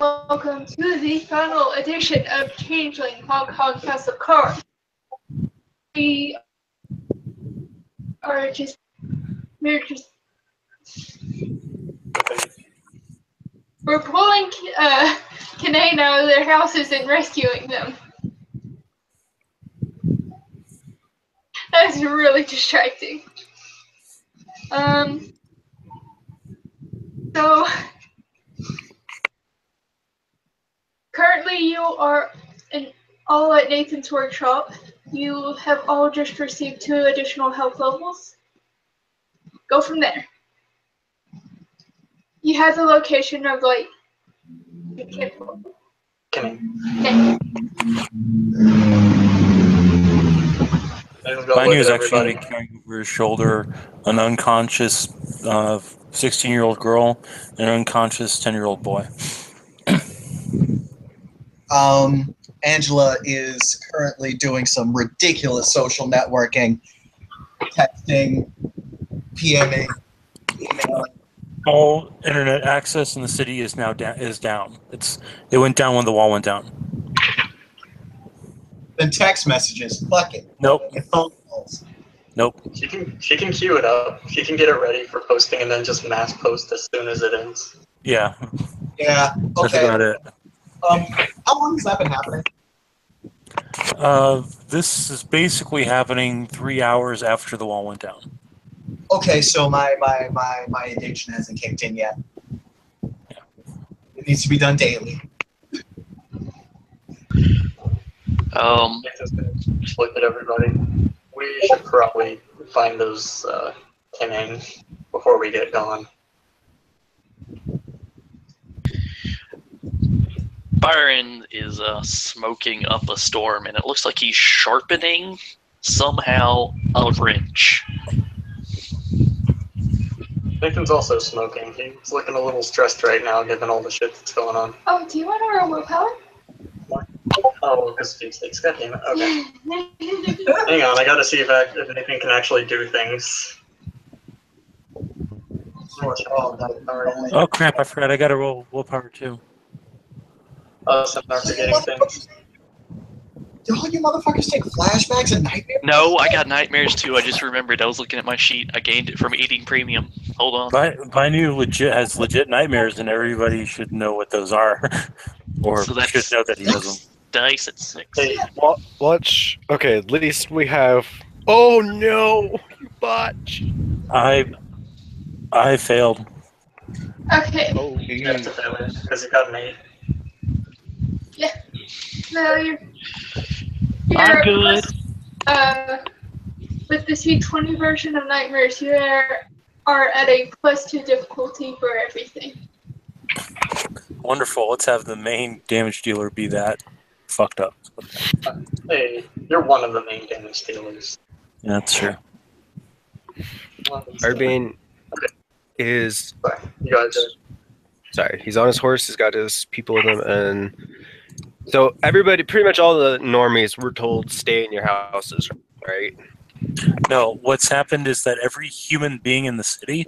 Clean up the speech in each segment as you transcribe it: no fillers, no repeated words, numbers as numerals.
welcome to the final edition of Changeling Hong Kong House of Cards. We are just, we're pulling Kanane out of their houses and rescuing them. That's really distracting. So currently you are all at Nathan's workshop. You have all just received 2 additional health levels. Go from there. You have the location of Okay. Binu is actually going to be carrying over his shoulder an unconscious 16-year-old girl and an unconscious 10-year-old boy. Angela is currently doing some ridiculous social networking, texting, PMing, emailing. All internet access in the city is now down. It went down when the wall went down. Then text messages. Fuck it. Nope. And phone calls. Nope. She can queue it up. She can get it ready for posting and then just mass post as soon as it ends. Yeah. Yeah. Okay. That's about it. How long has that been happening? This is basically happening 3 hours after the wall went down. Okay, so my addiction hasn't kicked in yet. Yeah. It needs to be done daily. Just look at everybody. We should probably find those Kanane before we get gone. Byron is smoking up a storm, and it looks like he's sharpening somehow a wrench. Nathan's also smoking. He's looking a little stressed right now, given all the shit that's going on. Oh, do you want to roll willpower? Oh, because sweepstakes. God damn it. Okay. Hang on, I gotta see if Nathan can actually do things. Oh crap! I forgot. I got to roll willpower too. So I'm not forgetting things. Did all you motherfuckers take flashbacks and nightmares? No, I got nightmares too. I just remembered. I was looking at my sheet. I gained it from eating premium. Hold on. Binu has legit nightmares, and everybody should know what those are, or So that's- should know that he has them. Dice at 6. Hey, Watch. Okay, at least we have. Oh no! You botch. I failed. Okay. Oh, that's a failure, because he got an 8. No, you're I'm good. With the C20 version of Nightmares, you are at a +2 difficulty for everything. Wonderful. Let's have the main damage dealer be that fucked up. Hey, you're one of the main damage dealers. Yeah, that's true. Arbane is. Sorry, you guys are. Sorry, he's on his horse. He's got his people with him, and so everybody, pretty much all the normies, were told stay in your houses, right? No, what's happened is that every human being in the city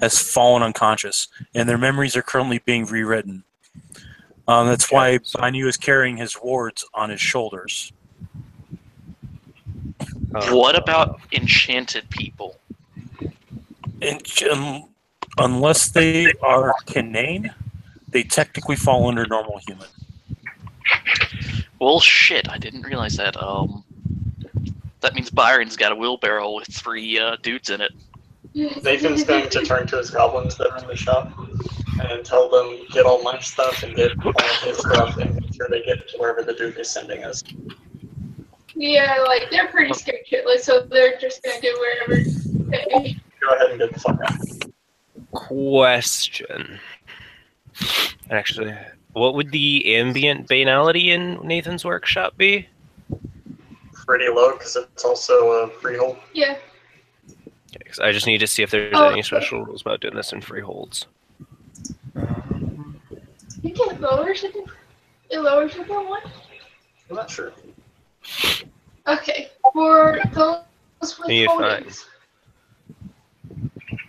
has fallen unconscious, and their memories are currently being rewritten. That's why Binu is carrying his wards on his shoulders. What about enchanted people? Unless they are Kanane, they technically fall under normal human. Well, shit, I didn't realize that. That means Byron's got a wheelbarrow with 3 dudes in it. Nathan's going to turn to his goblins that are in the shop and tell them, get all my stuff and get all his stuff and make sure they get to wherever the dude is sending us. Yeah, like, they're pretty scared shitless, so they're just gonna do wherever they... Go ahead and get the fuck out. Question. Actually, what would the ambient banality in Nathan's workshop be? Pretty low, because it's also a freehold. Yeah. Okay, 'cause I just need to see if there's any special rules about doing this in freeholds. I think it lowers it by 1? I'm not sure. Okay, for those You're fine. withholdings,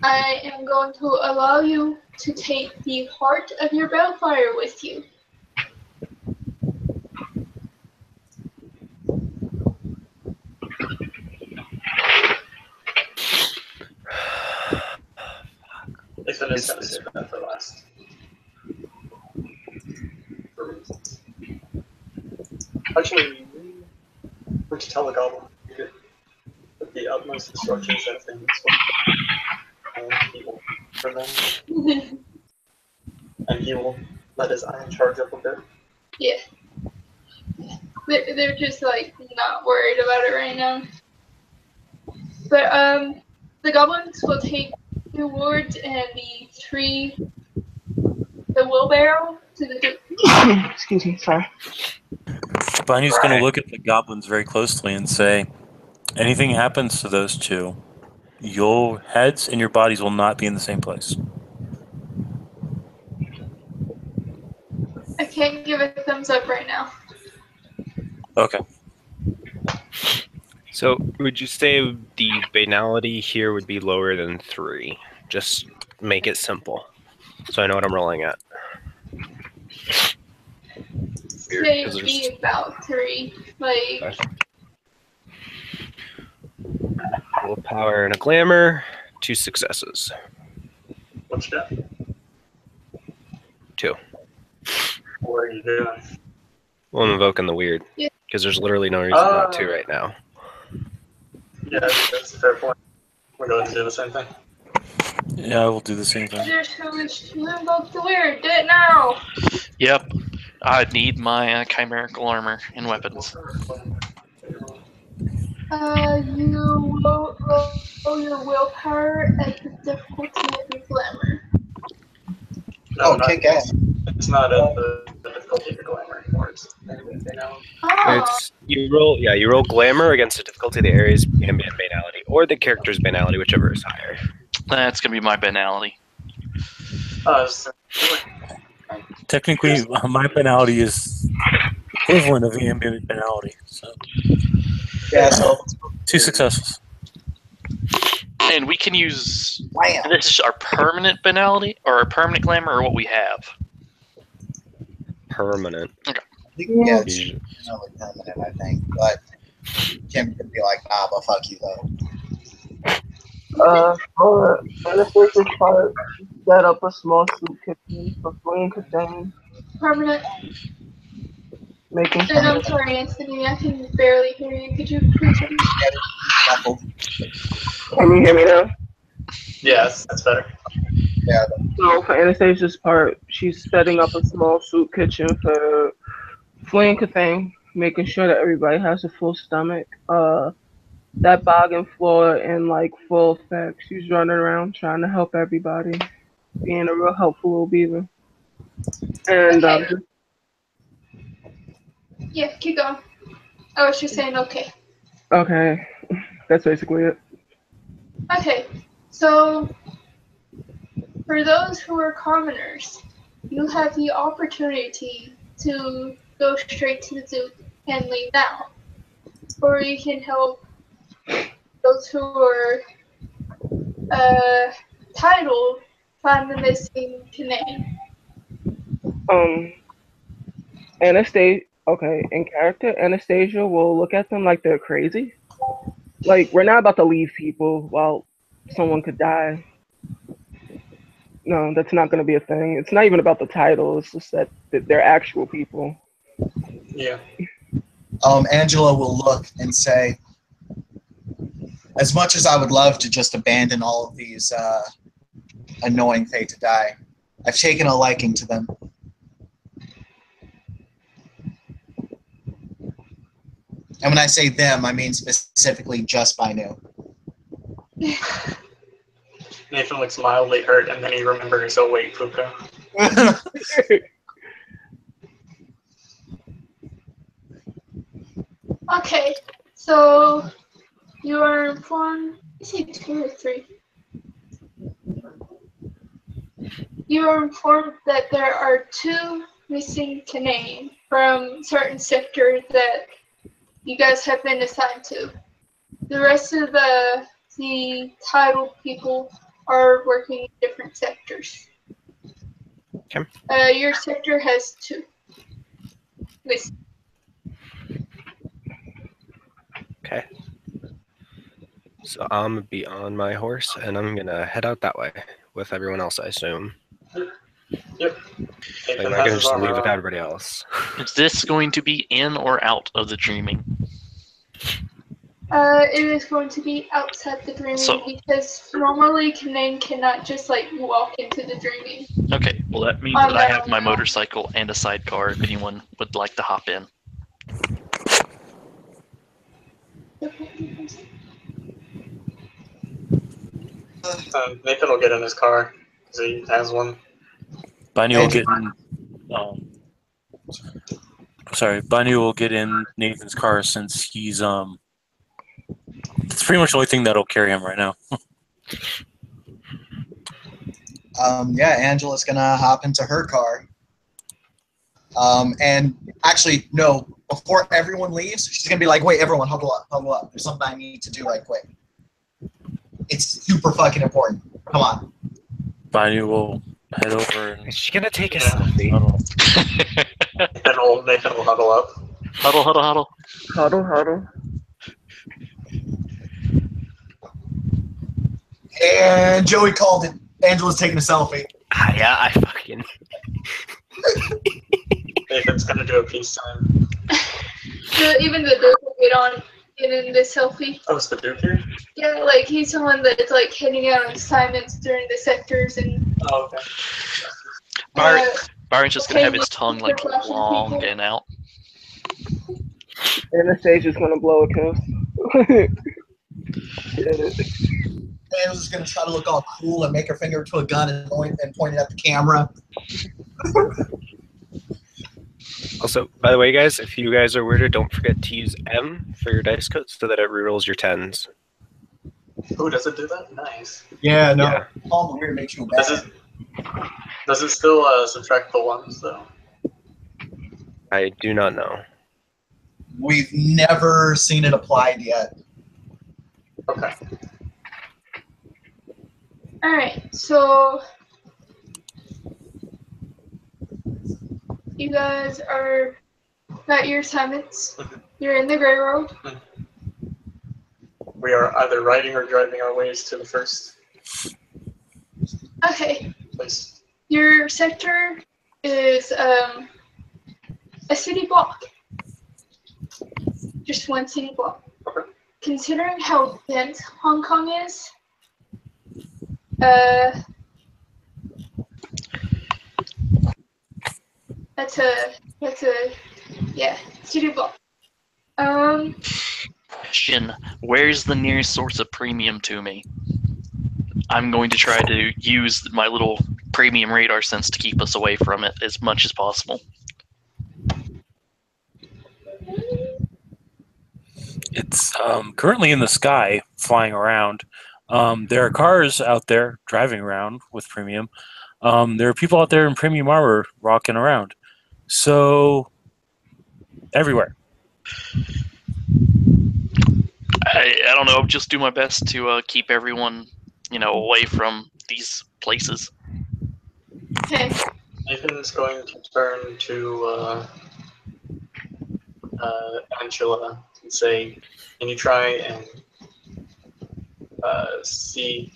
I am going to allow you to take the heart of your balefire with you. Nathan is going to save that for last. For reasons. Actually, we're to tell the goblin that the utmost instructions that things will evil for them, and he will let his iron charge up a bit. Yeah. They're just like not worried about it right now. But the goblins will take the wards and the wheelbarrow to the Excuse me, sorry. Banyu's going to look at the goblins very closely and say, anything happens to those two, your heads and your bodies will not be in the same place. I can't give a thumbs up right now. Okay. So, would you say the banality here would be lower than 3? Just make it simple, so I know what I'm rolling at. Weird, Say 'cause be there's about 3. Like, willpower and a glamour, 2 successes. What's that? 2. What are you doing? Well, I'm invoking the weird, Yeah. because there's literally no reason not to right now. Yeah, that's a fair point. We're going to do the same thing. Yeah, I will do the same thing. there's who wish to invoke the weird. Do it now. Yep. I need my chimerical armor and weapons. You roll your willpower at the difficulty of your glamour. No, Oh, kick ass. It's not at the difficulty of your glamour anymore. It's anything else. Oh, It's you roll glamour against the difficulty of the area's ambient banality, or the character's banality, whichever is higher. That's gonna be my banality. Technically, my penalty is equivalent of the ambient penalty. So, Yeah, so 2 successes. And we can use wham. this is our permanent banality or our permanent glamour or what we have. Permanent. Yeah, it's generally permanent, I think. But Kim could be like, nah, but fuck you though. For Anastasis part, set up a small soup kitchen for Flynn Cathane, permanent. making And I'm sure sorry, Anthony, I can barely hear you. Could you please repeat? Knuckled. Can you hear me now? Yes, that's better. Yeah, So for Anastasia's part, she's setting up a small soup kitchen for Flynn Cathane, making sure that everybody has a full stomach. That bogging floor in like full effect. She's running around trying to help everybody, being a real helpful little beaver. And Okay. Yeah, keep going. I was just saying okay. okay, that's basically it. Okay, so for those who are commoners, you have the opportunity to go straight to the zoo and leave now. Or you can help those who are titled find the missing name. Anastasia, okay, in character, Anastasia will look at them like they're crazy. Like, we're not about to leave people while someone could die. No, that's not going to be a thing. It's not even about the title. It's just that they're actual people. Yeah. Angela will look and say, as much as I would love to just abandon all of these annoying fate to die, I've taken a liking to them. And when I say them, I mean specifically just Binu. Nathan looks mildly hurt, and then he remembers, oh wait, Puka. Okay, so you are informed. Is it 2 or 3? You are informed that there are 2 missing Canaan from certain sectors that you guys have been assigned to. The rest of the titled people are working in different sectors. Okay. Your sector has 2 missing. Okay. So I'm gonna be on my horse, and I'm gonna head out that way. with everyone else, I assume. Yep. Like, Nathan I'm not has gonna his just armor leave with on. everybody else. Is this going to be in or out of the dreaming? It is going to be outside the dreaming So- because normally Kanane cannot just like walk into the dreaming. Okay, well that means that I have my motorcycle and a sidecar if anyone would like to hop in. Nathan will get in his car because he has one. Bunny will get in. Bunny will get in Nathan's car since he's It's pretty much the only thing that'll carry him right now. Yeah, Angela's gonna hop into her car. And actually, no, before everyone leaves, she's gonna be like, wait, everyone, huddle up. There's something I need to do right quick. It's super fucking important. Come on. Bunny will head over and Is she gonna take a Yeah. selfie? Nathan will huddle up. Huddle, huddle, huddle. Huddle, huddle. And Joey called it. Angela's taking a selfie. Ah, yeah, I fucking. Nathan's gonna do a peace sign. Even the Duke will get in the selfie. Oh, is the Duke here? Yeah, like he's the one that's like heading out on assignments during the sectors and. Oh, okay. Byron's just gonna have his tongue like long and out. Anastasia's gonna blow a kiss. Angela's gonna try to look all cool and make her finger to a gun and point it at the camera. Also, by the way, guys, if you guys are weirded, don't forget to use M for your dice codes so that it rerolls your 10s. Who does it do that? Nice. Yeah, no. Yeah. All the weird makes you bad. Does it still subtract the ones though? I do not know. We've never seen it applied yet. Okay. Alright, so you guys are got your assignments. You're in the Grey Road. We are either riding or driving our ways to the first Okay. place. Your sector is a city block. Just one city block. Okay. Considering how dense Hong Kong is, that's a city block. Question: where's the nearest source of premium to me? I'm going to try to use my little premium radar sense to keep us away from it as much as possible. It's currently in the sky, flying around. There are cars out there driving around with premium. There are people out there in premium armor rocking around. So, everywhere. I don't know. Just do my best to keep everyone, away from these places. Okay. Nathan's going to turn to Angela and say, "Can you try and see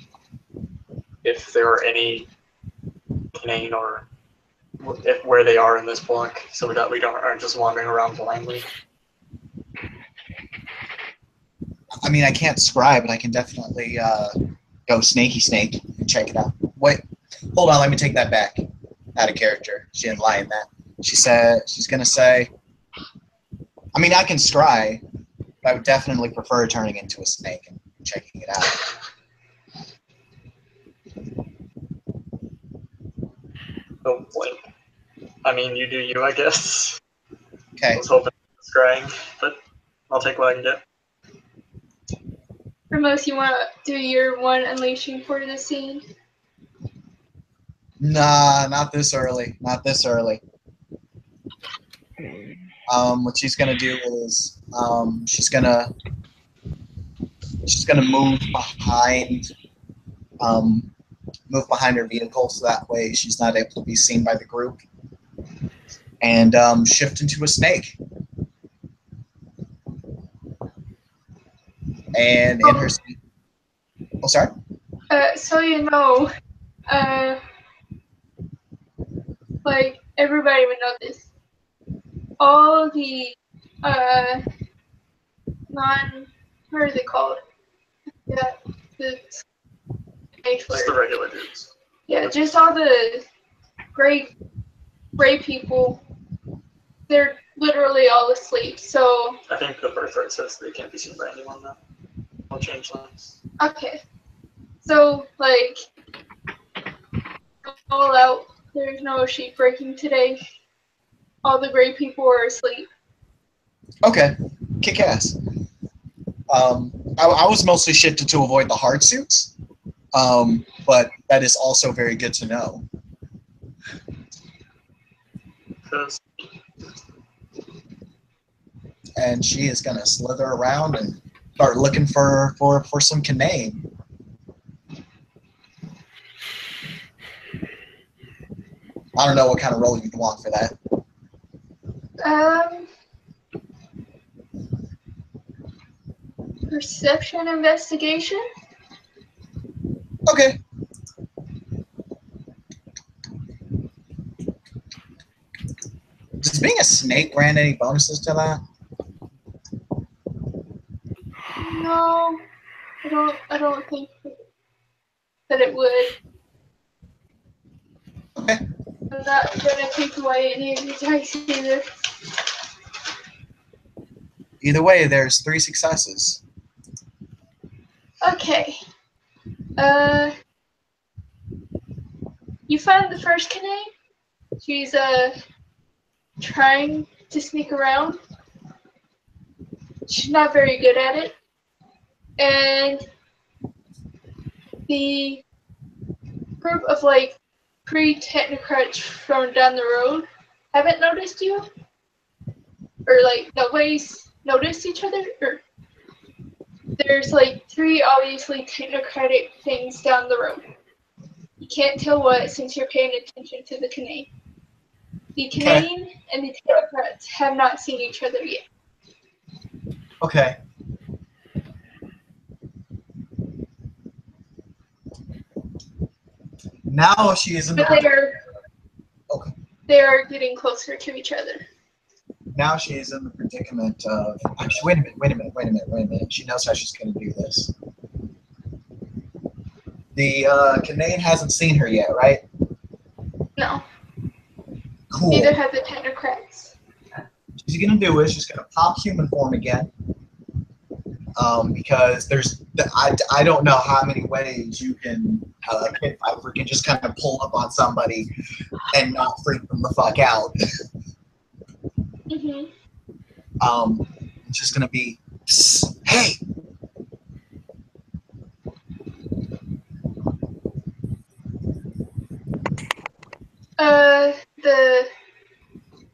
if there are any Kanane or where they are in this block, so that we aren't just wandering around blindly?" I mean, I can't scry, but I can definitely go snaky snake and check it out. Wait, hold on, let me take that back. Out of character. She didn't lie in that. She said she's gonna say. I mean, I can scry, but I would definitely prefer turning into a snake and checking it out. Oh, blink. I mean, you do you, I guess. Okay. I was hoping for scrying, but I'll take what I can get. Ramos, you want to do your one unleashing for the scene? Nah, not this early. Not this early. What she's gonna do is she's gonna move behind her vehicle, so that way she's not able to be seen by the group, and shift into a snake. And in her, oh sorry. So you know, like everybody would know this. All the what are they called? Yeah, the Just the regular dudes. yeah, just all the gray people. They're literally all asleep. So I think the birthright says they can't be seen by anyone now. No changelings. okay, so like all out. There's no sheep breaking today. All the gray people are asleep. Okay, kick ass. I was mostly shifted to avoid the hard suits, but that is also very good to know. Because And she is gonna slither around and start looking for some Kanane. I don't know what kind of role you'd want for that. Perception investigation. Okay. Does being a snake grant any bonuses to that? No, I don't think that it would. Okay. I'm not gonna take away any of your dice either. Either way, there's 3 successes. Okay. You found the first Kanane. She's trying to sneak around. She's not very good at it. And the group of like pre-technocrats from down the road haven't noticed you? Or like nobody's noticed each other? Or there's like 3 obviously technocratic things down the road. You can't tell what since you're paying attention to the Kanane. The Kanane and the technocrats have not seen each other yet. Okay. Now she is in But the okay. they are getting closer to each other. Now she is in the predicament of actually wait a minute. She knows how she's gonna do this. The Kanane hasn't seen her yet, right? No. Cool. Neither have the technocrats. What she's gonna do is she's gonna pop human form again. Because there's I don't know how many ways you can pit viper can just kind of pull up on somebody and not freak them the fuck out. Mm-hmm. It's just gonna be, psst, hey.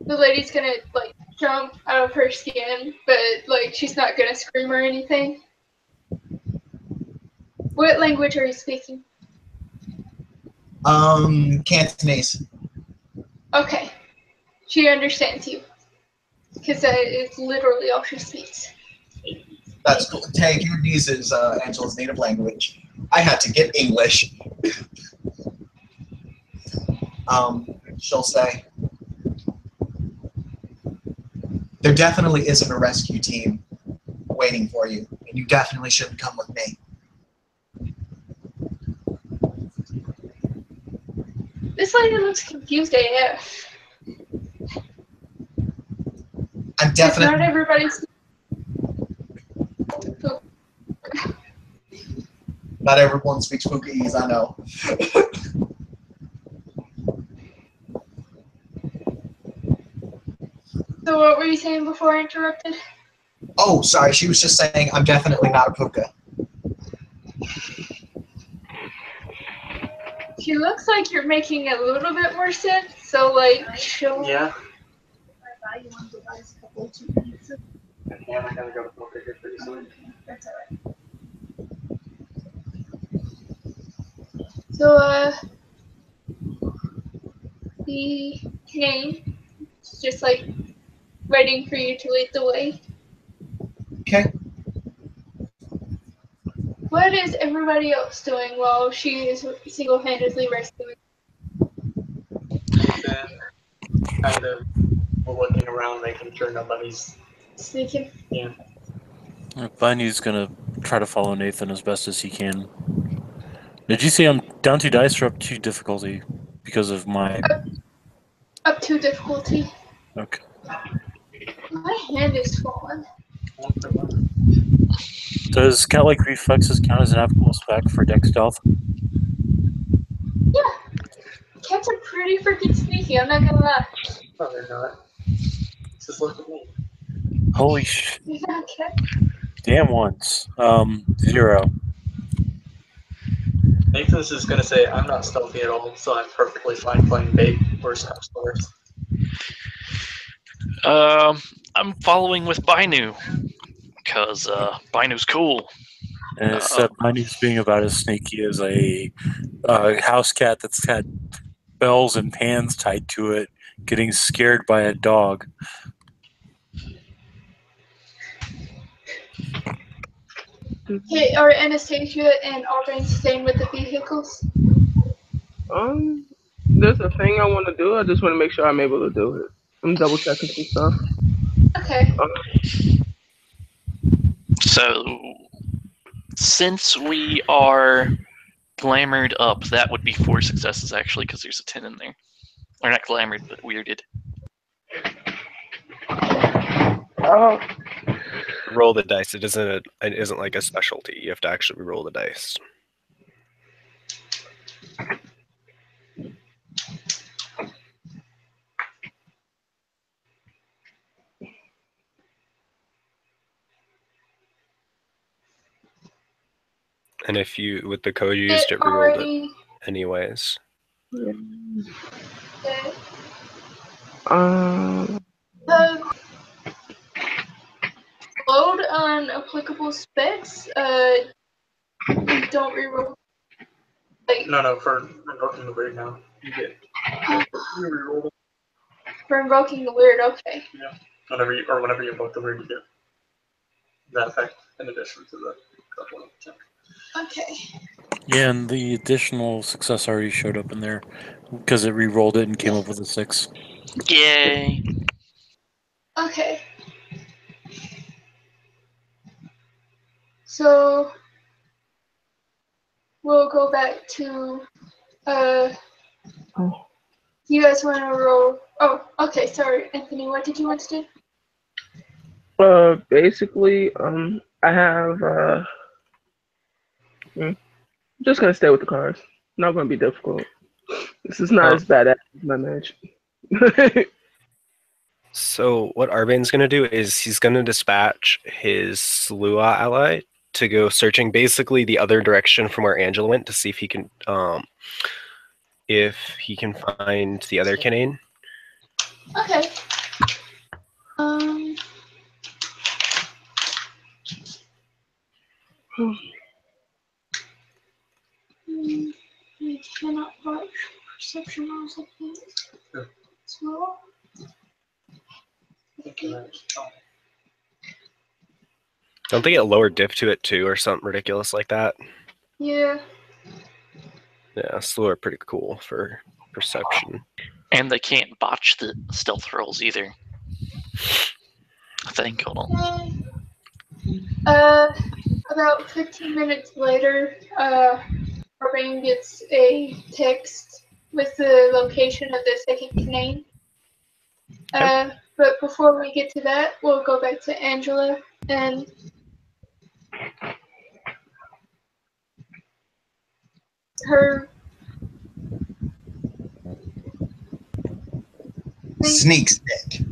The lady's gonna like jump out of her skin, but like she's not gonna scream or anything. What language are you speaking? Cantonese. Okay. She understands you. Because that is literally all she speaks. That's cool. Cantonese is Angela's native language. I had to get English. She'll say, there definitely isn't a rescue team waiting for you, and you definitely shouldn't come with me. This lady looks confused AF. I'm definitely. Not everybody's. Not everyone speaks Portuguese, I know. So what were you saying before I interrupted? Oh, sorry. She was just saying I'm definitely not a puka. She looks like you're making a little bit more sense. So like, she'll. Yeah. Buy you one of those couple of pieces. Yeah, I gotta go to Poker here pretty soon. That's alright. So the Kanane is just like waiting for you to lead the way. Okay. What is everybody else doing while she is single-handedly rescuing? Then kind of looking around, making sure nobody's. Sneaking? Yeah. Bainu's gonna try to follow Nathan as best as he can. Did you see I'm down 2 dice or up 2 difficulty because of my... Up to difficulty. Okay. My hand is swollen. Does cat-like reflexes count as an applicable spec for dex stealth? Yeah. Cats are pretty freaking sneaky, I'm not gonna lie. No, they're not. Just look at me. Holy sh... You're not a cat. Damn ones. 0. Nathan's just gonna say, I'm not stealthy at all, so I'm perfectly fine playing bait or snap stores. I'm following with Bainu, because Bainu's cool. And except Bainu's being about as sneaky as a house cat that's had bells and pans tied to it, getting scared by a dog. Okay, are Anastasia and Aubrey staying with the vehicles? There's a thing I want to do. I just want to make sure I'm able to do it. I'm double checking some stuff. Okay. So, since we are glamored up, that would be 4 successes actually, because there's a 10 in there. Or not glamored, but weirded. Roll the dice. It isn't like a specialty. You have to actually roll the dice. And if you, with the code you used, it rerolled it anyways. Okay. Load on applicable specs. Don't reroll. Like, No, for invoking the weird now. You get you reroll it. for invoking the weird, okay. Yeah. Whenever you invoke the weird, you get that effect in addition to the double check. Okay. Yeah, and the additional success already showed up in there because it re-rolled it and came up with a 6. Yay! Okay. So we'll go back to you guys want to roll? Oh, okay, sorry, Anthony, what did you want to do? Basically, I have I'm just gonna stay with the cars. Not gonna be difficult. This is not as bad as my match. So what Arbane's going to do is he's going to dispatch his Slua ally to go searching basically the other direction from where Angela went to see if he can find the other canine. Okay. I cannot watch perception rolls like this. So, Don't they get lower diff to it too or something ridiculous like that? yeah. Yeah, Slua are pretty cool for perception. And they can't botch the stealth rolls either. I think, hold on. About 15 minutes later, Arbane gets a text with the location of the second canine. But before we get to that, we'll go back to Angela and her Sneak stick.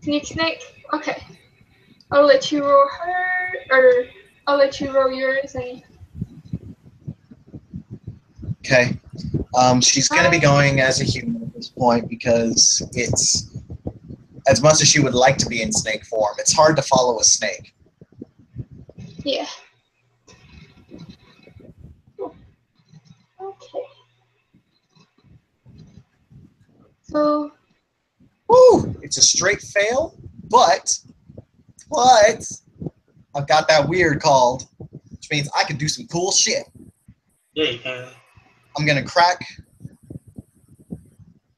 Sneak. Okay. I'll let you roll her, or I'll let you roll yours, and Okay. She's going to be going as a human at this point because it's, as much as she would like to be in snake form, it's hard to follow a snake. yeah. Okay. So, Woo! It's a straight fail, but I've got that weird called. means I can do some cool shit. Yeah, you can. I'm gonna crack.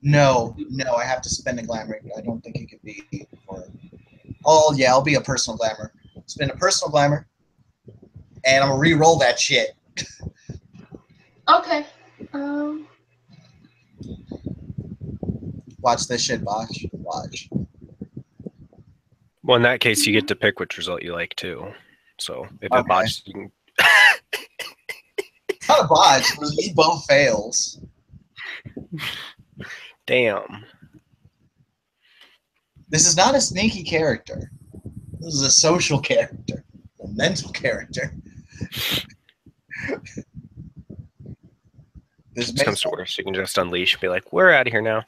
No, I have to spend a glamour. I don't think it could be for. Oh yeah, I'll be a personal glamour. Spend a personal glamour, and I'm gonna re-roll that shit. Okay. Watch this shit, Botch. Watch. Well, in that case, you get to pick which result you like too. So if Okay. it botches, you can. It's not a botch. He both fails. Damn. This is not a sneaky character. This is a social character, a mental character. This If it comes to worse, you can just unleash and be like, "We're out of here now."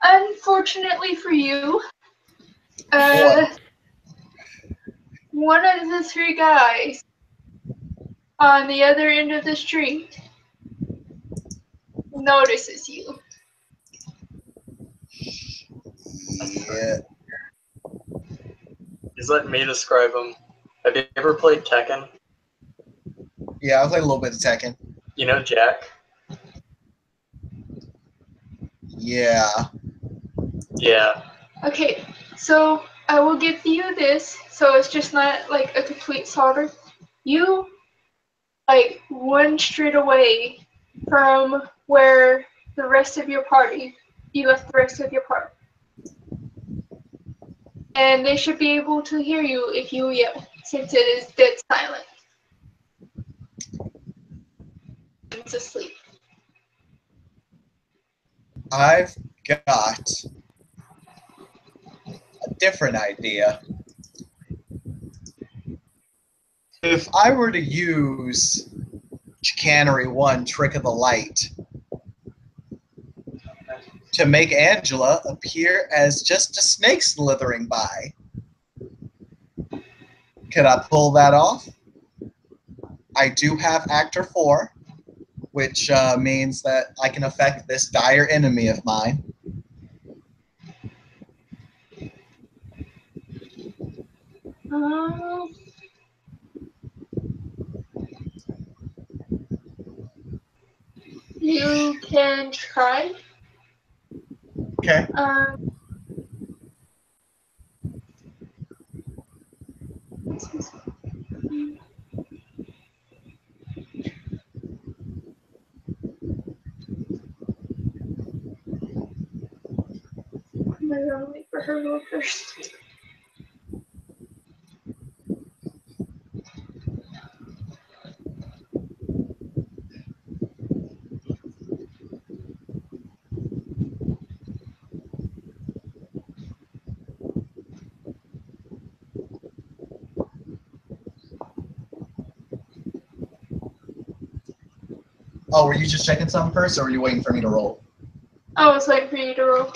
Unfortunately for you, one of the three guys on the other end of the street notices you. Yeah. He's letting me describe him. Have you ever played Tekken? Yeah, I played a little bit of Tekken. You know Jack? Yeah. Yeah. Okay, so I will give you this, so it's just not like a complete solder. You, like, one street away from where the rest of your party, you left the rest of your party. And they should be able to hear you if you yell, since it is dead silent. It's asleep. I've got a different idea. If I were to use Chicanery 1, Trick of the Light, to make Angela appear as just a snake slithering by, could I pull that off? I do have Actor 4, which means that I can affect this dire enemy of mine. You can try. Okay. I'm gonna wait for her to go first. Oh, were you just checking something first, or were you waiting for me to roll? I was waiting for you to roll.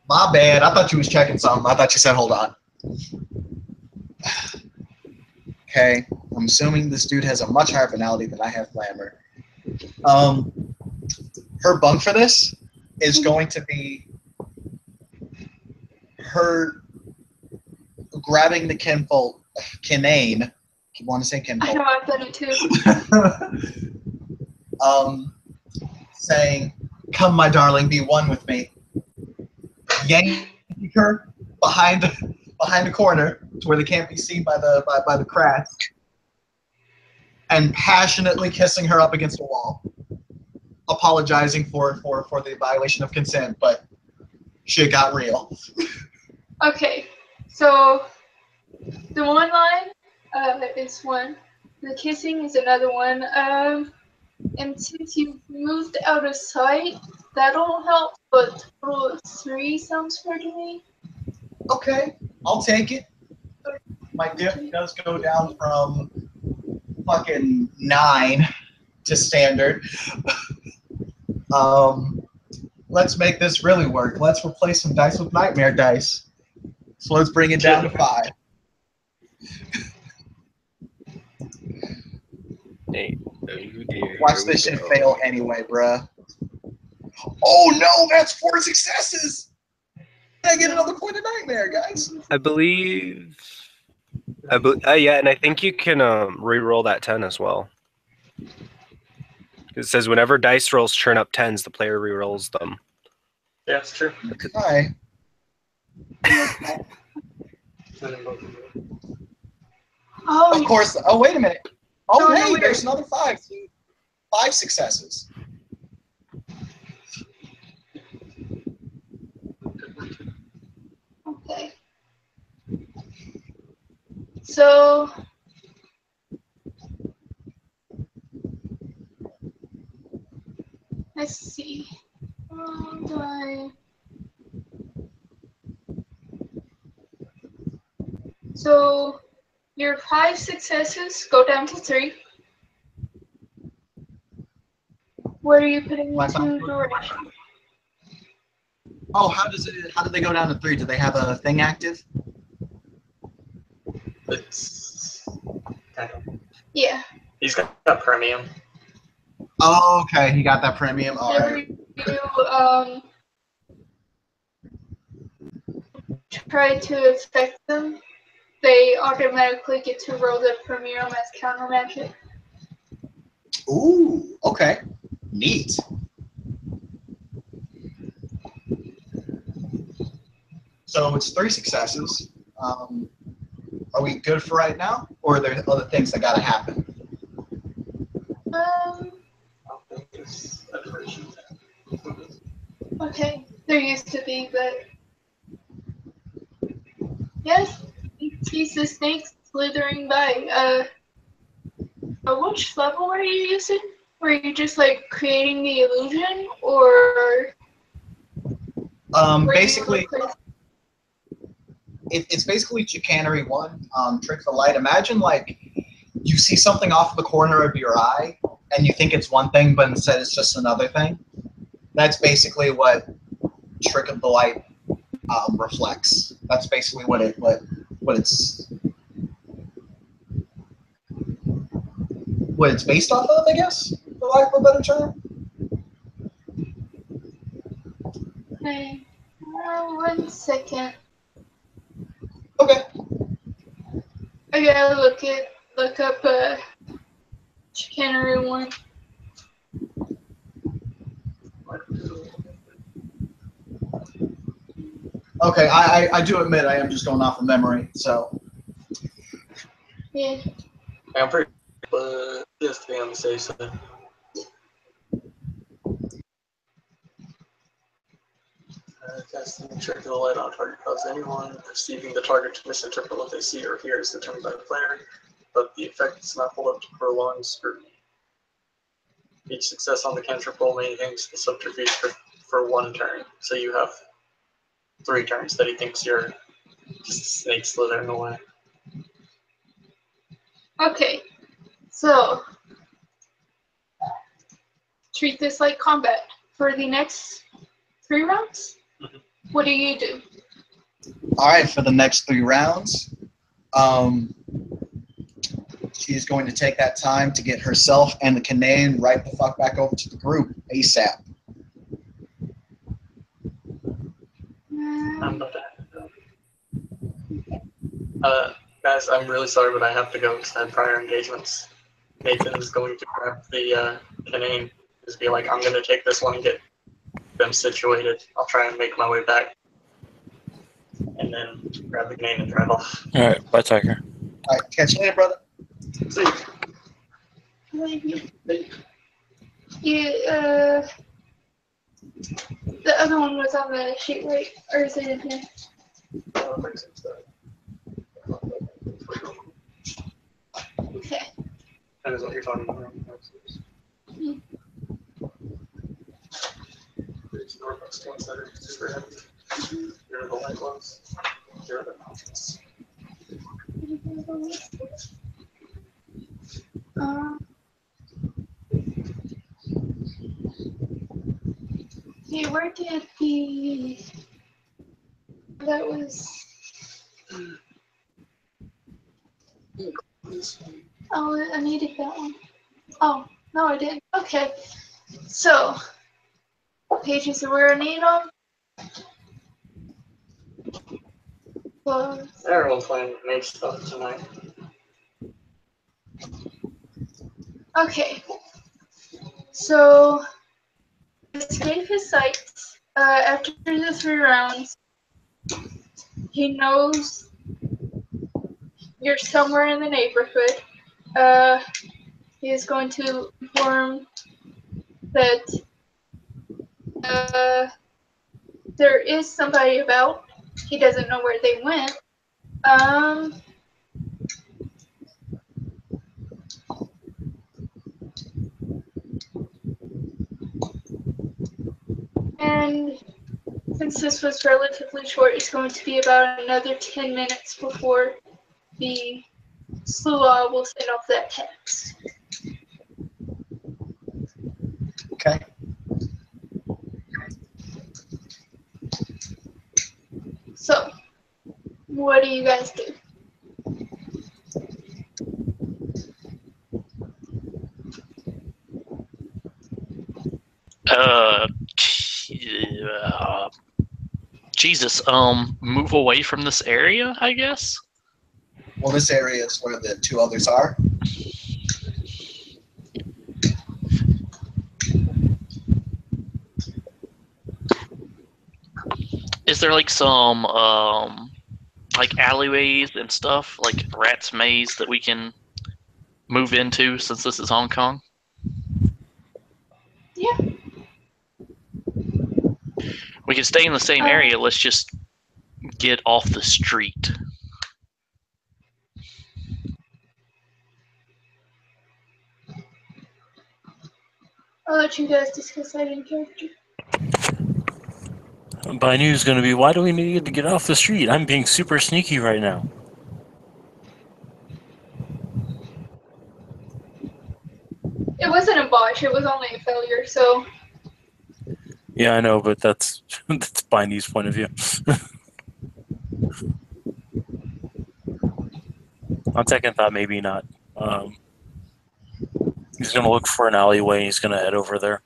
My bad. I thought you was checking something. I thought you said hold on. Okay. I'm assuming this dude has a much higher finality than I have glamour. Her bunk for this is going to be her grabbing the Kinane. You want to say I kinfolk? know I've done it too. Saying, "Come, my darling, be one with me." Yanking her behind a corner to where they can't be seen by the crats, and passionately kissing her up against a wall, apologizing for the violation of consent, but shit got real. Okay, so the one line is one. The kissing is another one. And since you've moved out of sight, that'll help, but total of 3 sounds fair to me. Okay, I'll take it. My diff does go down from fucking 9 to standard. Let's make this really work. Let's replace some dice with nightmare dice. So let's bring it down to 5. Hey, oh dear. Watch this shit fail anyway, bruh. Oh no, that's 4 successes! I get another point of nightmare, guys. I believe. Yeah, and I think you can re-roll that 10 as well. It says whenever dice rolls turn up 10s, the player re-rolls them. Yeah, it's true. Hi. Oh, Of course. Oh, wait a minute. Oh, No, hey, wait. there's another 5. 5 successes. okay. So, let's see. Do I... So, your 5 successes go down to 3. What are you putting Why into not? duration? Oh, how do they go down to 3? Do they have a thing active? It's kind of. Yeah. He's got premium. Oh, okay. He got that premium. All Whenever right. you try to affect them, they automatically get to roll the premium as counter magic. Ooh, okay. Neat. So it's 3 successes. Are we good for right now? Or are there other things that gotta happen? I don't think there's a version. Okay. There used to be, but yes, you see the snakes slithering by. Which level are you using? Were you just like creating the illusion, or were Basically, you replacing- it's basically chicanery 1, trick the light. Imagine like you see something off the corner of your eye and you think it's one thing, but instead it's just another thing. That's basically what trick of the light reflects. That's basically what it's based off of, I guess, for lack of a better term. Okay. 1 second. Okay. I gotta look up chicanery 1. Okay, I do admit I am just going off of memory, so. Yeah. I'm pretty, but just to be on the safe side. Casting trick of the light on target causes anyone perceiving the target to misinterpret what they see or hear is determined by the player, but the effect does not hold up to prolonged scrutiny. Each success on the cantrip roll maintains the subterfuge for 1 turn, so you have 3 turns that he thinks you're just snake slithering away. Okay. So treat this like combat. For the next 3 rounds, what do you do? All right, for the next 3 rounds, she's going to take that time to get herself and the Canaan right the fuck back over to the group ASAP. I'm about to guys, I'm really sorry, but I have to go because I had prior engagements. Nathan is going to grab the Canaan, just be like, I'm going to take this one and get them situated. I'll try and make my way back. And then grab the Canaan and drive off. All right, bye, Tiger. All right, catch you later, brother. See you. Yeah, the other one was on the sheet, right? Or is it in here? Okay. That is what you're talking about. Hmm. It's Northwest ones that are super heavy. Here are the light ones. Here are the mountains. see, where did the... That was... Oh, I needed that one. Oh, no I didn't. Okay. So, pages are where I need them. Close. Everyone's playing make stuff tonight. Okay. So, escape his sights. After the 3 rounds, he knows you're somewhere in the neighborhood. He is going to inform that there is somebody about. He doesn't know where they went. And since this was relatively short, it's going to be about another 10 minutes before the SLUA will send off that text. Okay. So, what do you guys do? Jesus, move away from this area, I guess? Well, this area is where the 2 others are. Is there like some, like alleyways and stuff, like Rat's Maze that we can move into since this is Hong Kong? Yeah. We can stay in the same area, let's just get off the street. I'll let you guys discuss that in character. My news is going to be, why do we need to get off the street? I'm being super sneaky right now. It wasn't a botch, it was only a failure, so... Yeah, I know, but that's that's Biney's point of view. On second thought, maybe not. He's going to look for an alleyway, and he's going to head over there.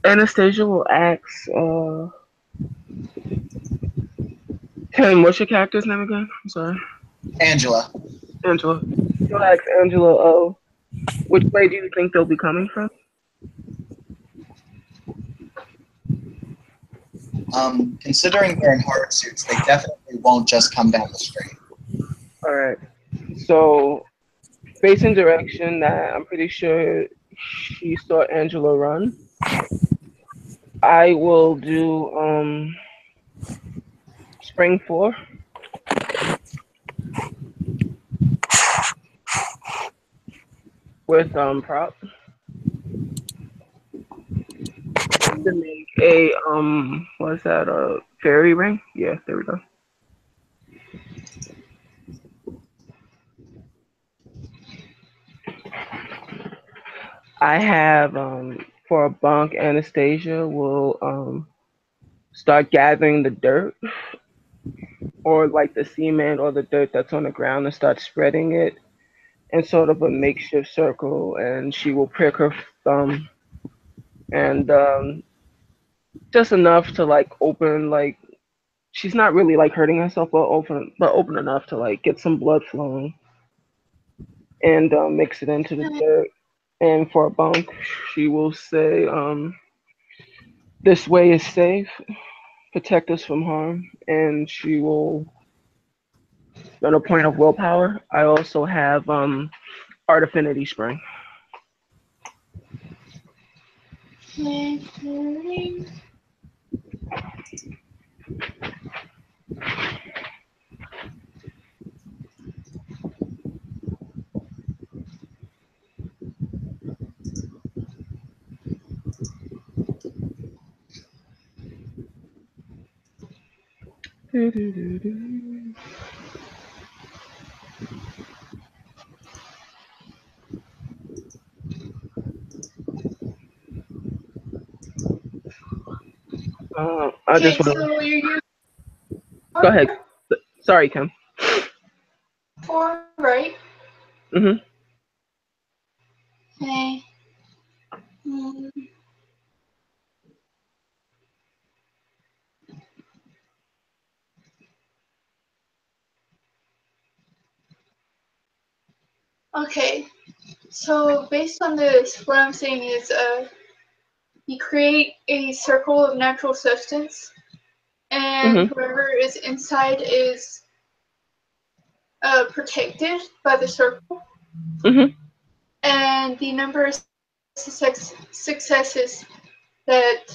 Anastasia will ask, Tim, what's your character's name again? I'm sorry. Angela. Angela. She'll ask Angela, which way do you think they'll be coming from? Considering they're in hard suits, they definitely won't just come down the street. All right. So, facing direction that I'm pretty sure she saw Angela run, I will do spring 4. With prop. To make a what's that, a fairy ring? Yeah, there we go. I have for a bunk, Anastasia will start gathering the dirt, or like the cement or the dirt that's on the ground, and start spreading it in sort of a makeshift circle, and she will prick her thumb, and just enough to like open, like she's not really like hurting herself, but open enough to like get some blood flowing, and mix it into the dirt. And for a bunk, she will say, "This way is safe. Protect us from harm." And she will, on a point of willpower, I also have Art Affinity Spring. I Okay, just want so you use go ahead. Sorry, Kim. 4, right? Mhm. Okay. Mm, Okay, so based on this, what I'm saying is, you create a circle of natural substance, and Mhm. whoever is inside is protected by the circle, Mhm. and the number of successes that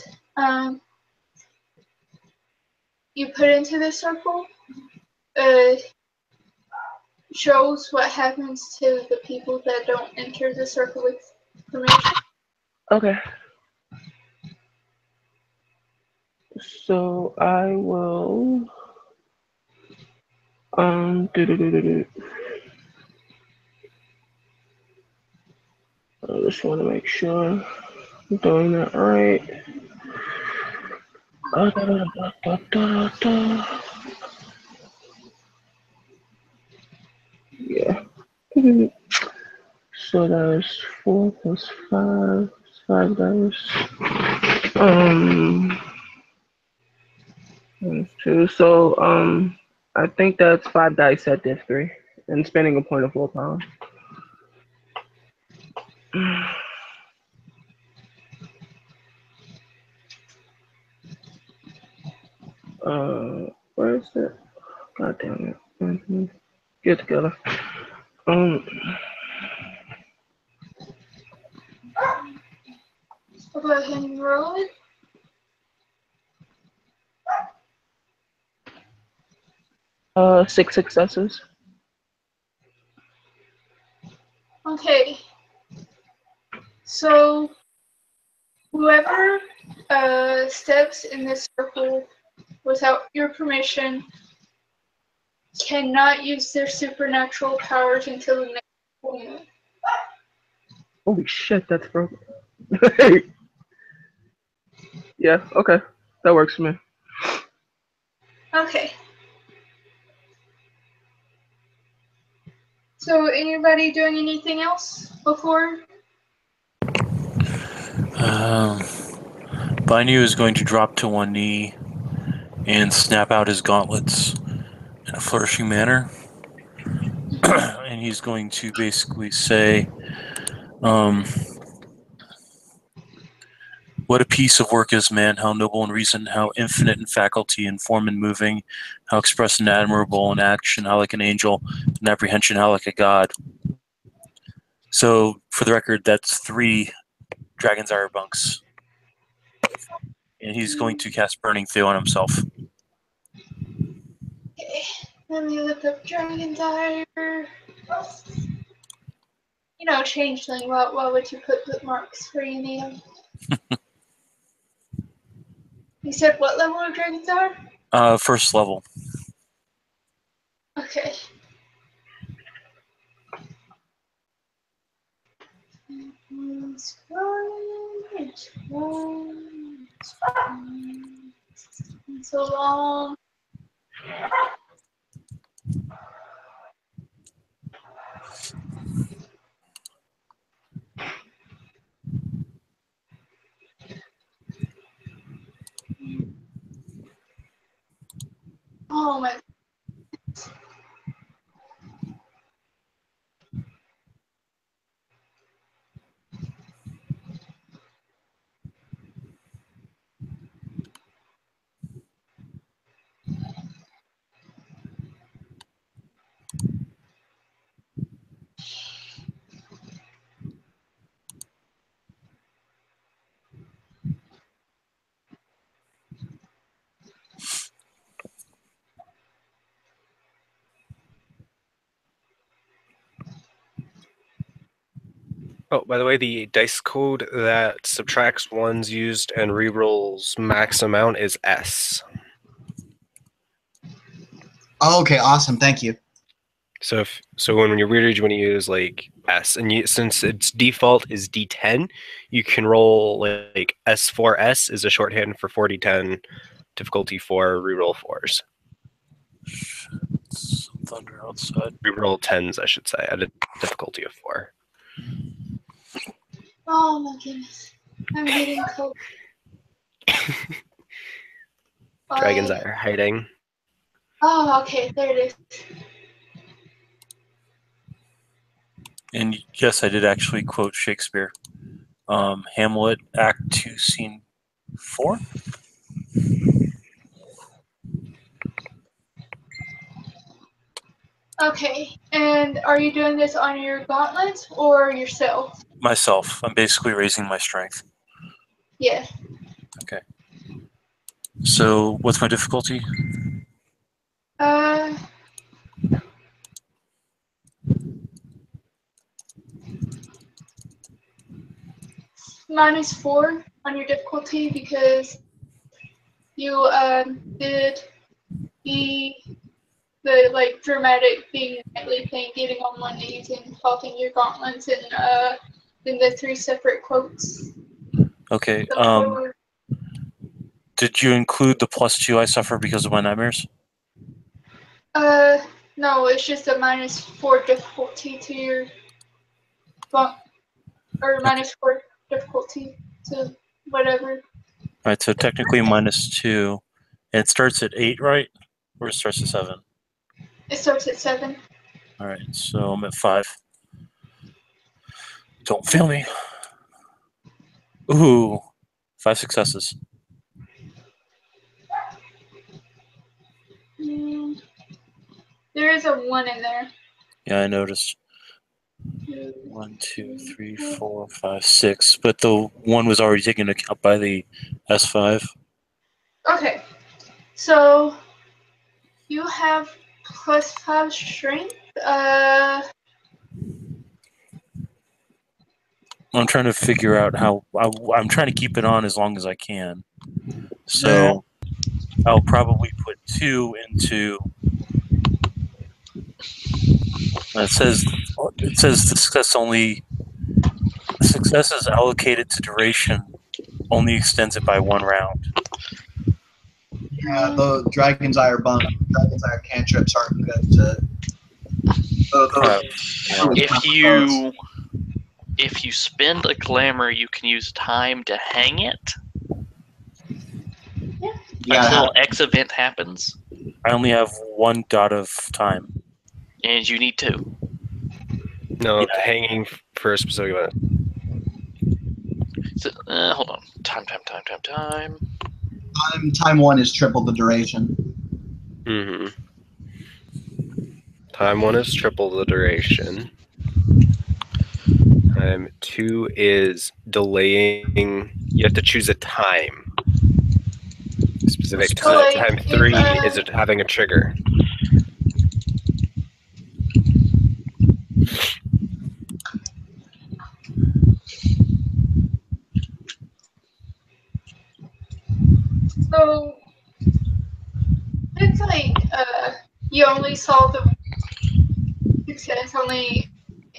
you put into the circle uh, shows what happens to the people that don't enter the circle with permission. Okay. So I will. Do. I just want to make sure I'm doing that right. Da. Yeah. So that's 4 plus 5. 5 dice. That's 2. So I think that's 5 dice at diff 3, and spending a point of willpower. Where is it? God damn it. Get together. Um, I'll go ahead and roll it. Six successes. Okay. So whoever steps in this circle without your permission cannot use their supernatural powers until the next full moon. Holy shit, that's broken. Yeah, okay. That works for me. Okay. So anybody doing anything else before? Bainu is going to drop to one knee and snap out his gauntlets in a flourishing manner. And he's going to basically say, what a piece of work is man, how noble in reason, how infinite in faculty, in form and moving, how express and admirable in action, how like an angel, in apprehension, how like a god. So, for the record, that's 3 Dragon's Ire bunks. And he's going to cast Burning Theo on himself. Okay. Let me look up Dragon's Ire. You know, changeling. Why would you put bookmarks where you need them? You said what level of Dragon's Ire? First level. Okay. It's so long. Oh my. Oh, by the way, the dice code that subtracts ones used and rerolls max amount is S. Oh, okay, awesome. Thank you. So when you're weirded, you want to use like S, and since its default is D10, you can roll like S4S is a shorthand for 4D10, difficulty 4, reroll 4s. It's thunder outside. Reroll 10s, I should say, at a difficulty of 4. Oh my goodness. I'm getting cold. Dragon's Eye are hiding. Oh, okay, there it is. And yes, I did actually quote Shakespeare. Hamlet, Act 2, Scene 4. Okay, and are you doing this on your gauntlets or yourself? Myself. I'm basically raising my strength. Yeah. Okay. So, what's my difficulty? -4 on your difficulty because you did the like dramatic being nightly thing, getting on one knee and talking your gauntlets and then the 3 separate quotes. Okay. So Did you include the +2 I suffer because of my nightmares? no, it's just a -4 difficulty to your or -4 difficulty to whatever. Alright, so technically -2. And it starts at 8, right? Or it starts at 7? It starts at 7. Alright, so I'm at 5. Don't fail me. Ooh, 5 successes. There is a 1 in there. Yeah, I noticed. 1, 2, 3, 4, 5, 6. But the 1 was already taken into account by the S5. Okay, so you have +5 strength. I'm trying to figure out how I'm trying to keep it on as long as I can. So I'll probably put 2 into. It says success is allocated to duration only extends it by 1 round. Yeah, the Dragon's Eye cantrips aren't good to. If you spend a glamour, you can use time to hang it until X event happens. I only have 1 dot of time. And you need 2. No, hanging for a specific event. So, hold on. Time. Time 1 is triple the duration. Mm-hmm. Time 1 is triple the duration. Time 2 is delaying. You have to choose a time. Specific time. Time 3 is having a trigger. So it's like you only saw the success only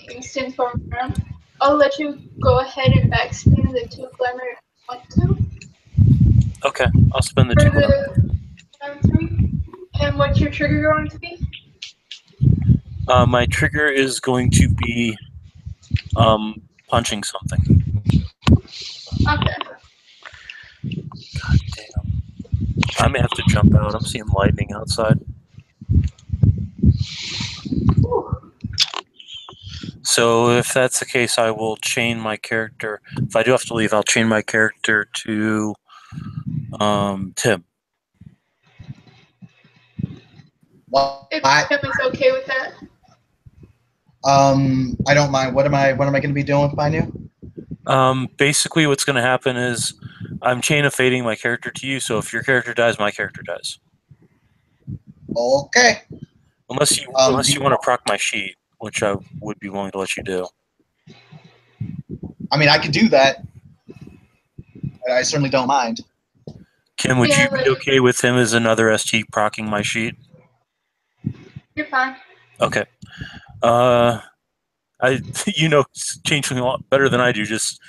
instant form round. I'll let you go ahead and backspin the 2 glamour if you want to. Okay, I'll spend the 2 For glamour. the time 3. And what's your trigger going to be? My trigger is going to be punching something. Okay. God damn. I may have to jump out. I'm seeing lightning outside. Ooh. So if that's the case, I will chain my character. If I do have to leave, I'll chain my character to Tim. If Tim is okay with that. I don't mind. What am I going to be doing with Binu? Basically, what's going to happen is I'm chain of fating my character to you. So if your character dies, my character dies. Okay. Unless you want to proc my sheet, which I would be willing to let you do. I mean, I could do that. I certainly don't mind. Kim, would you be okay with him as another ST procking my sheet? You're fine. Okay. You know Changeling a lot better than I do. Just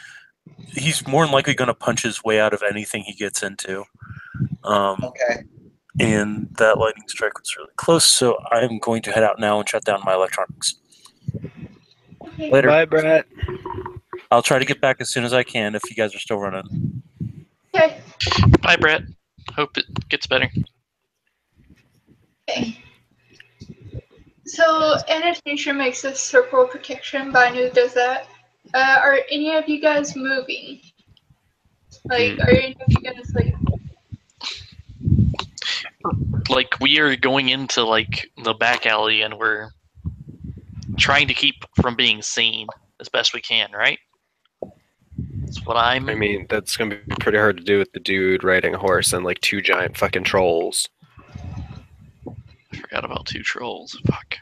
he's more than likely going to punch his way out of anything he gets into. Okay. And that lightning strike was really close, so I'm going to head out now and shut down my electronics. Okay. Later. Bye, Brett. I'll try to get back as soon as I can if you guys are still running. Okay. Bye, Brett. Hope it gets better. Okay. So annotation makes a circle of protection. Binu does that. Are any of you guys moving? Like, are any of you guys like? Like, we are going into, like, the back alley, and we're trying to keep from being seen as best we can, right? That's what I mean, that's gonna be pretty hard to do with the dude riding a horse and like 2 giant fucking trolls. I forgot about 2 trolls. Fuck.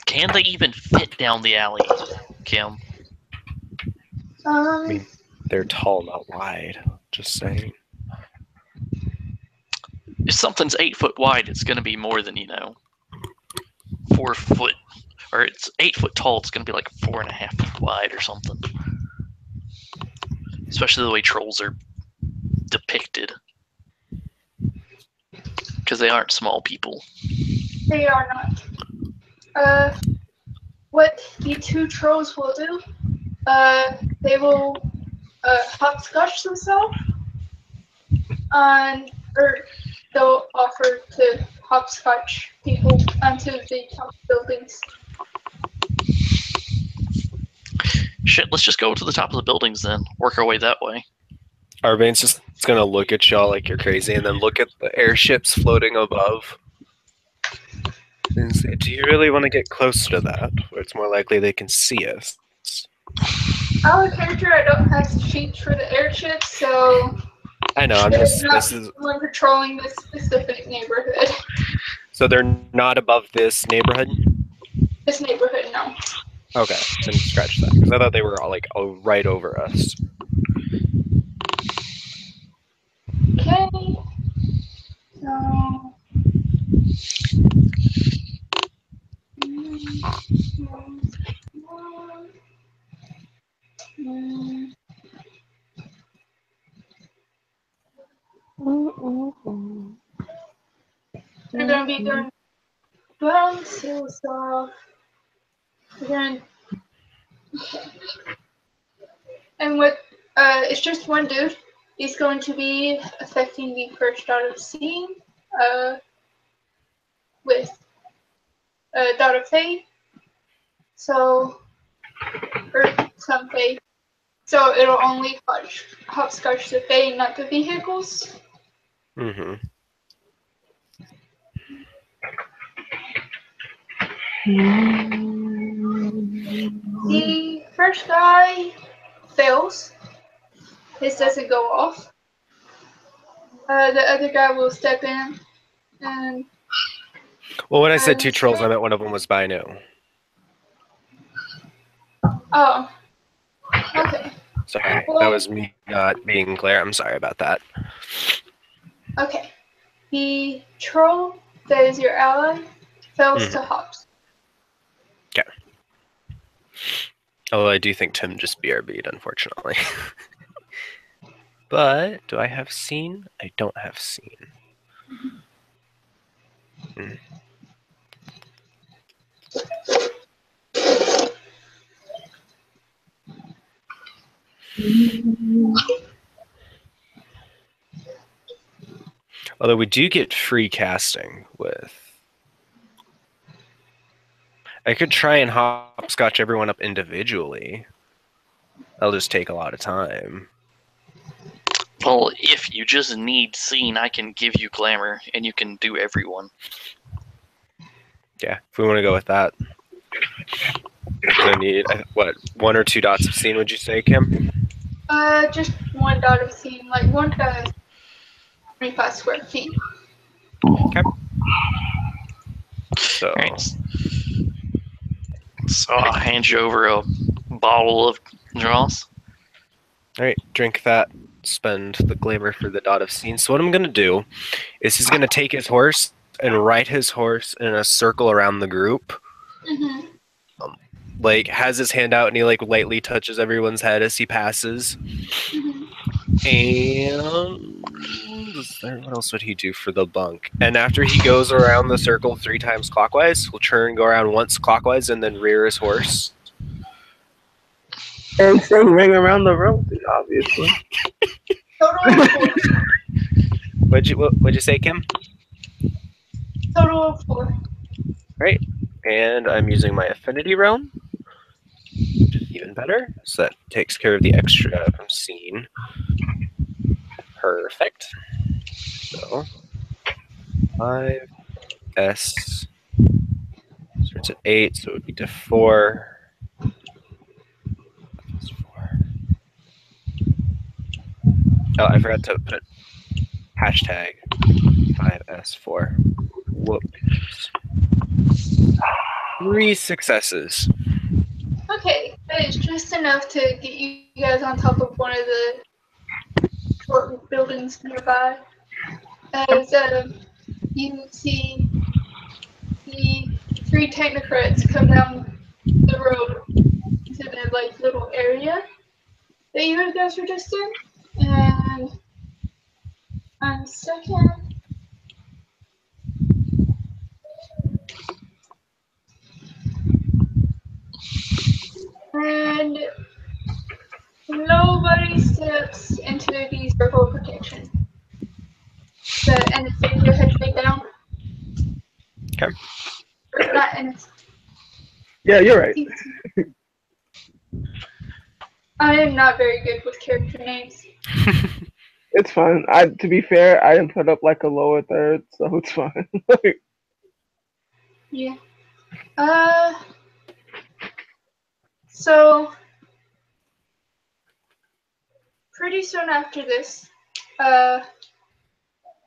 Can they even fit down the alley, Kim? I mean, they're tall, not wide. Just saying. If something's 8 foot wide, it's going to be more than 4 foot, or it's 8 foot tall. It's going to be like 4.5 feet wide or something. Especially the way trolls are depicted, because they aren't small people. They are not. What the 2 trolls will do? They will hopscotch themselves, or they'll offer to hopscotch people onto the top buildings. Shit, let's just go to the top of the buildings then. Work our way that way. Arbane's just gonna look at y'all like you're crazy and then look at the airships floating above. And say, do you really want to get close to that, where it's more likely they can see us? Our character, I don't have sheets for the airship, so I know, I'm there's just, not this is, someone patrolling this specific neighborhood. so they're not above this neighborhood? This neighborhood, no. Okay, then scratch that, because I thought they were all like right over us. Okay. So. They're gonna be doing ground seals off. Then, and what? It's just one dude. He's going to be affecting the first dot of scene. With dot of fade. So, or some fade. So it'll only hopscotch the fade, not the vehicles. Mm-hmm. The first guy fails. His doesn't go off. The other guy will step in and. Well, when I said 2 trolls, I meant one of them was Binu. Oh. Okay. Sorry, Well, that was me not being clear. I'm sorry about that. Okay. The troll that is your ally fails to hops. Okay. Although I do think Tim just BRB'd, unfortunately. But do I have seen? I don't have seen. Although we do get free casting with. I could try and hopscotch everyone up individually. That'll just take a lot of time. Well, if you just need scene, I can give you glamour, and you can do everyone. Yeah, if we want to go with that. I need, what, 1 or 2 dots of scene, would you say, Kim? Just 1 dot of scene, like 1 to 25 square feet. Okay. So. Right. So I'll hand you over a bottle of draws. Alright, drink that. Spend the glamour for the dot of scene. So what I'm going to do is he's going to take his horse and ride his horse in a circle around the group Mm-hmm. Like has his hand out and he like lightly touches everyone's head as he passes. Mm-hmm. And what else would he do for the bunk? And after he goes around the circle 3 times clockwise, he'll turn, go around once clockwise, and then rear his horse. And sing ring around the rosy, obviously. Total of 4. What'd you say, Kim? Total of 4. Right. And I'm using my affinity realm, which is even better. So that takes care of the extra from scene. Perfect. So 5S starts at 8, so it would be to 4. Oh, I forgot to put hashtag 5S4. Whoops. 3 successes. Okay, that is just enough to get you guys on top of one of the short buildings nearby. As you see the 3 technocrats come down the road into the like little area that you guys were just in. And on second. And nobody steps into the circle of protection. The Anastasia had laid down. Okay. Or not Anastasia. Yeah, you're right. I am not very good with character names. It's fine. To be fair, I didn't put up like a lower third, so it's fine. Yeah. So pretty soon after this,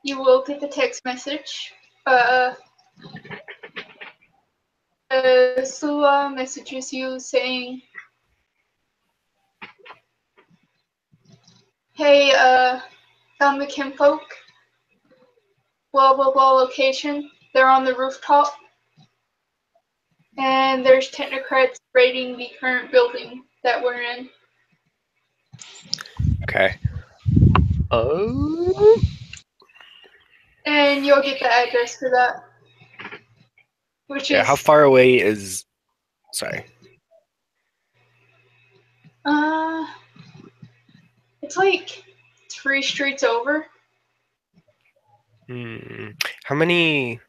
you will get the text message. Sua messages you saying, "Hey, found the kinfolk. Blah blah blah location. They're on the rooftop, and there's technocrats raiding the current building that we're in." Okay. Oh. And you'll get the address for that. Which Yeah, is how far away is... Sorry. It's like 3 streets over. How many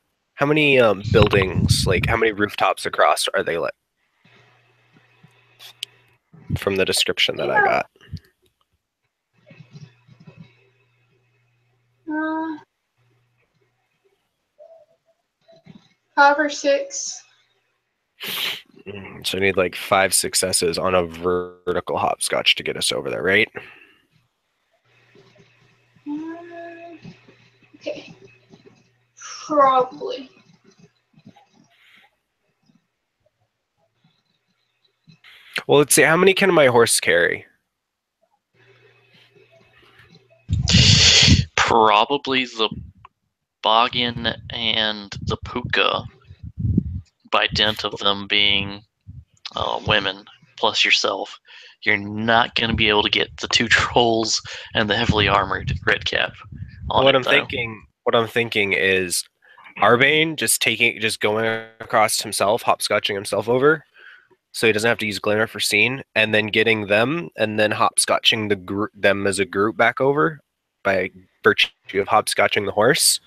buildings, like how many rooftops across are they lit? From the description that I got. 5 or 6. So I need like 5 successes on a vertical hopscotch to get us over there, right? Okay. Probably. Well, let's see. How many can my horse carry? Probably the Boggin and the Puka, by dint of them being women, plus yourself. You're not going to be able to get the 2 trolls and the heavily armored Redcap on What it, I'm though. thinking is Arbane just going across himself, hopscotching himself over, so he doesn't have to use Glimmer for scene, and then getting them, and then hopscotching them as a group back over by virtue of hopscotching the horse,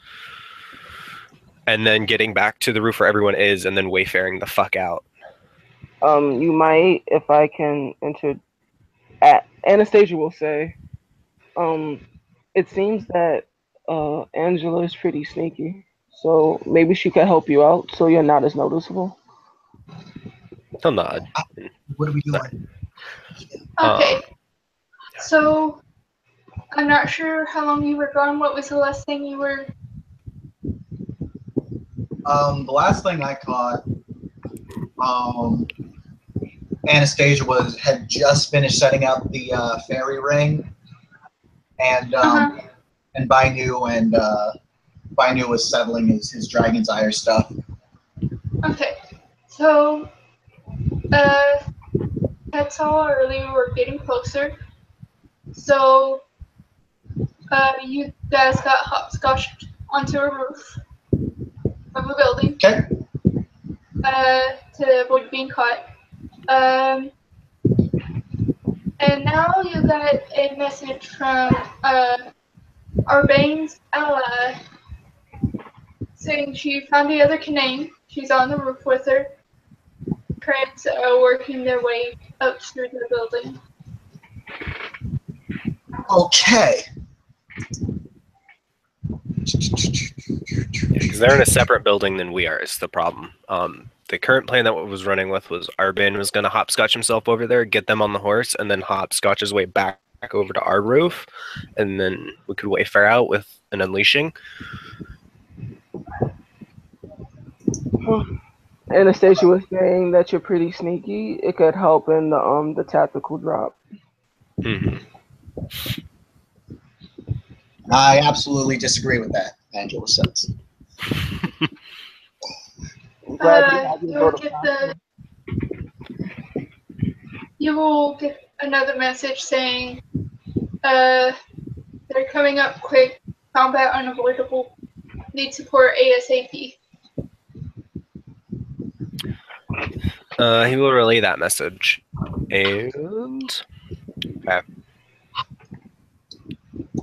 and then getting back to the roof where everyone is, and then wayfaring the fuck out. You might, if I can enter. Anastasia will say, it seems that Angela is pretty sneaky, so maybe she could help you out, so you're not as noticeable. He'll nod. What are we doing? Okay. So, I'm not sure how long you were gone. What was the last thing you were? The last thing I caught, Anastasia had just finished setting up the fairy ring, and Bainu was settling his Dragon's Ire stuff. Okay. So, that's all earlier. We're getting closer. So, you guys got hopscotched onto a roof of a building. Okay. To avoid being caught. And now you got a message from Arbane's ally saying she found the other Canaan. She's on the roof with her. Parents are working their way up through the building. Okay. Because they're in a separate building than we are, is the problem. The current plan that was running with was Arbin was going to hopscotch himself over there, get them on the horse, and then hopscotch his way back over to our roof, and then we could wayfare out with an unleashing. Anastasia was saying that you're pretty sneaky. It could help in the tactical drop. Mm-hmm. I absolutely disagree with that, Angela says. You will get another message saying they're coming up quick, combat unavoidable, need support ASAP. He will relay that message. And okay.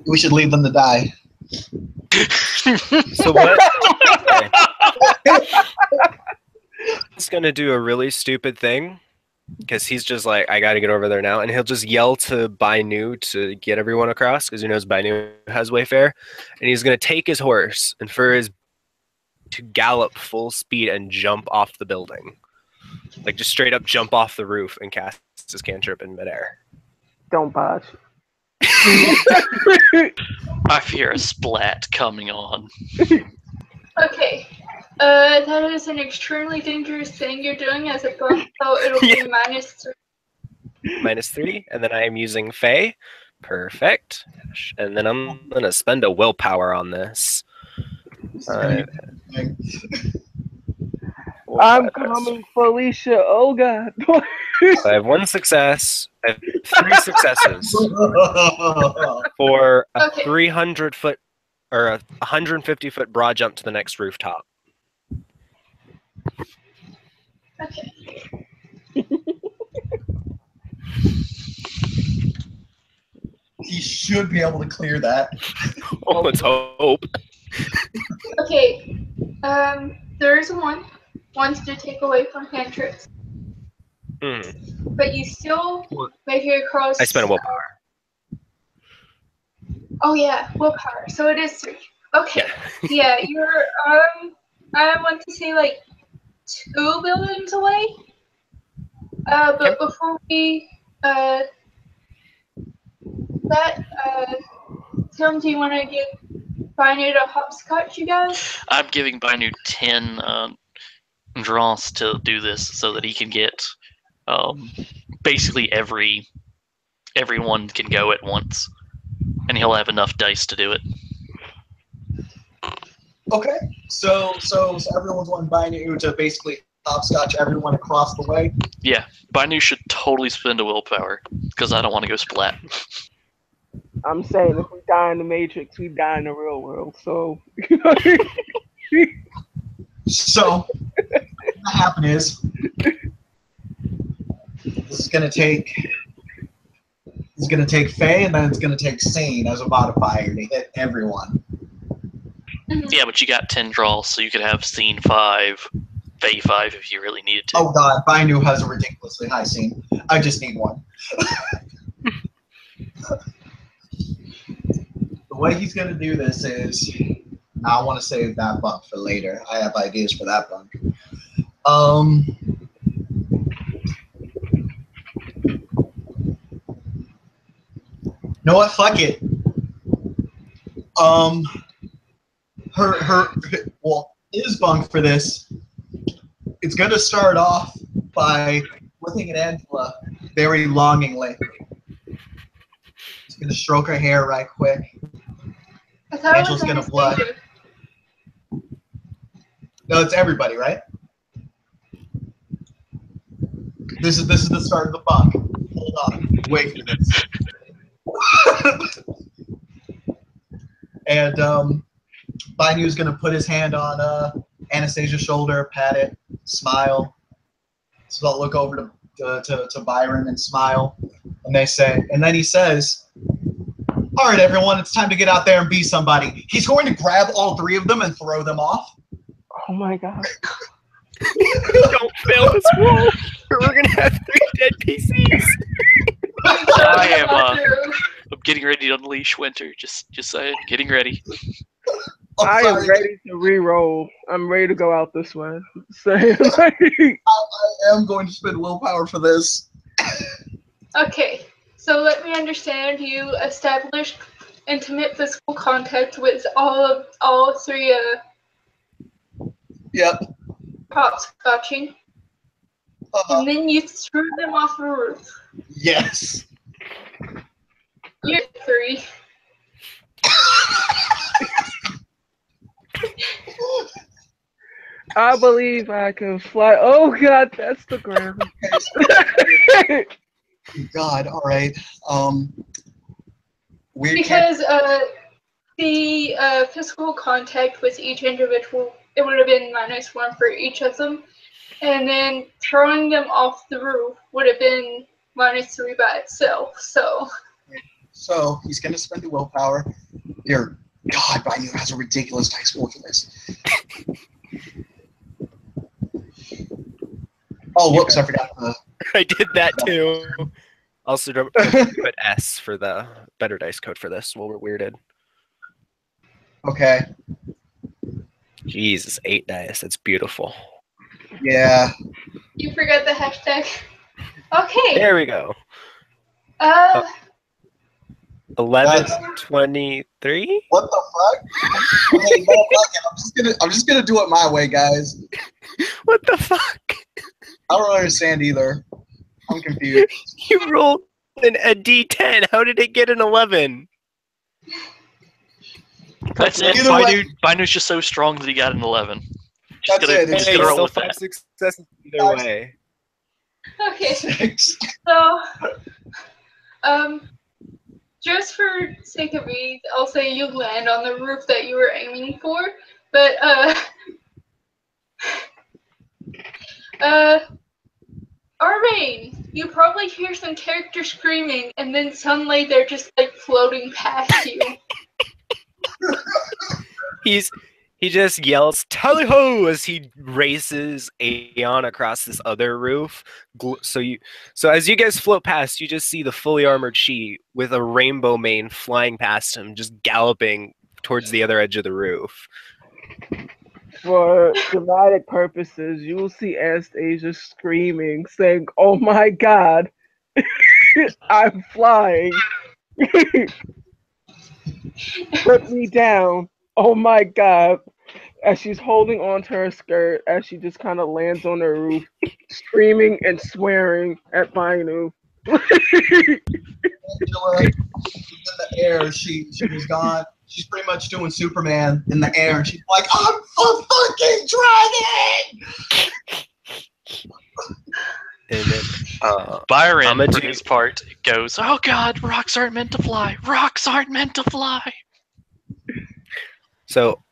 We should leave them to die. So what? He's gonna do a really stupid thing because he's just like, I gotta get over there now, and he'll just yell to Bainu to get everyone across because he knows Bainu has Wayfare, and he's gonna take his horse and for his to gallop full speed and jump off the building, like just straight up jump off the roof and cast his cantrip in midair. Don't botch. I fear a splat coming on. Okay. That is an extremely dangerous thing you're doing as a buff, so it'll be -3. -3, and then I am using Fae. Perfect. And then I'm gonna spend a willpower on this. I'm coming, Felicia. Oh God. I have 1 success. I have 3 successes for a 300-foot or a 150-foot broad jump to the next rooftop. Okay. He should be able to clear that. Oh, let's hope. Okay. There is one's to take away from cantrips, but you still make it across. I spent a willpower. Oh yeah, willpower. So it is 3. Okay. Yeah. Yeah, you're I want to say like 2 buildings away. But before we Tim, do you want to get Bainu to hopscotch you guys? I'm giving Bainu 10 draws to do this so that he can get basically everyone can go at once, and he'll have enough dice to do it. Okay, so everyone's wanting Bainu to basically hopscotch everyone across the way. Yeah, Bainu should totally spend a willpower because I don't want to go splat. I'm saying if we die in the Matrix, we die in the real world. So, so what happened is this is gonna take Faye, and then it's gonna take Sane as a modifier to hit everyone. Yeah, but you got 10 draws, so you could have Scene 5, Fae 5 if you really needed to. Oh god, Bainu has a ridiculously high scene. I just need 1. The way he's gonna do this is, I want to save that bunk for later. I have ideas for that bunk. You know what? Fuck it. His bunk for this, it's gonna start off by looking at Angela very longingly. He's gonna stroke her hair right quick. I thought Angela's gonna blush. No, it's everybody, right? This is the start of the buck. Hold on. Wait for this. And Bainu's gonna put his hand on Anastasia's shoulder, pat it, smile. So they'll look over to Byron and smile. And then he says, "All right, everyone, it's time to get out there and be somebody." He's going to grab all three of them and throw them off. Oh my god. Don't fail this roll, or we're gonna have 3 dead PCs. I'm getting ready to unleash Winter. Just saying, getting ready. I am ready to re-roll. I'm ready to go out this way. I am going to spend willpower for this. Okay, so let me understand. You established intimate physical contact with all three Yep. hopscotching, and then you threw them off the roof. Yes. You're 3. I believe I can fly. Oh god, that's the ground. God, all right. Because the physical contact with each individual, it would have been -1 for each of them, and then throwing them off the roof would have been -3 by itself. So he's gonna spend the willpower. God, Bainu has a ridiculous dice roll for this. Oh, whoops! I forgot the. I did that too. Also, don't put S for the better dice code for this. Well, we're weirded. Okay. Jesus, 8 dice. That's beautiful. Yeah. You forgot the hashtag. Okay. There we go. 11:23. What the fuck? Okay, no, I'm just gonna do it my way, guys. What the fuck? I don't understand either. I'm confused. You rolled a D10. How did it get an 11? That's it. Bainu's just so strong that he got an 11. Just That's it. just Hey, gonna roll still with 5 that. successes either way. Okay. 6. So, just for sake of ease, I'll say you land on the roof that you were aiming for, but Arvane, you probably hear some characters screaming, and then suddenly they're just like floating past you. He just yells "Tally ho!" as he races Aeon across this other roof. So as you guys float past, you just see the fully armored she with a rainbow mane flying past him, just galloping towards the other edge of the roof. For dramatic purposes, you will see Anastasia screaming, saying, "Oh my god, I'm flying! Put me down! Oh my god!" As she's holding onto her skirt, as she just kind of lands on the roof, screaming and swearing at Bainu. Angela is in the air. She was gone. She's pretty much doing Superman in the air. She's like, "I'm a fucking dragon!" And then Byron, for do- his part, goes, "Oh god, rocks aren't meant to fly. Rocks aren't meant to fly." So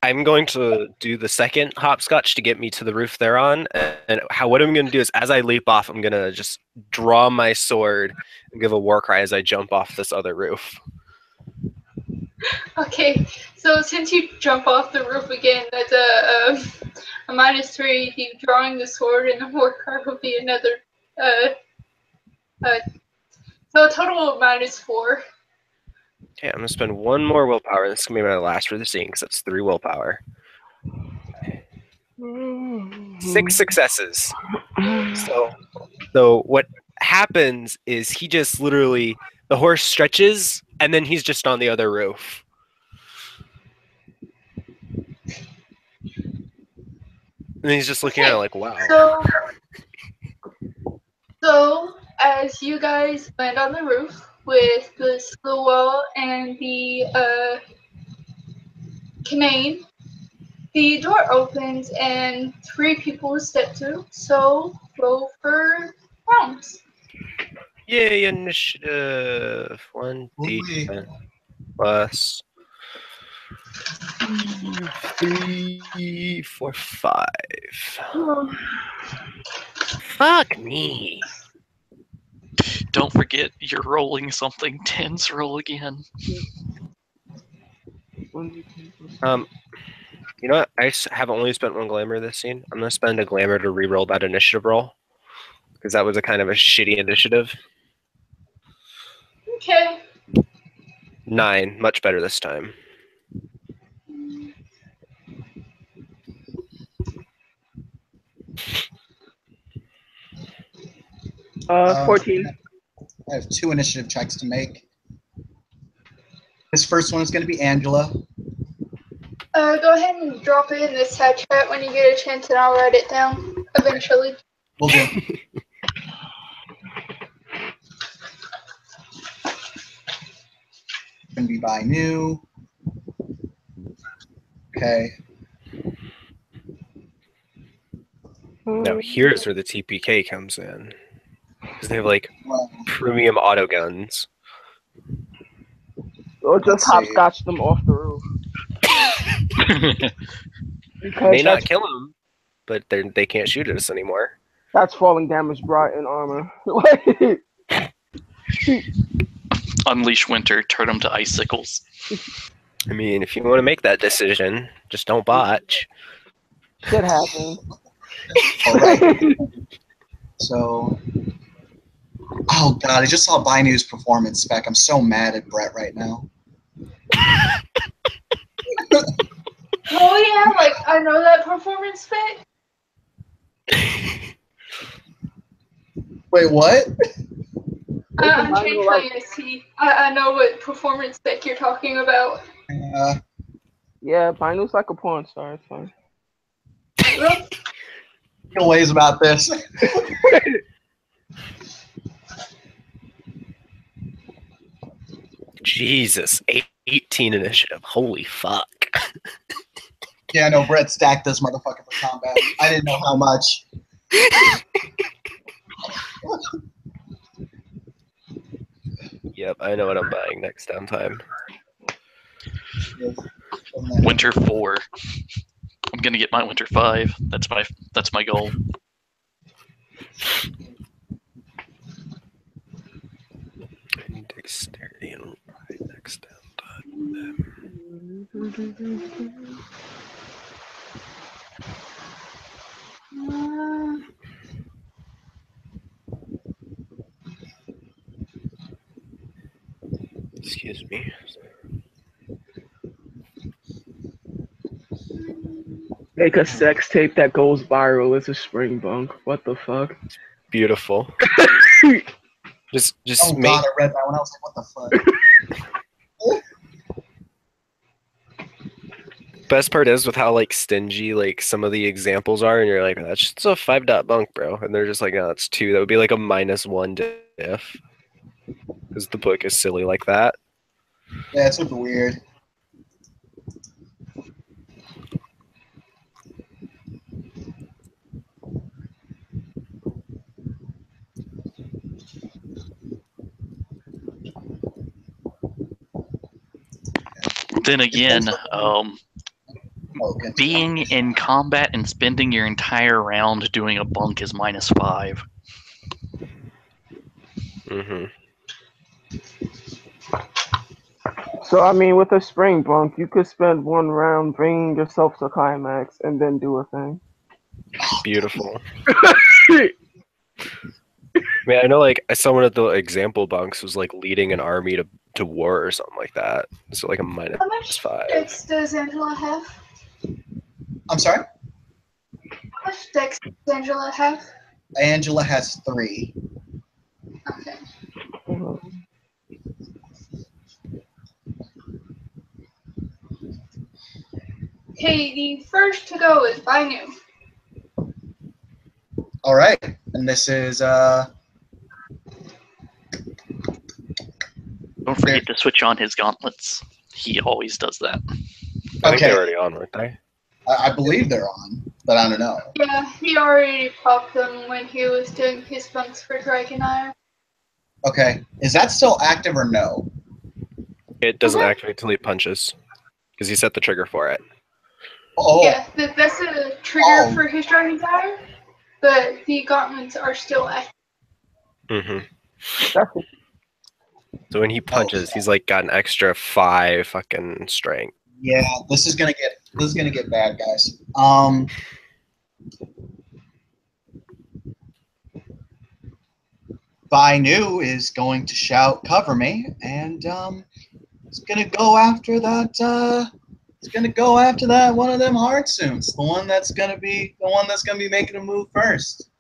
I'm going to do the second hopscotch to get me to the roof they're on. And what I'm going to do is, as I leap off, I'm going to just draw my sword and give a war cry as I jump off this other roof. Okay, so since you jump off the roof again, that's a -3. You drawing the sword, and the war card will be another. So a total of -4. Okay, I'm going to spend 1 more willpower. This is going to be my last for the scene because that's 3 willpower. 6 successes. So what happens is he just literally, the horse stretches and then he's just on the other roof. And he's just looking at it like, wow. So as you guys land on the roof with the slow wall and the canine, the door opens and 3 people step through. So roll for rounds. Yay, initiative. 1d10 plus 3, 4, 5. Fuck me. Don't forget, you're rolling something tense. Roll again. You know what? I have only spent 1 glamour this scene. I'm gonna spend a glamour to re-roll that initiative roll because that was a kind of a shitty initiative. Okay. 9, much better this time. Uh, 14. I have 2 initiative checks to make. This first one is going to be Angela. Go ahead and drop it in the chat when you get a chance, and I'll write it down eventually. We'll do. Going to be by new. Okay. Now here's where the TPK comes in. Because they have like Well, premium auto guns. Or just Let's see. hopscotch them off the roof. Because May not that's, kill them, but they can't shoot at us anymore. that's falling damage brought in armor. Unleash winter. Turn them to icicles. I mean, if you want to make that decision, just don't botch. Shit happens. all right. So, oh god, I just saw Bainu's performance spec. I'm so mad at Brett right now. Oh yeah, like I know that performance spec. Wait, what? I'm changing IST. I know what performance spec you're talking about. Yeah, Bainu's like a porn star. It's fine. No ways about this. Jesus, 18 initiative. Holy fuck. Yeah, no, Brett stacked this motherfucker for combat. I didn't know how much. Yep, I know what I'm buying next downtime. Winter 4. I'm gonna get my winter 5. That's my goal. Dexterity and right next downtime. Excuse me. Make a sex tape that goes viral as a spring bunk. What the fuck? Beautiful. just Oh make god, I read that one. I was like, what the fuck? best part is with how like stingy like some of the examples are, and you're like, that's just a 5-dot bunk, bro, and they're just like, no, it's 2. That would be like a -1 diff because the book is silly like that. Yeah, it's super weird. Then again, Oh, good. being in combat and spending your entire round doing a bunk is -5. Mm-hmm. So I mean, with a spring bunk, you could spend 1 round bringing yourself to climax and then do a thing. Beautiful. I mean, I know like someone at the example bunks was like leading an army to war or something like that. So like a How much -5. dex does Angela have? I'm sorry? How much dex does Angela have? Angela has 3. Okay. Okay, the first to go is Bainu. All right, and this is Don't forget to switch on his gauntlets. He always does that. I think Okay. they're already on, weren't they? I believe they're on, but I don't know. Yeah, he already popped them when he was doing his bunks for Dragonire. Okay, is that still active or no? It doesn't Okay. activate until he punches, because he set the trigger for it. Oh, Yeah, that's a trigger Oh. for his Dragonire, but the gauntlets are still active. Mm-hmm. That's So when he punches, he's like got an extra 5 fucking strength. yeah. This is gonna get bad, guys. Bainu is going to shout, "Cover me!" and it's gonna go after that. It's gonna go after that one of them Heartsuits, the one that's gonna be making a move first.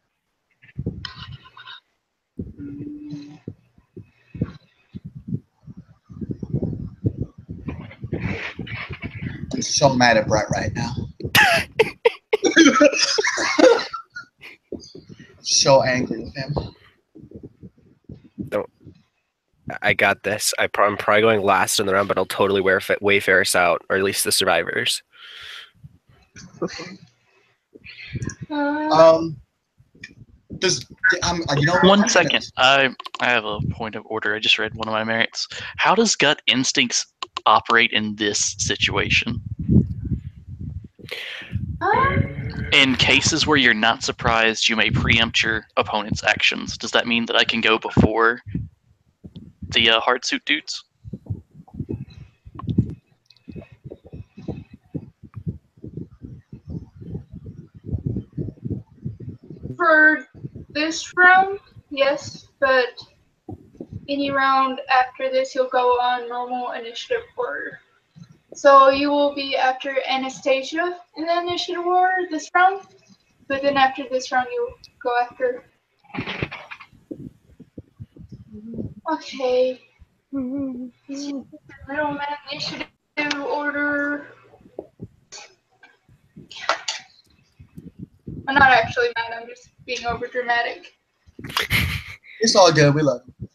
I'm so mad at Brett right now. So angry with him. I got this. I'm probably going last in the round, but I'll totally Wayfair us out, or at least the survivors. Does you know? One second. I have a point of order. I just read one of my merits. How does gut instincts operate in this situation? In cases where you're not surprised, you may preempt your opponent's actions. Does that mean that I can go before the Heartsuit dudes? For this round, yes, but any round after this, you'll go on normal initiative order. So you will be after Anastasia in the initiative order this round, but then after this round, you'll go after. Okay. Middleman initiative order. I'm not actually mad, I'm just being over dramatic. It's all good. We love him.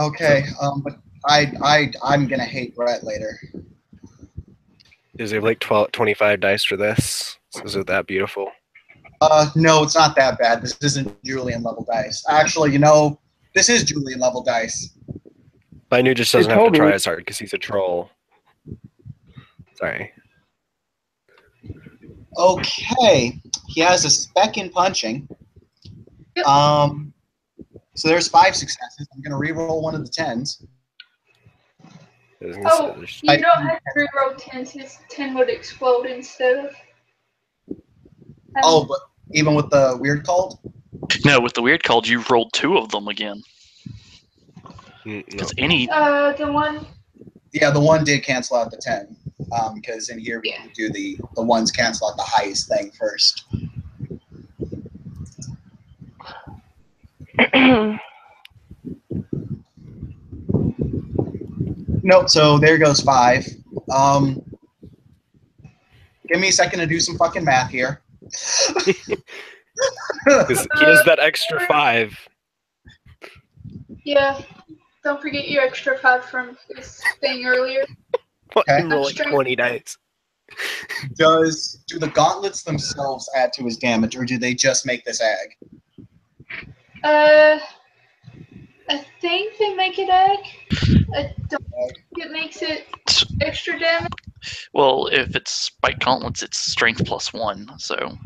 Okay, but I'm gonna hate Brett later. Is there like 25 dice for this? Is it that beautiful? No, it's not that bad. This isn't Julian level dice. Actually, you know, this is Julian level dice. Bainu just doesn't have to totally- try as hard because he's a troll. Sorry. Okay, he has a spec in punching. Yep. So there's 5 successes. I'm gonna re-roll one of the 10s. Oh, you don't have to reroll 10s, his 10 would explode instead of. Oh, but even with the weird called? No, with the weird called, you rolled 2 of them again. No. Because any The one. Yeah, the 1 did cancel out the 10. Because in here we Yeah. can do the ones cancel out the highest thing first. Nope, so there goes 5. Give me a second to do some fucking math here. 'Cause he has that extra 5. Yeah. Don't forget your extra 5 from his thing earlier. Fucking roll like Strength. 20 dice. Do the gauntlets themselves add to his damage, or do they just make this ag? I think they make it egg. I don't think it makes it extra damage. well, if it's spike gauntlets, it's strength +1. So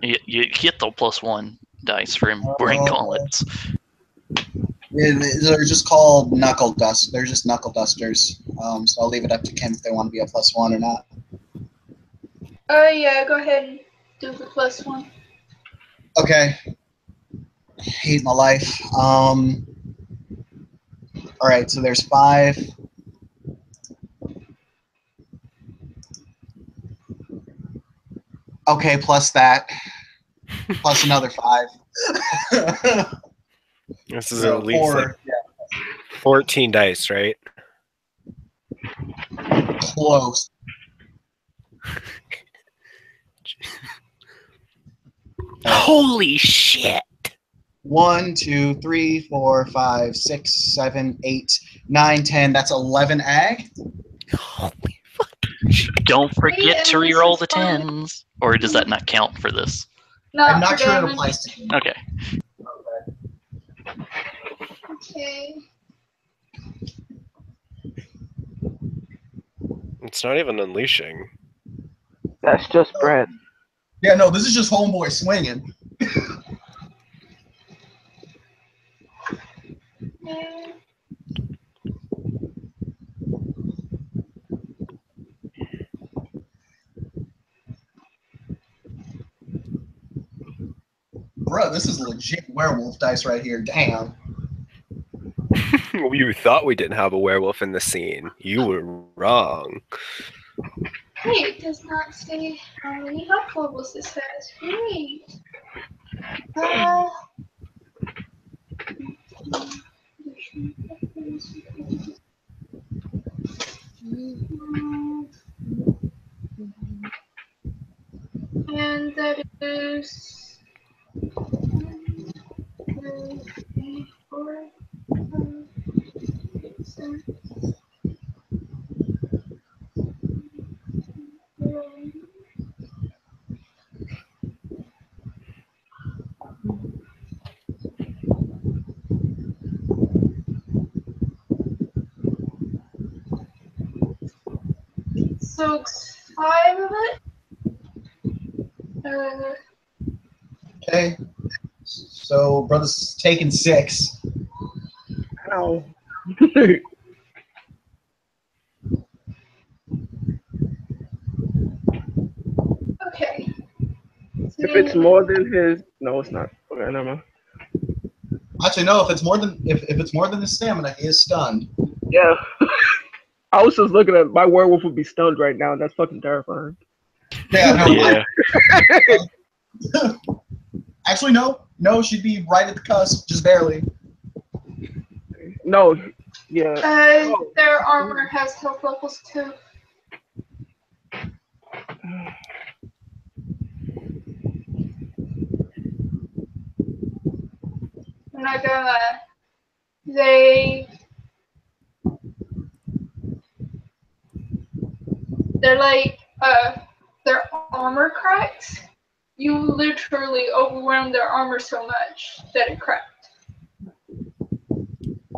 you get the +1 dice for him wearing gauntlets. They're just called knuckle dust. They're just knuckle dusters. So I'll leave it up to Kim if they want to be a +1 or not. Yeah, go ahead and do the +1. Okay. Hate my life. All right, so there's 5. Okay, plus that. Plus another 5. This is So at least like 4, 14 dice, right? close. Holy shit! 1, 2, 3, 4, 5, 6, 7, 8, 9, 10. That's 11 ag. Holy fucking shit. Don't forget to and this reroll is the fun. 10s. Or does that not count for this? I'm Not not for sure it damage. applies to you. Okay. Okay. It's not even unleashing. That's just bread. Yeah, no, this is just homeboy swinging. Okay. Bro, this is legit werewolf dice right here. Damn. You thought we didn't have a werewolf in the scene. You were wrong. Hey, it does not say how many health levels this has. Great. And that is 1, 2, 3, 4, 5, 6, 7, 8. So it's 5 of it. Okay. So, brother's taking 6. Ow. Okay. If it's more than his, no, it's not. Okay, never mind. Actually, no. If it's more than if it's more than his stamina, he is stunned. Yeah. I was just looking at my werewolf would be stunned right now. And that's fucking terrifying. Yeah. No. Yeah. Actually, no. No, she'd be right at the cusp, just barely. No. Yeah. Their armor has health levels too. I'm not gonna lie. They're like their armor cracks. You literally overwhelmed their armor so much that it cracked.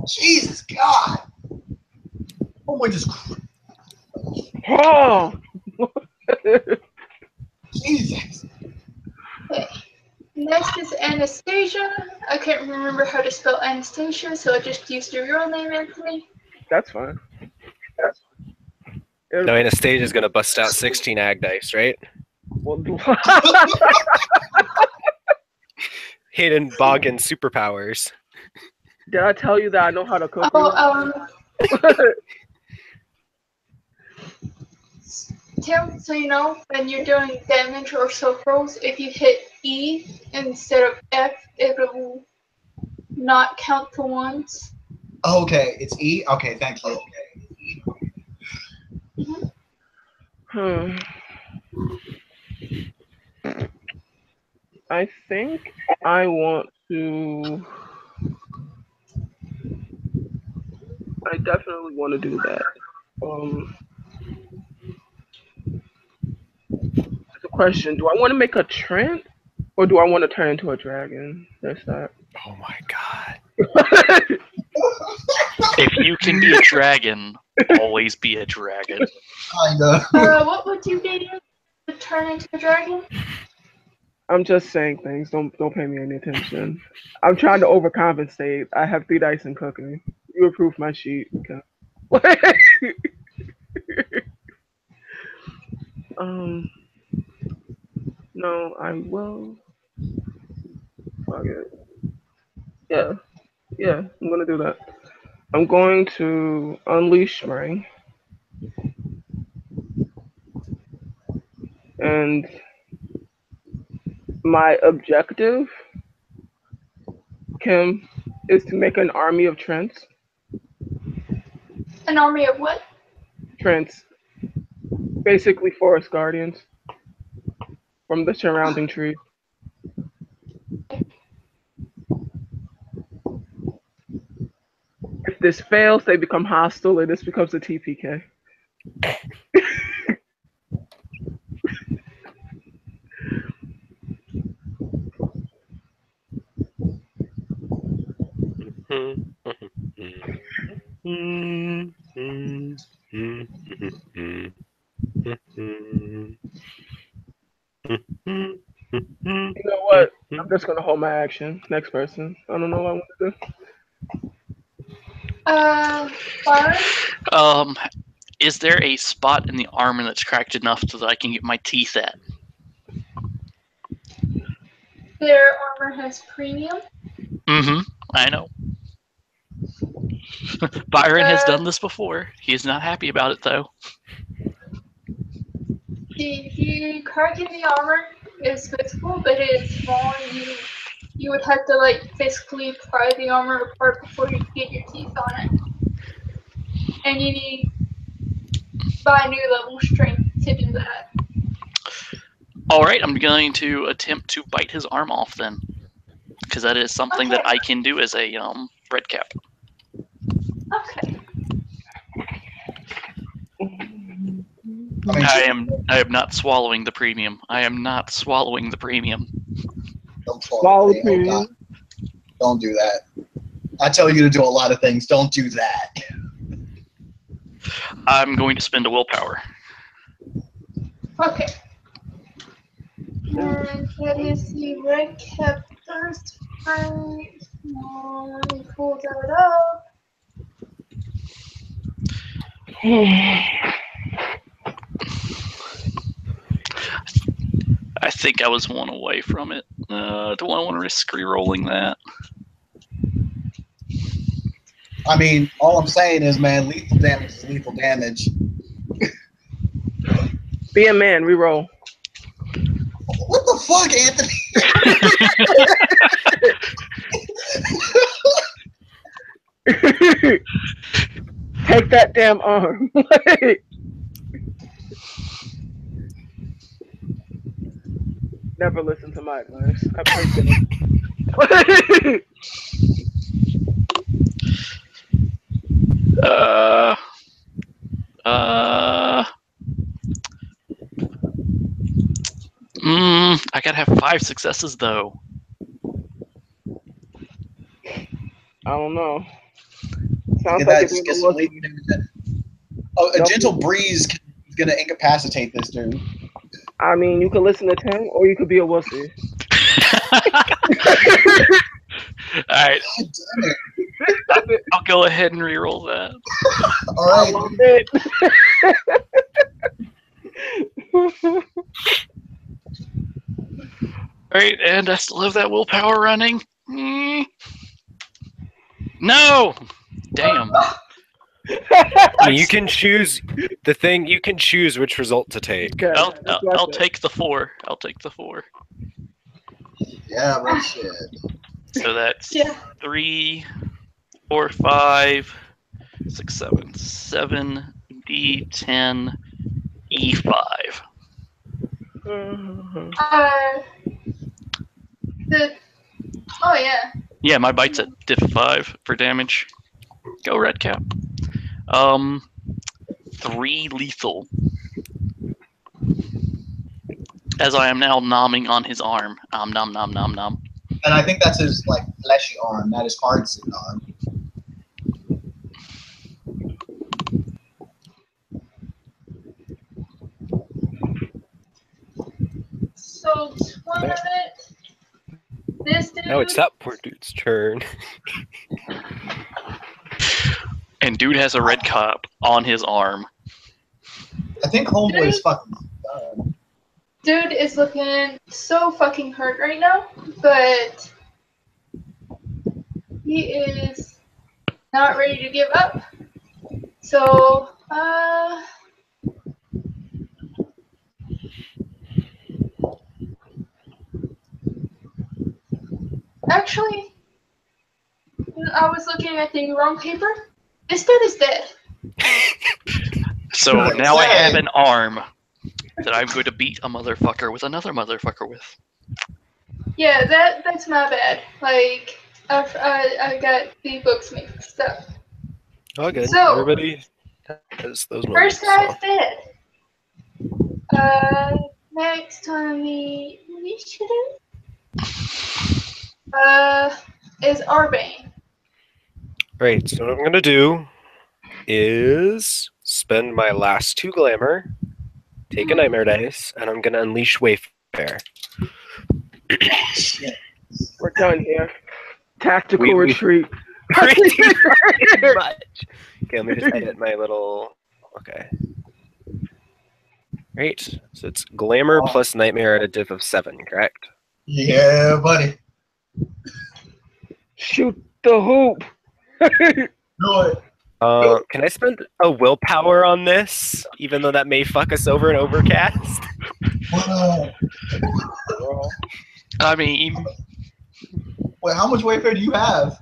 Jesus God. Oh my, just Oh. Jesus. Okay. Next is Anastasia. I can't remember how to spell Anastasia, so I just used your real name, Anthony. That's fine. No, Anastasia's gonna bust out 16 ag dice, right? Well, Hidden Boggin superpowers. did I tell you that I know how to cook? Tim, so you know, when you're doing damage or soak rolls, if you hit E instead of F, it will not count the ones. Okay, it's E. Okay, thank you. I think I want to. I definitely want to do that. It's a question. Do I want to make a Trent or do I want to turn into a dragon? There's that. Oh my god. If you can be a dragon, always be a dragon. Kinda. What would you be to turn into a dragon? I'm just saying things. Don't pay me any attention. I'm trying to overcompensate. I have 3 dice in cooking. You approved my sheet. Okay. No, I will. Fuck it. Yeah, I'm gonna do that. I'm going to unleash Spring. And my objective, Kim, is to make an army of Trents. An army of what? Trents. Basically forest guardians from the surrounding trees. If this fails, they become hostile and this becomes a TPK. You know what? I'm just gonna hold my action. Next person. I don't know what I want to do. Byron? Is there a spot in the armor that's cracked enough so that I can get my teeth at? Their armor has premium. Mm-hmm. I know. Byron has done this before. He is not happy about it, though. The crack in the armor is visible, but it's small. You would have to like physically pry the armor apart before you get your teeth on it, and you need binary level strength to do that. All right, I'm going to attempt to bite his arm off then, because that is something that I can do as a red cap. Okay. I am not swallowing the premium. I am not swallowing the premium. Don't swallow the premium. Oh, don't do that. I tell you to do a lot of things. Don't do that. I'm going to spend a willpower. Okay. And that is the red cap first fight. Let me pull that up. I think I was one away from it. Do I want to risk re-rolling that? I mean, all I'm saying is, man, lethal damage is lethal damage. Be a man, reroll. What the fuck, Anthony? Take that damn arm. Never listen to my advice. I I gotta have 5 successes though. I don't know. Sounds Yeah, like just get some lethal damage. Oh, a gentle breeze is gonna incapacitate this dude. I mean, you could listen to Tim, or you could be a wussy. Alright. I'll go ahead and re-roll that. Alright. Alright, and I still have that willpower running. No! Damn. I mean, you can choose the thing. You can choose which result to take. Okay, I'll take the 4. I'll take the 4. Yeah, right shit. So that's 3, 4, 5, 6, 7, 7 D10 E5. Oh yeah. Yeah, my bite's at diff 5 for damage. Go red cap. 3 lethal. As I am now nomming on his arm. Nom nom nom nom. And I think that's his like fleshy arm, not his hard suit arm. So tournament. This dude. Now it's that poor dude's turn. And dude has a red cap on his arm. I think Homeboy is fucking done. Dude is looking so fucking hurt right now, but he is not ready to give up. So, actually, I was looking at the wrong paper. This dude is dead. So now I have an arm that I'm going to beat a motherfucker with another motherfucker with. Yeah, that's my bad. Like, I got the books mixed up. Oh, good. So, everybody has those First moments. guy's dead. Next on the initiative, is Arbane. Right, so what I'm gonna do is spend my last 2 glamour, take a nightmare dice, and I'm gonna unleash Wayfair. Shit. We're done here. Tactical We- retreat. Pretty much. Okay, let me just edit my little. Okay. Great. So it's glamour plus nightmare at a diff of 7, correct? Yeah, buddy. Shoot the hoop. Do it. Can I spend a willpower on this, even though that may fuck us over in Overcast? What? I mean, Wait, how much Wayfair do you have?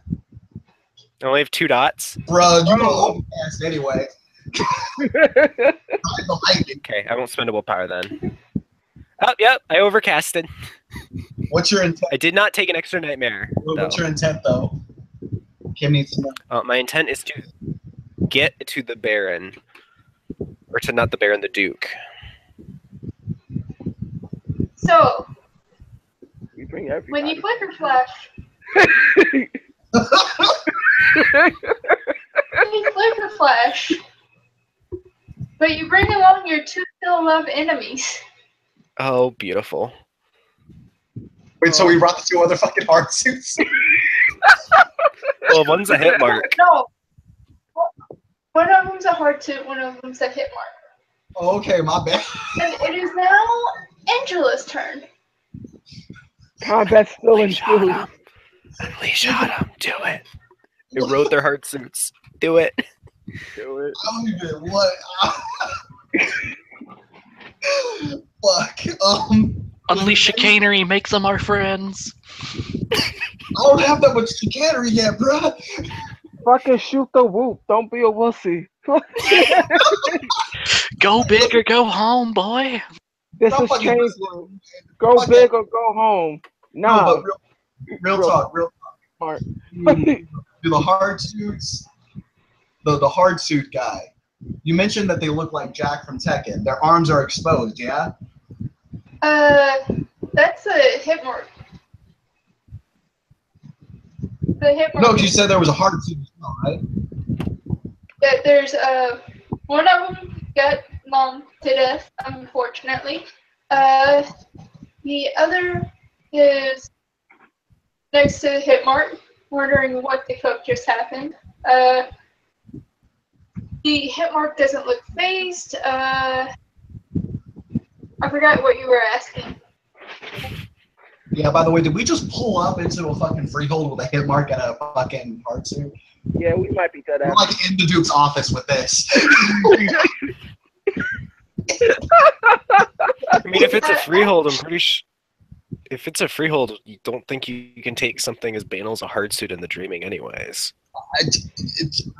I only have 2 dots. Bro, you go overcast anyway. Okay, I won't spend a willpower then. Oh, yep, I overcasted. What's your intent? I did not take an extra nightmare. What's though. your intent, though? Kim needs to know. My intent is to get to the Baron, or to not the Baron, the Duke. So, We bring when everybody. you flicker flash, but you bring along your 2 still love enemies. Oh, beautiful. Wait, so we brought the 2 other fucking hard suits? Well, one's a hit mark. No. One of them's a hard suit, one of them's a hit mark. Oh, okay, my bad. And it is now Angela's turn. Combat still ensues. Unleash Autumn. Do it. Erode their heart suits. Do it. Do it. I don't even what. Fuck. unleash chicanery, make them our friends. I don't have that much chicanery yet, bro. Fucking shoot the whoop. Don't be a wussy. Go big or go home, boy. This Don't is fucking change listen. room. Go Fuck big or go home. No, Nah. but real talk, real Smart. talk. Do the hard suits, the hard suit guy. You mentioned that they look like Jack from Tekken. Their arms are exposed, yeah? That's a hit mark. The hit mark. No, you said there was a hard suit as well, right? That there's one of them got mauled to death, unfortunately. The other is next to the hit mark, wondering what the fuck just happened. The hit mark doesn't look phased. I forgot what you were asking. Yeah, by the way, did we just pull up into a fucking freehold with a hit mark and a fucking hard suit? Yeah, we might be dead We're ass. like in the Duke's office with this. I mean, if it's a freehold, I'm pretty sure. If it's a freehold, you don't think you can take something as banal as a hard suit in the Dreaming, anyways.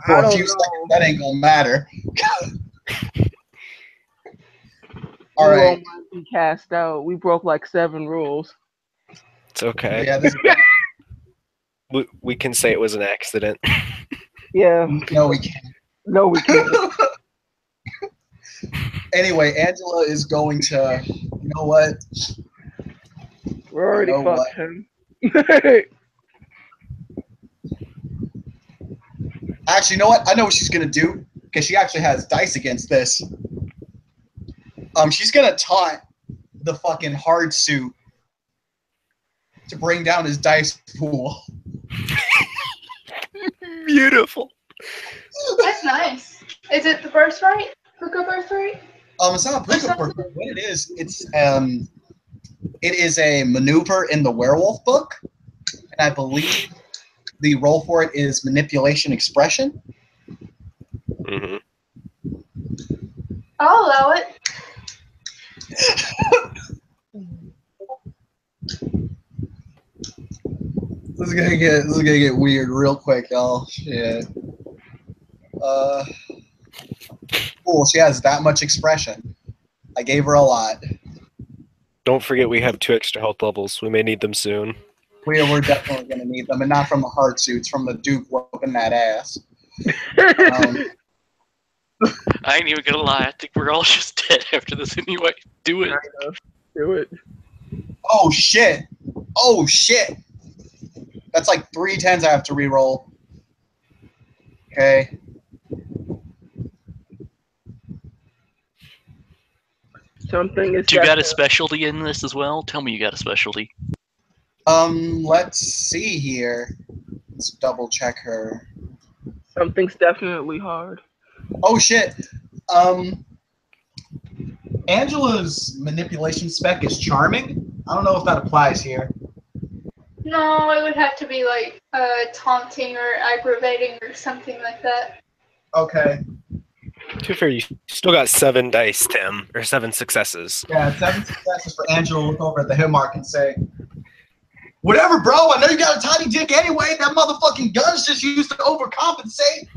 For I a don't few know. seconds, that ain't gonna matter. All We right. won't be cast out. We broke like 7 rules. It's okay. Yeah, this We can say it was an accident. Yeah. no, we can't. No, we can't. Anyway, Angela is going to. You know what? We already You know fucked him. Actually, you know what? I know what she's gonna do because she actually has dice against this. She's gonna taunt the fucking hard suit to bring down his dice pool. Beautiful. That's nice. Is it the birthright? Puka birthright? It's not a Puka birthright. What it is a maneuver in the werewolf book, and I believe the role for it is manipulation expression. Mm-hmm. I'll allow it. This is gonna get weird real quick, y'all. Shit. Cool. She has that much expression. I gave her a lot. Don't forget we have 2 extra health levels. We may need them soon. We're definitely gonna need them, and not from the hard suits, from the Duke whooping that ass. I ain't even gonna lie. I think we're all just dead after this anyway. Do it. Do it. Oh shit! Oh shit! That's like 3 10s I have to re-roll. Okay. Something is. Do you got a definitely- specialty in this as well? Tell me you got a specialty. Let's see here. Let's double check her. Something's definitely hard. Oh shit. Angela's manipulation spec is charming. I don't know if that applies here. No, it would have to be like taunting or aggravating or something like that. Okay. To be fair, you still got 7 dice, Tim, or 7 successes. Yeah, 7 successes for Angela to look over at the hit mark and say, whatever, bro. I know you got a tiny dick anyway. That motherfucking gun's just used to overcompensate.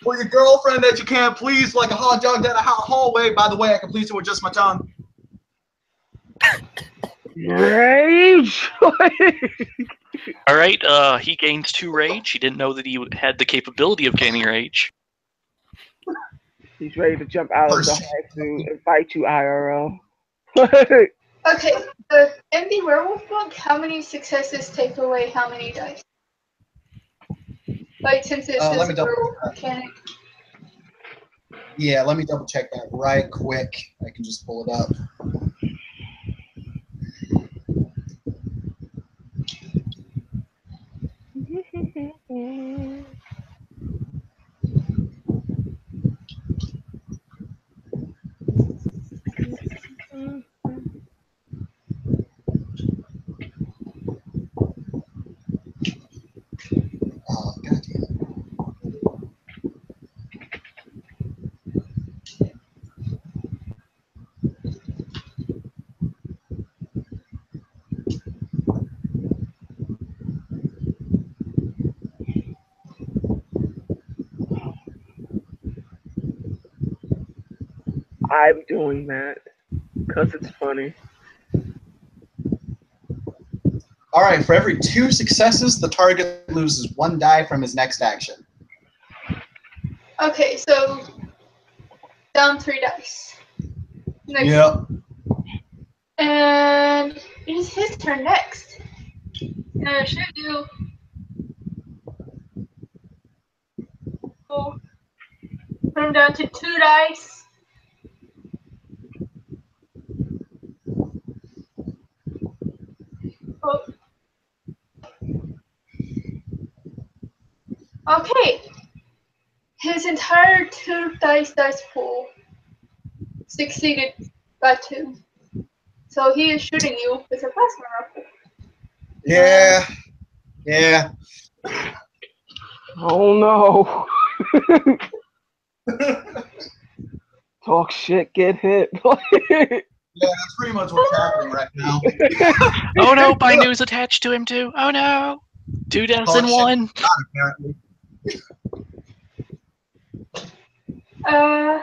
For your girlfriend that you can't please like a hot dog down a hallway. By the way, I can please her with just my tongue. Rage. All right. He gains 2 rage. He didn't know that he had the capability of gaining rage. He's ready to jump out of the First. head and fight you, IRL. Okay, in the werewolf book, how many successes take away how many dice? Like, since it's Let just me a double werewolf check. mechanic. Yeah, let me double check that right quick. I can just pull it up. Oh, goddamn. I'm doing that because it's funny. All right, for every 2 successes, the target loses 1 die from his next action. Okay, so down 3 dice. Next. Yep. And it is his turn next. Should you put him down to 2 dice? Oh. Okay. His entire 2 dice pool succeeded by 2. So he is shooting you with a plasma rifle. Yeah. Yeah. Oh no. Talk shit, get hit. Yeah, that's pretty much what's happening right now. Oh no, Bainu's attached to him too. Oh no. 2 deaths in Oh, shit. 1. Apparently. Uh,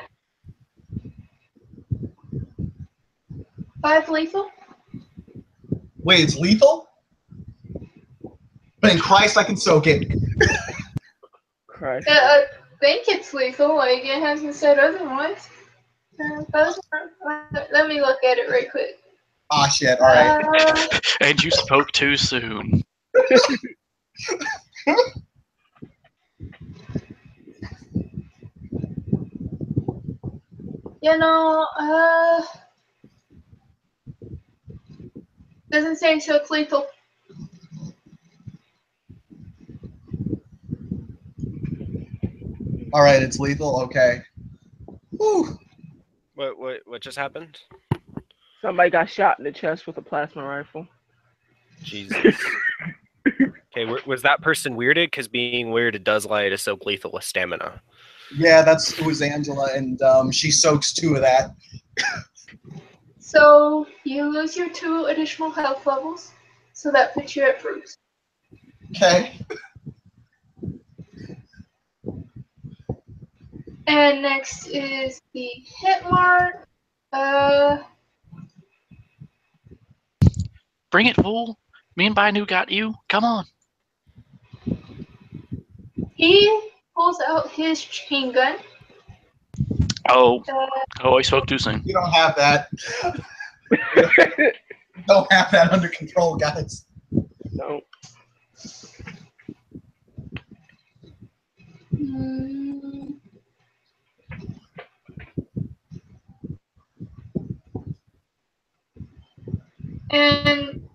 5 lethal? Wait, it's lethal? But in Christ, I can soak it. Christ. I think it's lethal, like it hasn't said otherwise. Let me look at it right quick. Ah, shit. All right. And you spoke too soon. You know, doesn't say so it's lethal. All right, it's lethal. Okay. Whew. What just happened? Somebody got shot in the chest with a plasma rifle. Jesus. Okay, was that person weirded? Because being weirded does allow you to soak lethal with stamina. Yeah, it was Angela, and she soaks 2 of that. So you lose your 2 additional health levels, so that puts you at bruise. Okay. And next is the hit mark. Bring it, fool. Me and Bainu got you. Come on. He pulls out his chain gun. Oh, I spoke too soon. You don't have that. You don't have that under control, guys. No. Mm. And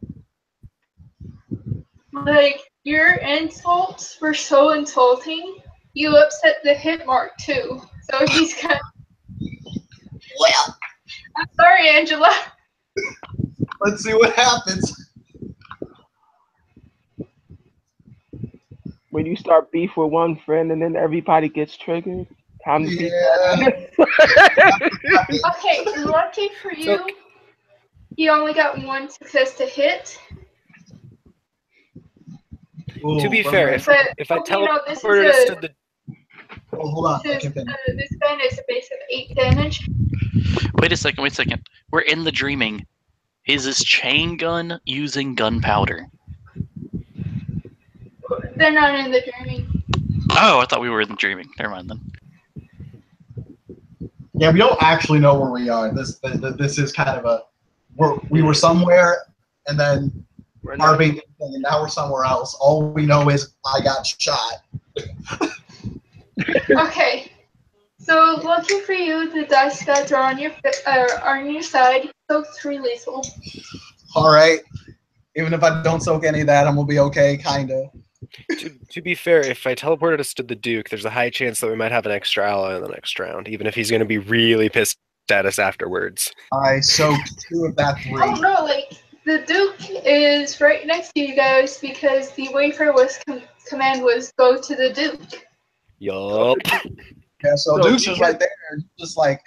like your insults were so insulting, you upset the hit mark too. So he's kind of, Well, I'm sorry, Angela. let's see what happens. When you start beef with one friend and then everybody gets triggered, time to beat Yeah. that. Okay, lucky for you, he only got one success to hit. Ooh, To be we're fair, ready. if I you know, this is teleported us to a the Oh, hold on. I this, can finish. this gun is a base of 8 damage. Wait a second. We're in the dreaming. Is his chain gun using gunpowder? They're not in the dreaming. Oh, I thought we were in the dreaming. Never mind then. Yeah, we don't actually know where we are. This is kind of a we were somewhere, and then We're not- Harvey, and now we're somewhere else. All we know is I got shot. Okay, so lucky for you, the dice gods are on your side. So 3 lethal. All right. Even if I don't soak any of that, I'm gonna be okay, kinda. to be fair, if I teleported us to the Duke, there's a high chance that we might have an extra ally in the next round, even if he's going to be really pissed at us afterwards. I soaked 2 of that 3. Oh no, like the Duke is right next to you guys because the Wayfarer was command was go to the Duke. Yup. Yeah, so So Duke's you just get- right there, and just like,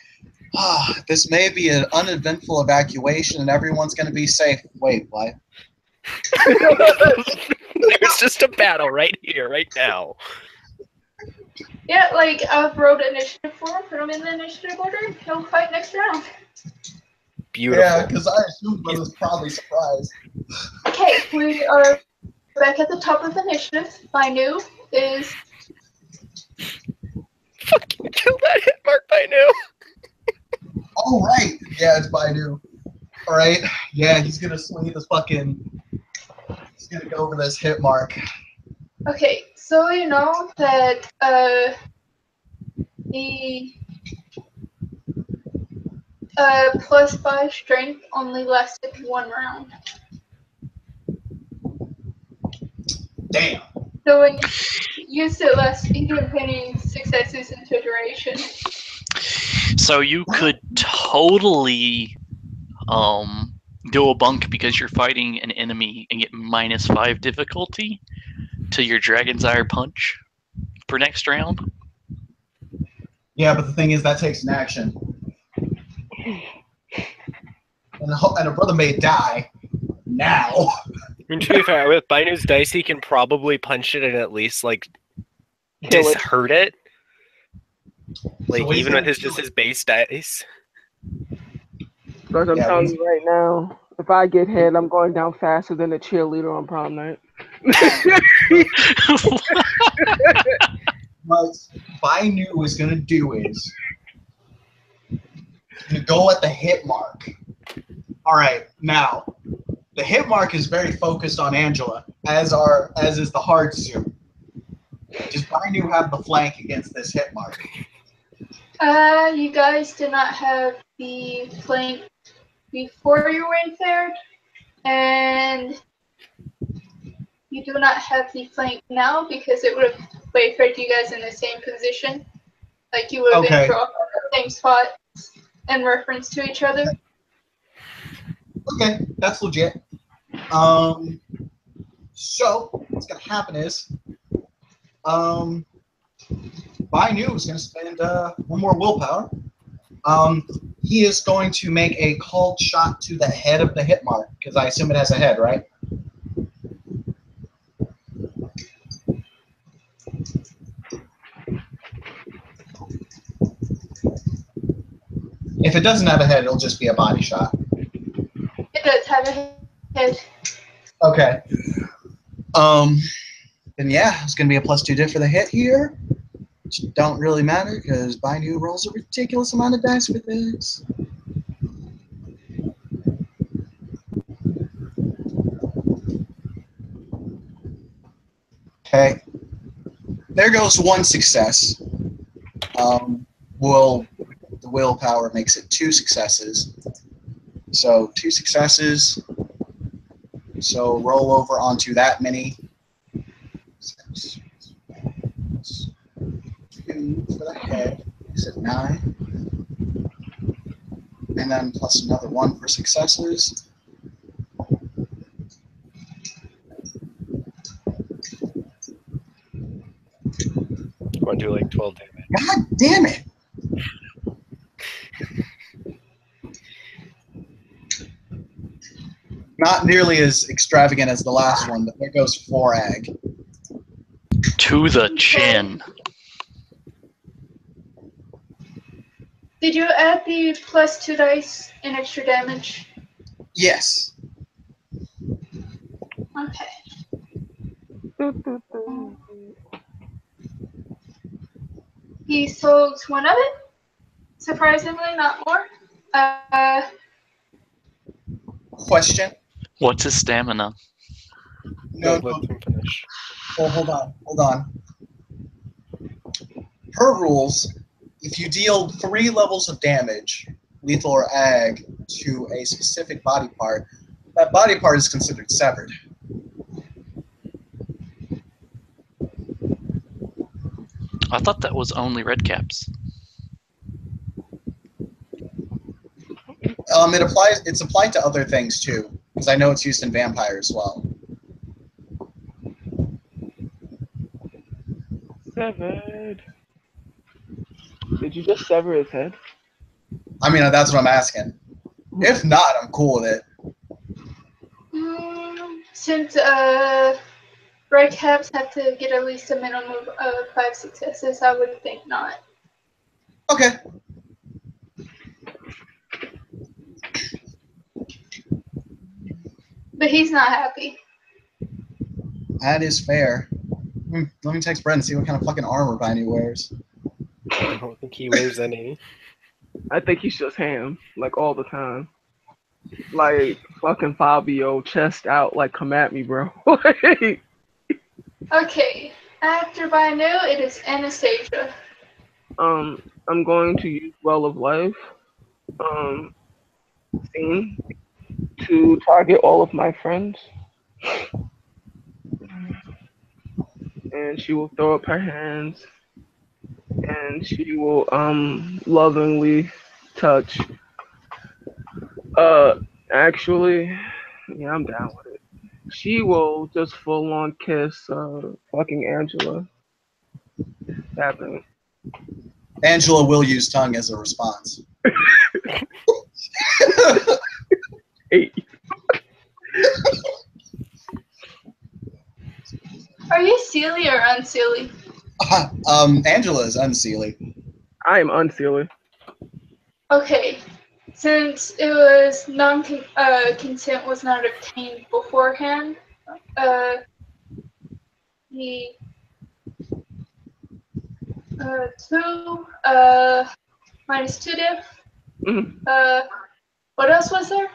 this may be an uneventful evacuation, and everyone's gonna be safe. Wait, what? There's just a battle right here, right now. Yeah, like I wrote initiative for him, put him in the initiative order, he'll fight next round. Beautiful. Yeah, because I assumed I was probably surprised. Okay, we are back at the top of initiative. My new is Fucking kill that hit mark by now. Oh, right. Yeah, it's Baidu. All right. Yeah, he's gonna swing this fucking. He's gonna go over this hit mark. okay. So you know that the +5 strength only lasted 1 round. Damn. So when you use it less, you don't have any successes into duration. So you could totally do a bunk because you're fighting an enemy and get -5 difficulty to your Dragon's Ire punch for next round. Yeah, but the thing is, that takes an action. And a brother may die now. I mean, to be fair, with Bainu's dice, he can probably punch it and at least like Kill it. hurt it. Like So he's even gonna with kill his base dice. Because I'm Yeah, telling he's- you right now, if I get hit, I'm going down faster than a cheerleader on prom night. What Bainu is gonna do is he's gonna go at the hit mark. All right, now the hit mark is very focused on Angela, as is the hard suit. Does Bainu have the flank against this hit mark? You guys did not have the flank before you Wayfared, and you do not have the flank now because it would have Wayfared you guys in the same position. Like you would have Okay. been dropped at the same spot in reference to each other. Okay, that's legit. So what's gonna happen is, Bainu is gonna spend 1 more willpower. He is going to make a called shot to the head of the hit mark because I assume it has a head, right? If it doesn't have a head, it'll just be a body shot. It does have a head. Okay. Then yeah, it's gonna be a +2 diff for the hit here. Which don't really matter because Bainu rolls a ridiculous amount of dice for this. Okay. there goes one success. The willpower makes it 2 successes. So 2 successes. So roll over onto that many. 6, 2 for the head. Makes it 9. And then plus another 1 for successes. Want to do like 12 damage. God damn it! Not nearly as extravagant as the last one, but there goes 4 ag. To the chin. Did you add the plus 2 dice in extra damage? Yes. Okay. He sold 1 of it. Surprisingly, not more. Question? What's his stamina? No, Let him finish. oh, hold on. Per rules, if you deal 3 levels of damage, lethal or ag, to a specific body part, that body part is considered severed. I thought that was only red caps. It's applied to other things too, because I know it's used in vampire as well. Severed. Did you just sever his head? I mean, that's what I'm asking. If not, I'm cool with it. Since red caps have to get at least a minimum of 5 successes, I would think not. Okay. But he's not happy. That is fair. Let me text Brett and see what kind of fucking armor Viney wears. I don't think he wears any. I think he's just ham, like all the time. Like fucking Fabio, chest out, like come at me, bro. Okay, after Binu, it is Anastasia. I'm going to use Well of Life, scene to target all of my friends. And she will throw up her hands and she will lovingly touch. Actually, yeah, I'm down with it. She will just full on kiss fucking Angela. Happening. Angela will use tongue as a response. Hey. Are you Sealy or unsealy? Angela is unsealy. I am unsealy. Okay, since it was consent was not obtained beforehand, the 2 minus 2 diff. Mhm. What else was there?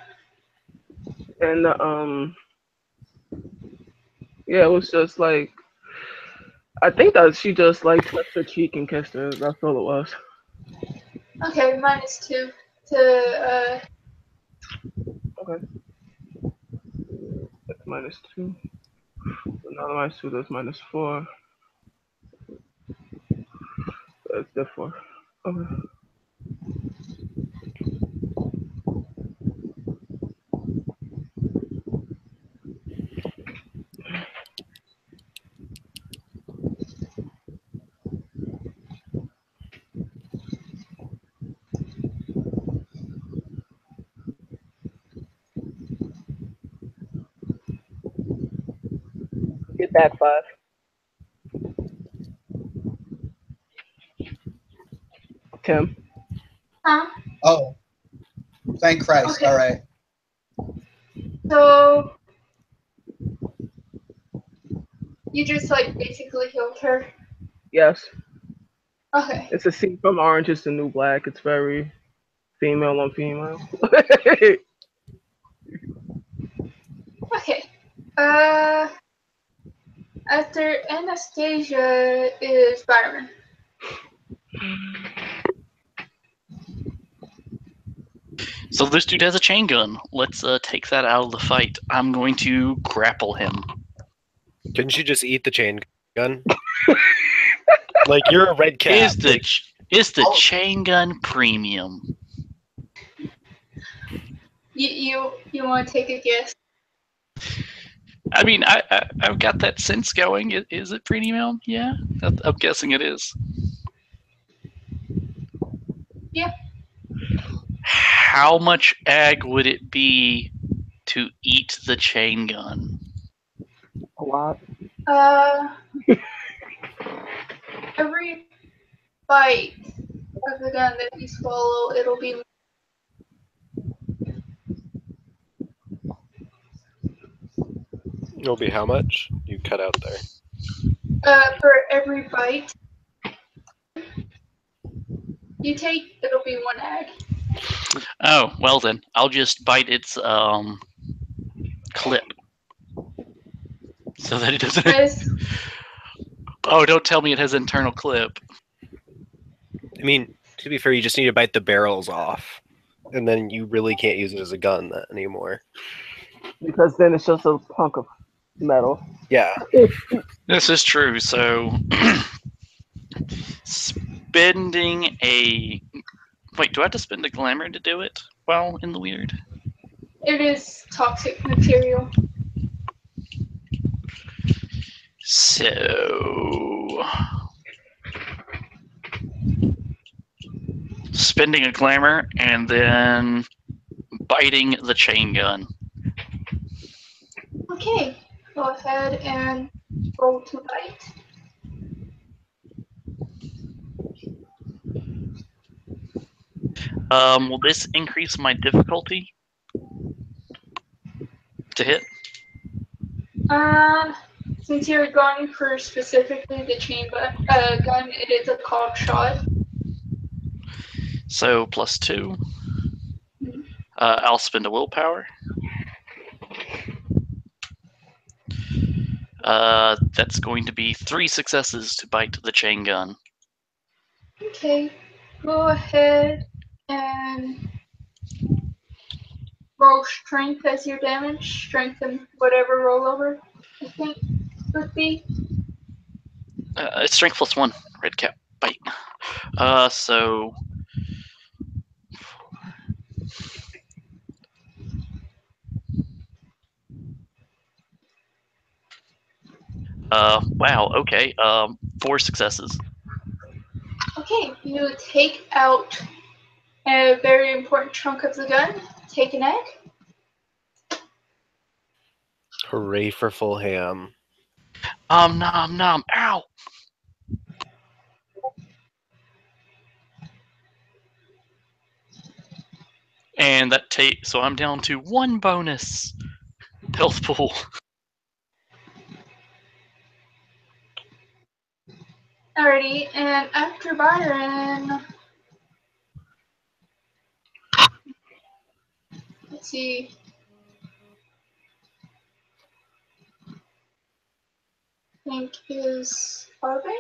And yeah, it was just like I think that she just like touched her cheek and kissed her. That's all it was. Okay, minus 2 to Okay. That's minus 2. Another minus 2, that's minus 4. That's the 4. Okay. Get back 5. Tim. huh? Oh. Thank Christ. Okay. All right. So you just like basically healed her. Yes. Okay. It's a scene from Orange is the New Black. It's very female on female. Okay. After Anastasia is Byron. So this dude has a chain gun. Let's take that out of the fight. I'm going to grapple him. Couldn't you just eat the chain gun? Like, you're a red cap. Is the chain gun premium? You want to take a guess? I mean, I've got that sense going. Is it premium? Yeah, I'm guessing it is. Yeah. How much ag would it be to eat the chain gun? A lot. Every bite of the gun that you swallow, it'll be It'll be how much? You cut out there. for every bite you take, it'll be 1 ag. Oh, well then, I'll just bite its clip. So that it doesn't... Guys, Oh, don't tell me it has internal clip. I mean, to be fair, you just need to bite the barrels off. And then you really can't use it as a gun anymore. Because then it's just a hunk of metal. Yeah. This is true, so... spending a... Wait, do I have to spend a glamour to do it while in the weird? it is toxic material. So... spending a glamour and then biting the chain gun. Okay, go ahead and roll to bite. Will this increase my difficulty to hit? Since you're going for specifically the chain gun, it is a called shot. So +2. I'll spend a willpower. That's going to be 3 successes to bite the chain gun. Okay, go ahead and roll strength as your damage. Strength and whatever rollover, I think, would be. It's strength +1, red cap, bite. So... wow, okay. 4 successes. Okay, you take out a very important chunk of the gun. Take an egg. Hooray for full ham. Nom nom, ow! And that so I'm down to 1 bonus health pool. Alrighty, and after Byron, let's see. I think is Barbie?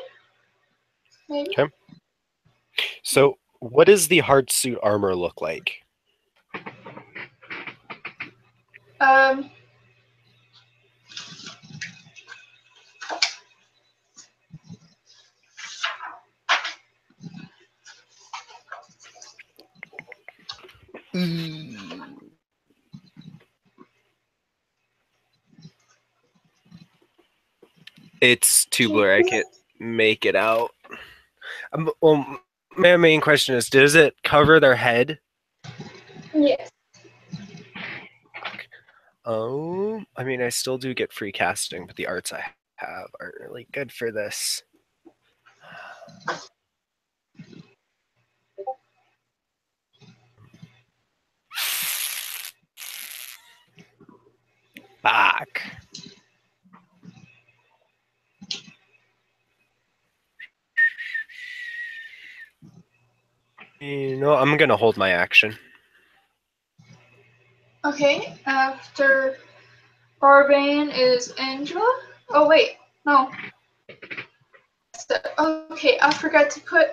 Maybe? Okay. So, what does the hard suit armor look like? It's too blurry. I can't make it out. Well, my main question is, does it cover their head? Yes. Oh, I mean, I still do get free casting, but the arts I have aren't really good for this. Fuck. You know, I'm gonna hold my action. Okay, after Barbane is Angela. Oh wait, No. So, okay, I forgot to put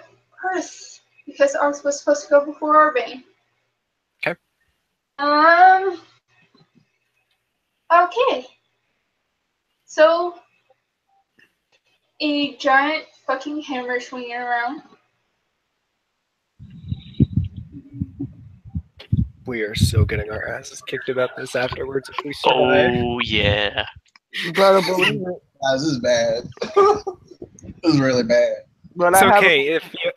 Earth because ours was supposed to go before Urbane. Okay. Okay. So, a giant fucking hammer swinging around. We are so getting our asses kicked about this afterwards if we survive. Oh yeah. You better believe it. This is bad. This is really bad. But It's I have okay if you.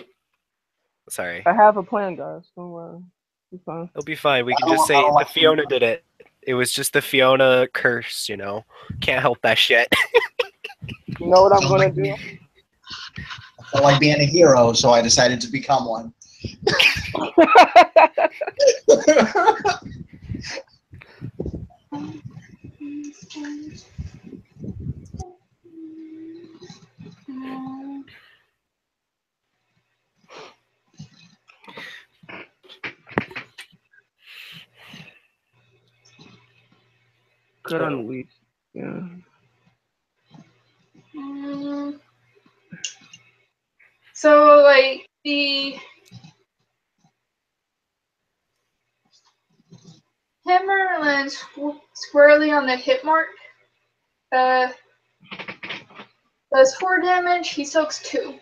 Sorry. I have a plan, guys. Don't worry. It's fine. It'll be fine. We I can don't- just I say don't the like Fiona Fiona. did it. It was just the Fiona curse, you know. Can't help that shit. You know what I'm gonna do? I felt like being a hero, so I decided to become one. Could unleash. Yeah. So, like, the hammer lands squarely on the hit mark. Does 4 damage, he soaks 2.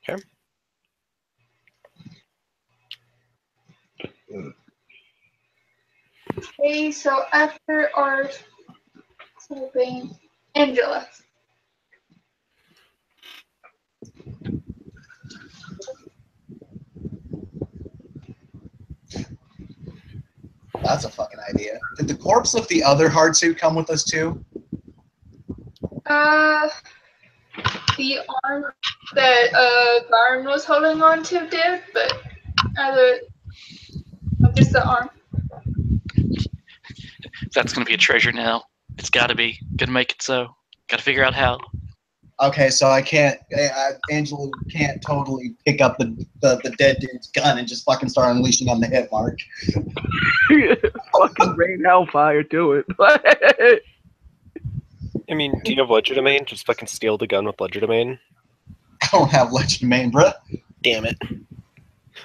Okay. Okay, so after our Bane, Angela. That's a fucking idea. Did the corpse of the other hard suit come with us too? The arm that Byron was holding on to did, but just the arm. That's gonna be a treasure now. It's gotta be. Gotta make it so. Gotta figure out how. Okay, so I can't. Angela can't totally pick up the dead dude's gun and just fucking start unleashing on the hit mark. Fucking rain hellfire, do it. I mean, do you have legerdemain? Just fucking steal the gun with legerdemain. I don't have legerdemain, bruh. Damn it.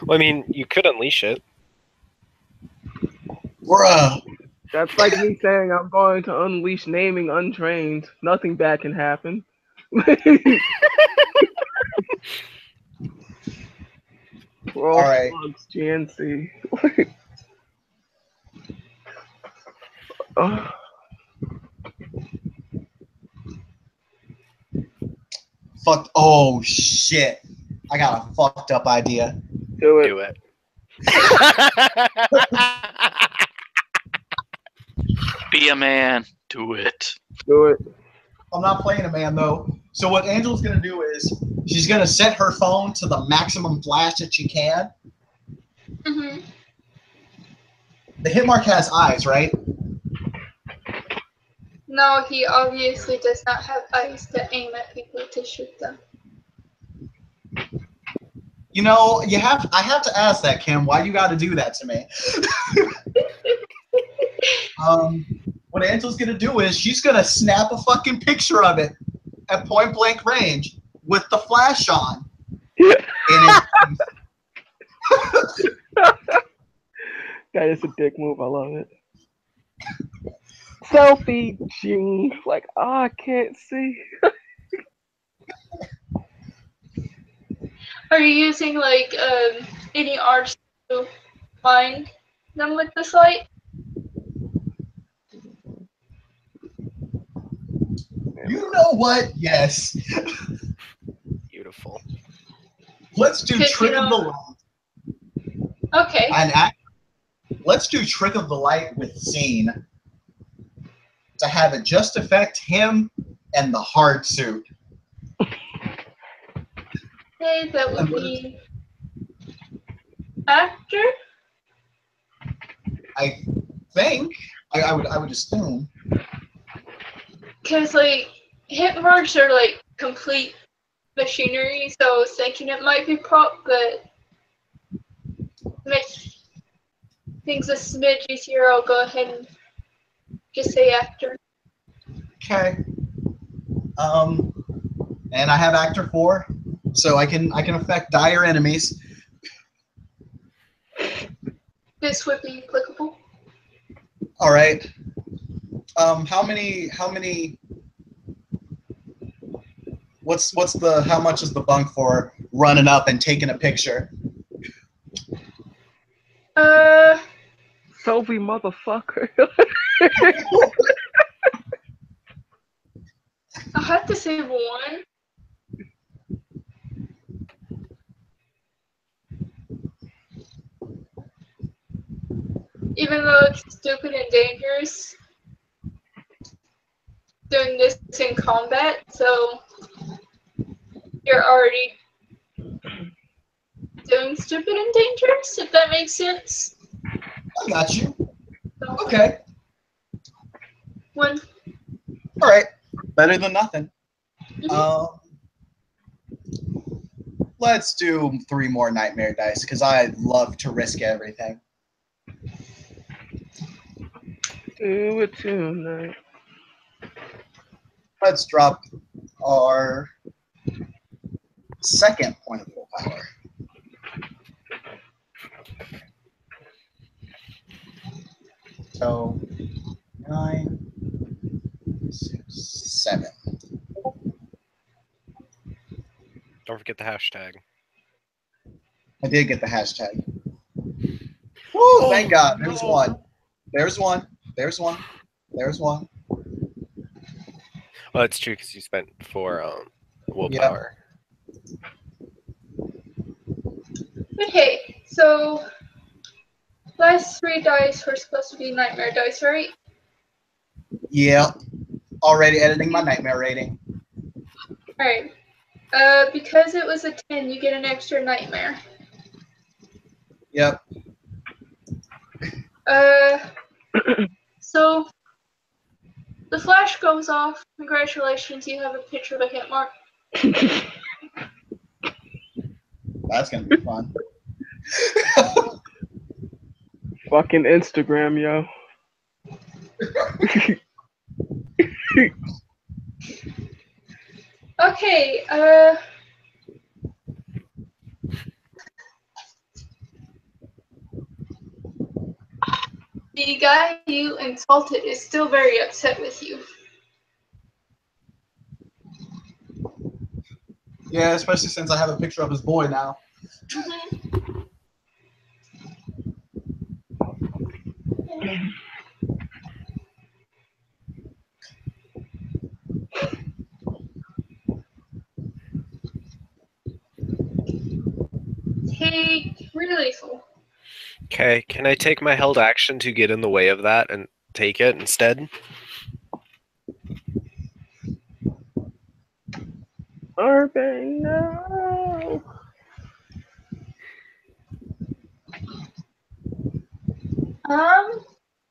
Well, I mean, you could unleash it. Bruh. That's like me saying I'm going to unleash naming untrained. Nothing bad can happen. We're all Alright. slugs, GNC. Oh, Fuck. Oh shit. I got a fucked up idea. do it. Do it. Be a man. Do it. Do it. I'm not playing a man though. So what Angela's gonna do is she's gonna set her phone to the maximum flash that she can. Mm-hmm. The hit mark has eyes, right? No, he obviously does not have eyes to aim at people to shoot them. You know, I have to ask that, Kim. Why you got to do that to me? What Angela's gonna do is she's gonna snap a fucking picture of it at point blank range with the flash on. That is a dick move. I love it. Selfie, Gene. Like, I can't see. Are you using like any arts to find them with this light? You know what? Yes. Beautiful. Let's do Because, trick you of the know- light. Okay. Let's do trick of the light with scene to have it just affect him and the hard suit. Okay, that would be actor. I think I would assume. Because like hit marks are like complete machinery, so I was thinking it might be prop, but make things a smidge easier. I'll go ahead and just say actor. Okay. And I have actor 4, so I can affect dire enemies. This would be applicable. All right. How many? How much is the bunk for running up and taking a picture? Sophie, motherfucker. I have to say 1. Even though it's stupid and dangerous, doing this in combat, so you're already doing stupid and dangerous, if that makes sense. I got you. So, Okay. 1. All right. Better than nothing. Mhm. Let's do 3 more nightmare dice because I love to risk everything. Do it tonight. Let's drop our second point of willpower. So 9, 6, 7. Don't forget the hashtag. I did get the hashtag. Woo! Thank God. There's no. one. There's one. There's one. There's one. Well, that's true because you spent 4 willpower. Okay, so last 3 dice were supposed to be nightmare dice, right? Yeah. Already editing my nightmare rating. Alright. Because it was a 10, you get an extra nightmare. Yep. So the flash goes off. Congratulations, you have a picture of a hit mark. That's gonna be fun. Fucking Instagram, yo. Okay, the guy you insulted is still very upset with you. Yeah, especially since I have a picture of his boy now. Take lethal. Okay, can I take my held action to get in the way of that and take it instead? Urban, no.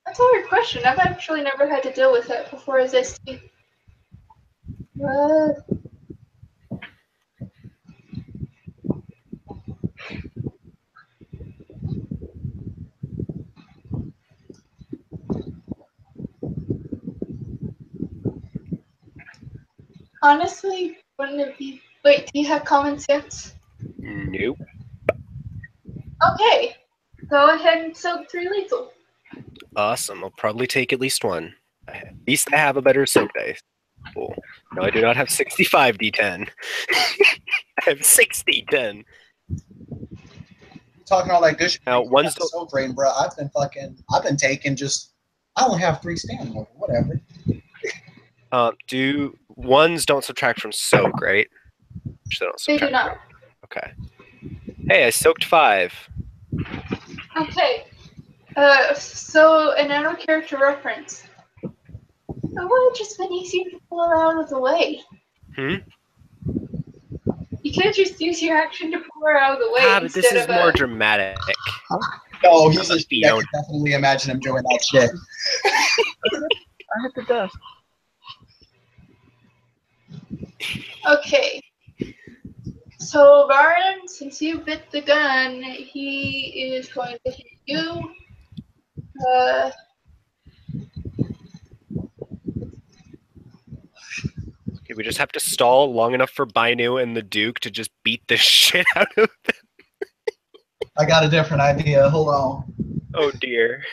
That's a hard question. I've actually never had to deal with that before as ST. Honestly, wouldn't it be... Wait, do you have common sense? Nope. Okay, go ahead and soak 3 lethal. Awesome. I'll probably take at least 1. At least I have a better soak dice. Cool. No, I do not have 65 D10. I have 60 10. Talking all that good shit. Now, one's the- so great, bro. I've been taking just. I only have 3 stamina. Whatever. Do ones don't subtract from soak, right? They don't They do subtract not. from- Okay. Hey, I soaked 5. Okay. So an out of character reference. It would have just been easier to pull her out of the way. You can't just use your action to pull her out of the way. But this is more dramatic. No, he's a. I Fiona. can definitely imagine him doing that shit. I hit the desk. Okay. So, Baron, since you bit the gun, he is going to hit you. We just have to stall long enough for Bainu and the Duke to just beat the shit out of them. I got a different idea. Hold on. Oh dear.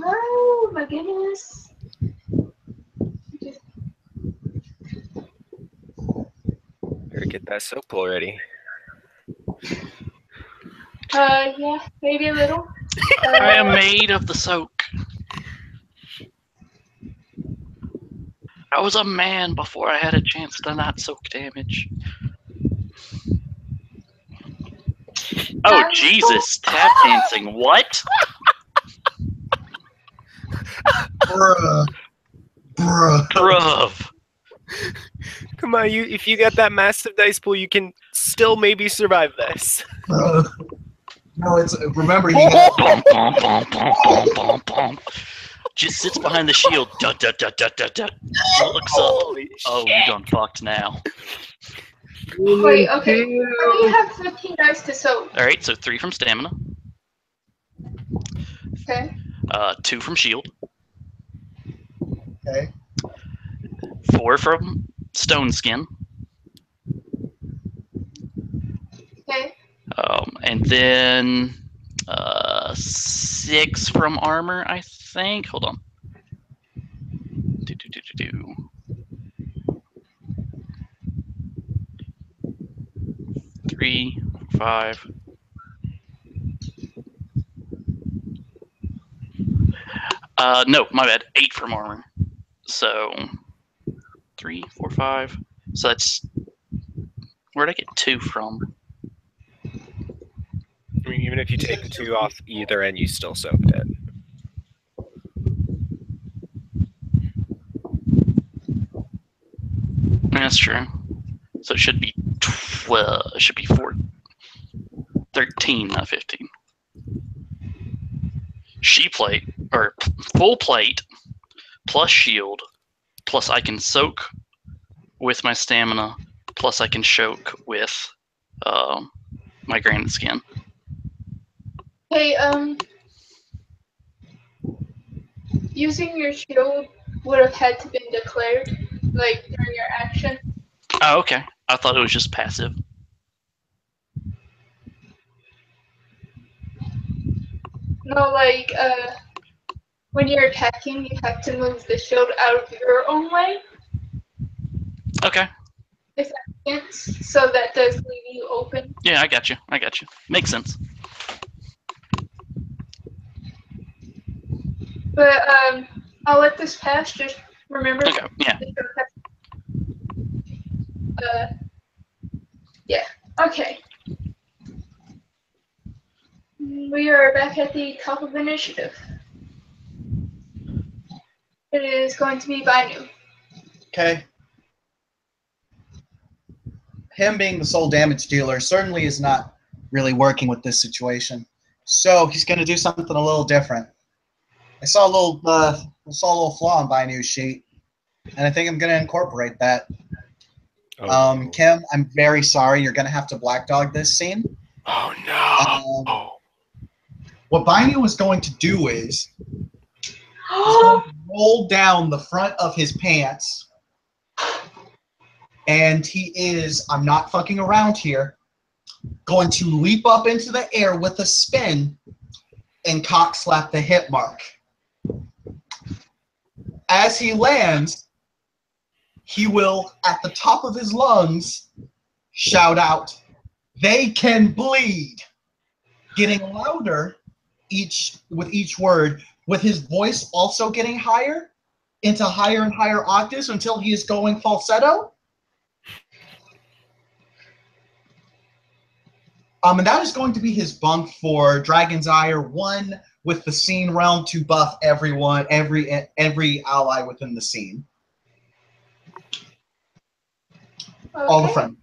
Oh my goodness. Better get that soap pool ready. Yeah, maybe a little. I am made of the soak. I was a man before I had a chance to not soak damage. Oh, Jesus. Tap dancing. What? Bruh. Bruh. Bruv. Come on, if you got that massive dice pool, you can still maybe survive this. Bruh. No, it's remember he had, Bum, bum, bum, bum, bum, bum, bum. Just sits behind the shield. Dut, dut, dut, dut, dut, dut. Looks up. Holy Oh, you done fucked now. Wait, okay. You have 15 dice to soak. All right, so 3 from stamina, Okay. 2 from shield, okay. 4 from stone skin, Okay. and then 6 from armor, I think. Hold on. 3, 5. No, my bad. 8 from armor. So 3, 4, 5. So that's where'd I get 2 from? I mean, even if you take the 2 off either end, you still soaked it. That's true. So it should be 12. It should be 13, not 15. She plate or full plate plus shield plus I can soak with my stamina plus I can choke with my granite skin. Hey, using your shield would have had to been declared, like, during your action. Oh, okay. I thought it was just passive. No, like, when you're attacking, you have to move the shield out of your own way. Okay. So that does leave you open. Yeah, I got you. I got you. Makes sense. But, I'll let this pass, just remember. Okay, yeah. Yeah, okay. We are back at the top of initiative. It is going to be Bainu. Okay. Him being the sole damage dealer certainly is not really working with this situation. So he's going to do something a little different. I saw a little flaw in Bainu's sheet, and I think I'm going to incorporate that. Oh. Kim, I'm very sorry. You're going to have to black dog this scene. Oh no. What Bainu is going to do is he's going to roll down the front of his pants, and he is, I'm not fucking around here, going to leap up into the air with a spin and cock slap the hit mark. As he lands, he will, at the top of his lungs, shout out, "They can bleed," getting louder with each word, with his voice also getting higher into higher and higher octaves until he is going falsetto. And that is going to be his bunk for Dragon's Ire 1 with the scene realm to buff everyone, every ally within the scene. Okay. All the friends.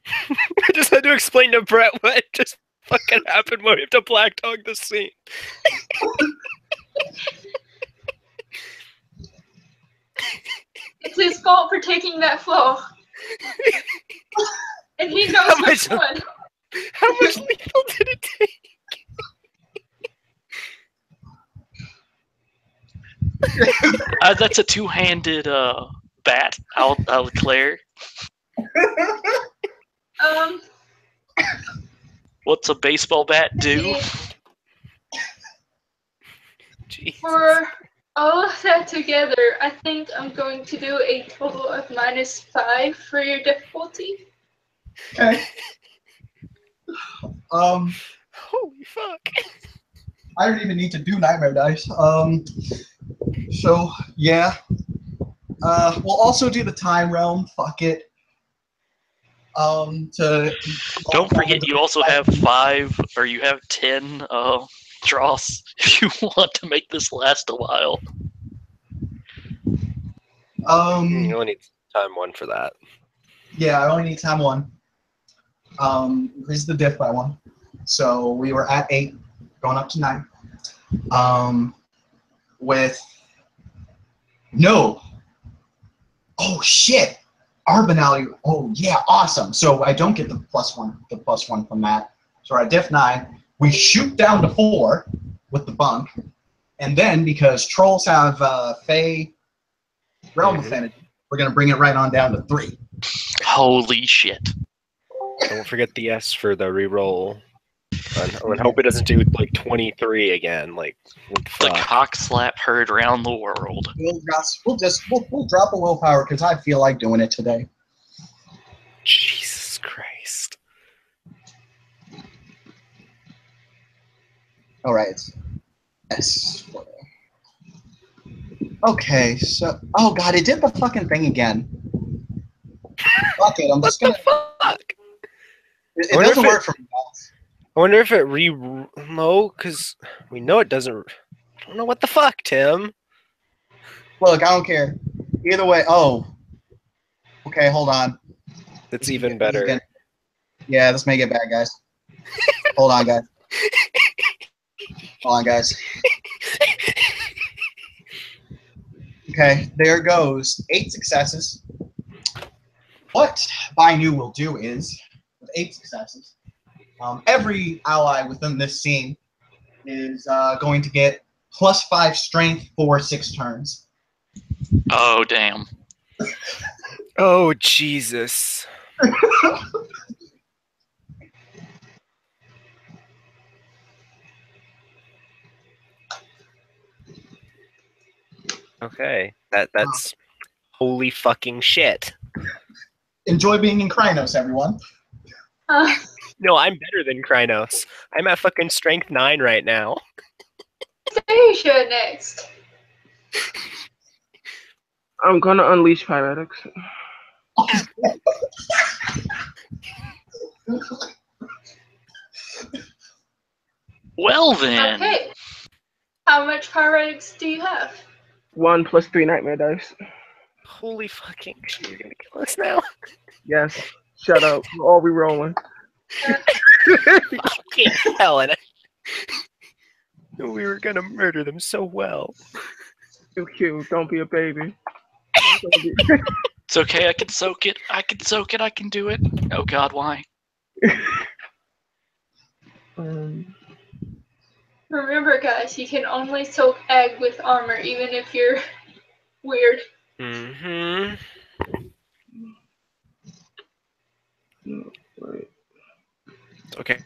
I just had to explain to Brett what just fucking happened when we have to black dog the scene. It's his fault for taking that flow. And he knows which one. How much lethal did it take? That's a two-handed bat. I'll declare. What's a baseball bat do? Jeez. For all of that together, I think I'm going to do a total of -5 for your difficulty. Okay. Holy fuck. I don't even need to do nightmare dice. So yeah. We'll also do the time realm. Fuck it. Don't forget, you also have 5, or you have 10 draws if you want to make this last a while. You only need time 1 for that. Yeah, I only need time 1. Increase the diff by 1. So we were at 8, going up to 9. With no. Oh shit. Arbonality. Oh yeah, awesome. So I don't get the +1 from that. So we're at diff 9. We shoot down to 4 with the bunk. And then because trolls have Fey Realm Affinity, we're gonna bring it right on down to 3. Holy shit. Don't forget the S for the reroll. And hope it doesn't do like 23 again. Like, what the The fuck? cock slap heard around the world. We'll drop a willpower because I feel like doing it today. Jesus Christ. All right. Yes. Okay, so oh god, it did the fucking thing again. Fuck it, I'm just gonna. Fuck. It doesn't work for me, guys. I wonder if it no, because we know it doesn't. I don't know what the fuck, Tim. Look, I don't care. Either way. Oh. Okay, hold on. It's even better. Yeah, let's make it bad, guys. Hold on, guys. Hold on, guys. Okay, there goes 8 successes. What Bainu will do is, with 8 successes, every ally within this scene is going to get +5 strength for 6 turns. Oh, damn. Oh, Jesus. Okay, that's holy fucking shit. Enjoy being in Krynos, everyone. No, I'm better than Krynos. I'm at fucking strength 9 right now. You should next. I'm gonna unleash pyretics. Well then. Okay. How much pyretics do you have? 1 + 3 nightmare dice. Holy fucking shit, you're gonna kill us now? Yes. Shut up. We're all re-rolling. Fucking hell, and I knew we were gonna murder them so well. Too cute. Don't be a baby. It's okay, I can soak it. I can soak it, I can do it. Oh god, why? Remember, guys, you can only soak egg with armor, even if you're weird. Mm-hmm. Okay,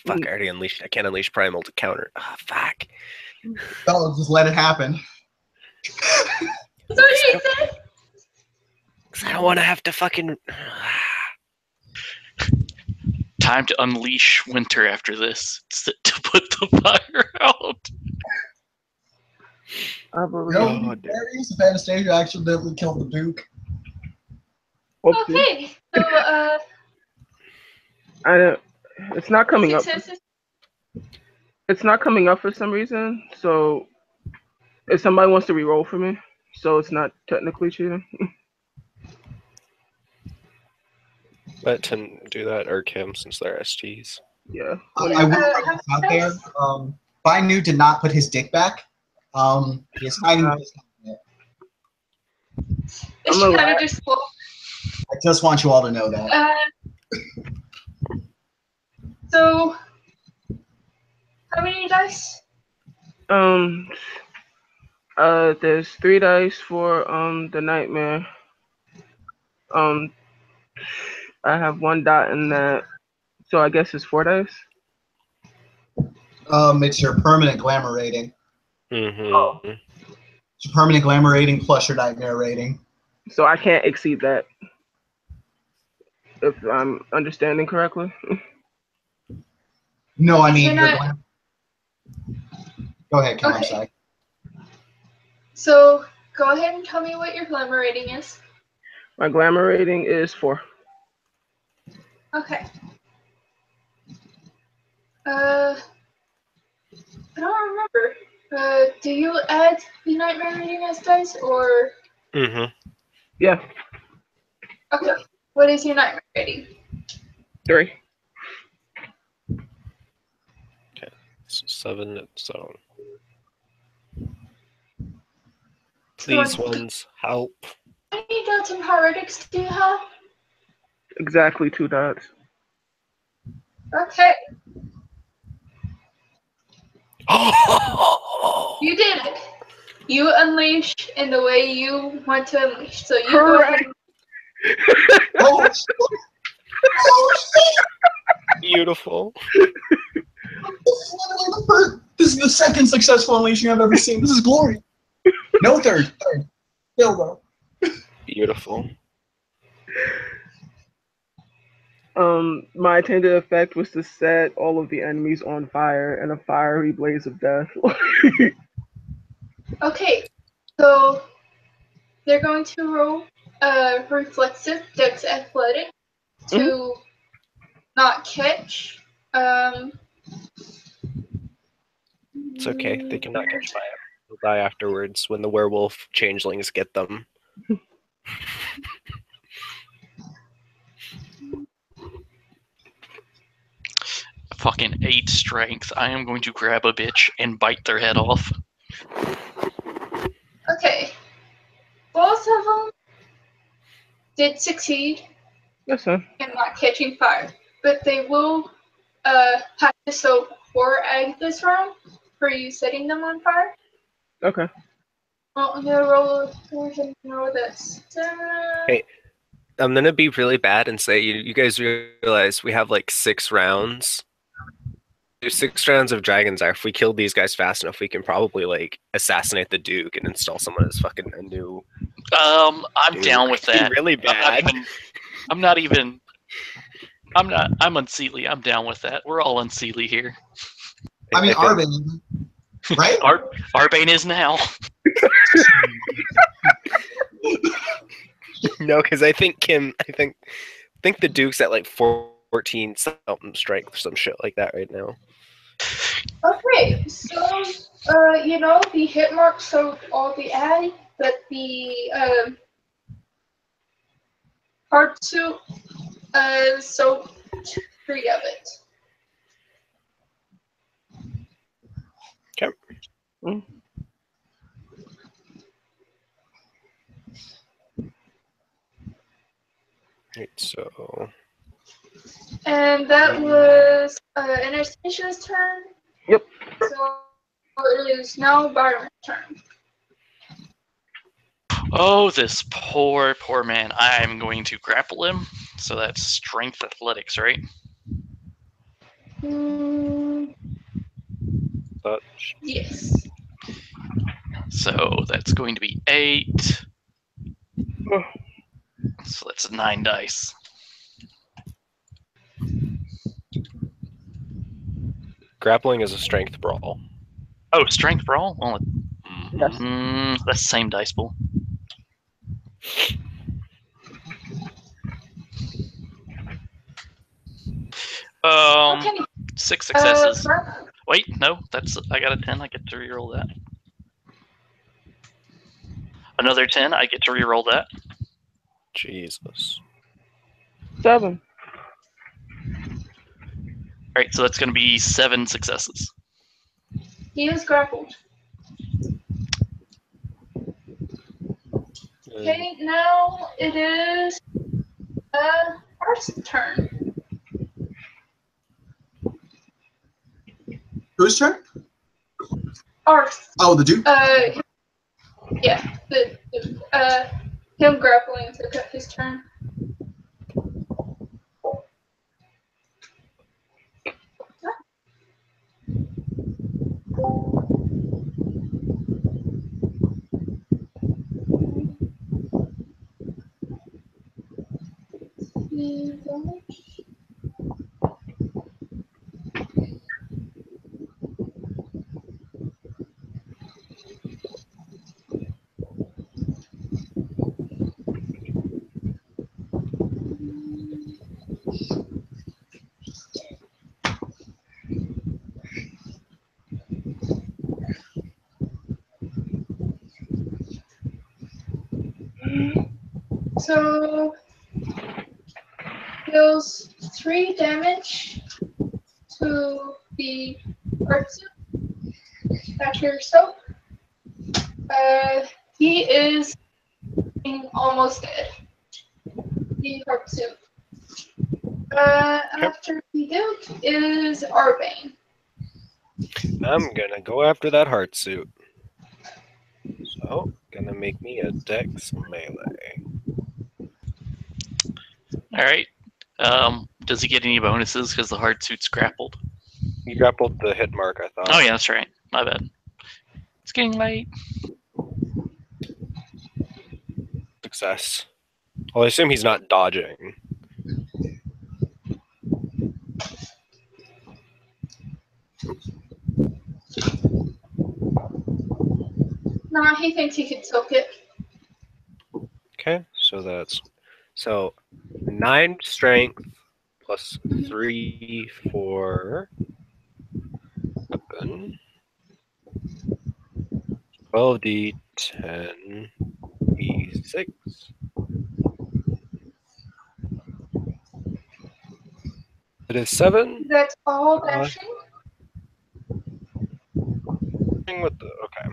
fuck, I already unleashed. I can't unleash primal to counter. Ah, fuck. Don't just let it happen. That's what he said. Cause I don't want to have to fucking. Time to unleash winter after this. It's to put the fire out. I believe. No, Darius of Anastasia accidentally killed the Duke. Whoopsie. Okay, so, I don't. It's not coming up. successes? It's not coming up for some reason. So, if somebody wants to re-roll for me, so it's not technically cheating. Let Tim do that, or Kim, since they're SGs. Yeah. I will put this out there. Bainu did not put his dick back. He's hiding his It's I'm kind alive. of just full. I just want you all to know that. So, how many dice? There's 3 dice for the nightmare. I have 1 dot in that, so I guess it's 4 dice. It's your permanent glamour rating. Mm-hmm. It's your permanent glamour rating plus your nightmare rating. So I can't exceed that, if I'm understanding correctly. No, I mean Can your I- glamour. Go ahead, Kim. I'm Okay. sorry. So, go ahead and tell me what your glamour rating is. My glamour rating is 4. Okay. I don't remember. Do you add the nightmare rating as dice, or... Mm-hmm. Yeah, Okay. What is your nightmare rating? 3. So 7. So please, So, ones, help. how many dots and pyretics do you have? Exactly 2 dots. Okay. You did it. You unleash in the way you want to unleash. So you go ahead. Oh, shit. Oh, shit. Beautiful. This is the second successful unleashing I've ever seen. This is glory. No third. Still though. Beautiful. My intended effect was to set all of the enemies on fire in a fiery blaze of death. Okay. So they're going to roll reflexive dex athletic to not catch. It's okay. They cannot catch fire. They'll die afterwards when the werewolf changelings get them. Fucking 8 strength. I am going to grab a bitch and bite their head off. Okay. Both of them did succeed Yes, sir. in not catching fire, but they will have to soak 4 eggs this round for you setting them on fire. Okay. Well, I'm gonna roll this. Hey. I'm gonna be really bad and say you guys realize we have like 6 rounds. There's 6 rounds of Dragon's Eye. If we kill these guys fast enough, we can probably like assassinate the Duke and install someone as fucking a new. I'm Duke. down with that. Really bad. I'm unseelie. I'm down with that. We're all unseelie here. I mean, feel- Arvin, right? Arbane is now. No, because I think Kim. I think the Duke's at like 14 something strength or some shit like that right now. Okay, so the hit mark soaked all the ag, but the hard suit soaked 3 of it. Okay. Right, so And that was Anastasia's turn. Yep. So it is now Byron's turn. Oh, this poor man. I'm going to grapple him. So that's strength athletics, right? touch. Yes. So that's going to be 8. Oh. So that's 9 dice. Grappling is a strength brawl. Oh, strength brawl? Well, Yes. that's the same dice pool. Okay. 6 successes. Mark, Wait, no, I got a 10. I get to reroll that. Another 10. I get to reroll that. Jesus. 7. All right, so that's going to be 7 successes. he is grappled. Okay, now it is Arth's turn. Whose turn? Arth. Oh, the Duke. Yeah, him grappling took up his turn. So deals 3 damage to the Artsu after yourself. He is almost dead. The Artsu. After the Duke is Arbane. I'm gonna go after that heart suit. So, gonna make me a dex melee. All right. Does he get any bonuses because the hard suit's grappled? You grappled the hit mark, I thought. Oh yeah, that's right. My bad. It's getting late. Success. Well, I assume he's not dodging. Nah, he thinks he can soak it. Okay, so that's 9 strength plus 3 for weapon. 12d10 d6. It is 7. That's all dashing. With the okay.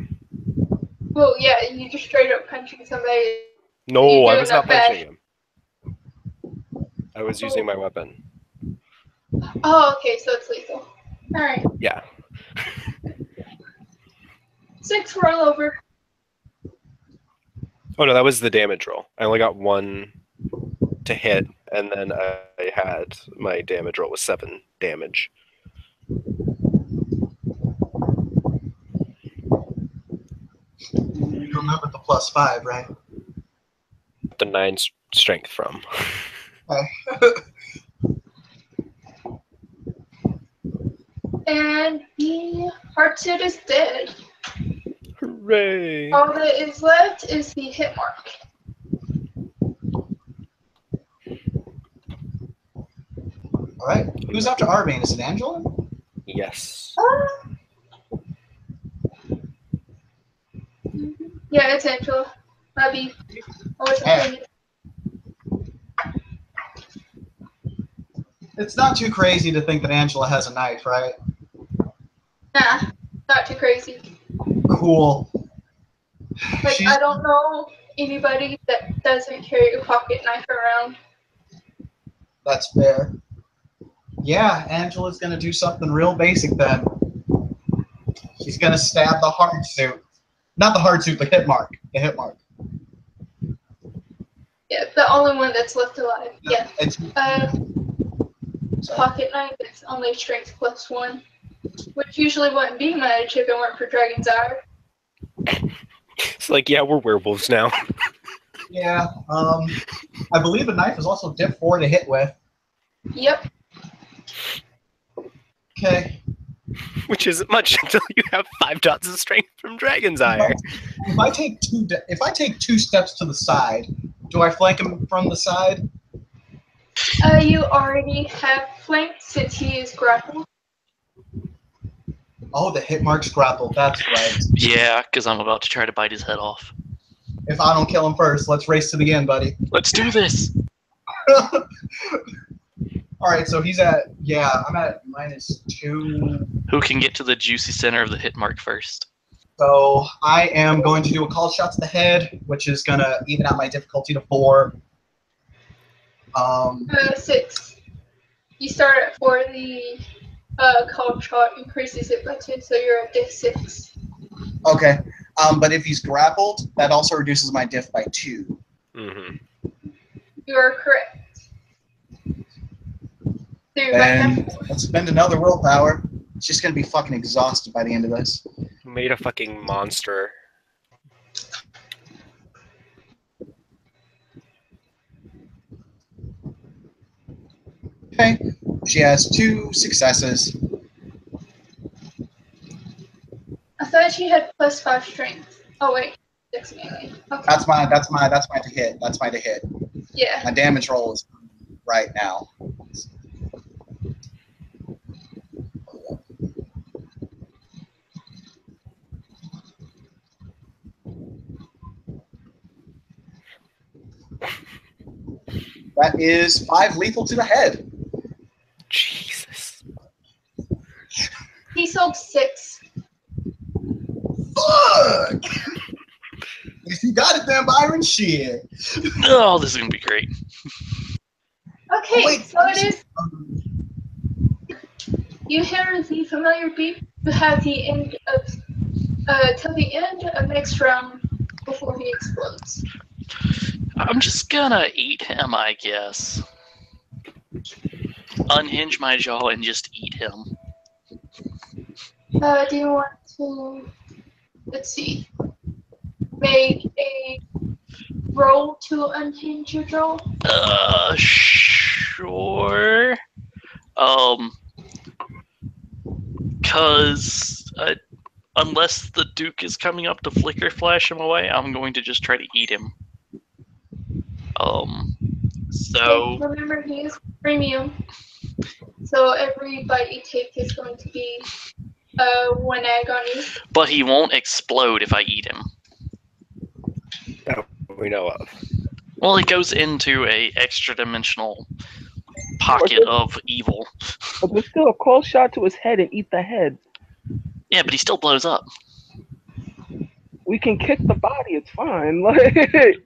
Well, yeah, you just straight up punching somebody. No, You're I doing was not that punching him. I was using my weapon. Oh, okay, so it's lethal. Alright. Yeah. 6 roll over. Oh no, that was the damage roll. I only got 1 to hit, and then I had my damage roll was 7 damage. You remember the +5, right? The 9 strength from. Okay. And the Heartsuit is dead. Hooray! All that is left is the hit mark. All right. Who's after Arbane? Is it Angela? Yes. Yeah, it's Angela. Maybe. I wasn't paying it. It's not too crazy to think that Angela has a knife, right? Nah, not too crazy. Cool. Like, She's- I don't know anybody that doesn't carry a pocket knife around. That's fair. Yeah, Angela's gonna do something real basic then. She's gonna stab the hard suit. Not the hard suit, the hit mark. The hit mark. Yeah, the only one that's left alive. Yeah. It's, Pocket knife is only strength +1, which usually wouldn't be much if it weren't for Dragon's Ire. It's like, yeah, we're werewolves now. yeah. I believe a knife is also diff 4 to hit with. Yep. Okay. Which isn't much until you have 5 dots of strength from Dragon's Ire. If I take 2 steps to the side, do I flank him from the side? You already have flanked since he is grappled. Oh, the hit mark's grappled. That's right. Yeah, because I'm about to try to bite his head off. If I don't kill him first, let's race to the end, buddy. Let's do this. All right, so he's at I'm at -2. Who can get to the juicy center of the hit mark first? So I am going to do a call shot to the head, which is going to even out my difficulty to 4. 6. You start at 4. The call shot increases it by 2, so you're at diff 6. Okay. But if he's grappled, that also reduces my diff by 2. Mm-hmm. You are correct. So you're And back let's spend another willpower. It's just going to be fucking exhausted by the end of this. Made a fucking monster. Okay. She has 2 successes. I thought she had +5 strength. Oh wait, 6 melee. Okay. That's my to hit. That's my to hit. Yeah. My damage roll is right now. That is 5 lethal to the head. Jesus. He sold 6. Fuck! If you got it then, Byron, shit. Oh, this is gonna be great. Okay, Wait, so it is. You hear the familiar beep at the end of till the end of next round before he explodes. I'm just gonna eat him, I guess. Unhinge my jaw and just eat him. Do you want to? Let's see. Make a roll to unhinge your jaw. Sure. Cause unless the Duke is coming up to flicker flash him away, I'm going to just try to eat him. So Remember, he is premium, so every bite you take is going to be 1 egg on you. but he won't explode if I eat him. That we know of. Well, it goes into a extra dimensional pocket of evil. But there's still a call shot to his head and eat the head. Yeah, but he still blows up. We can kick the body. It's fine. Like,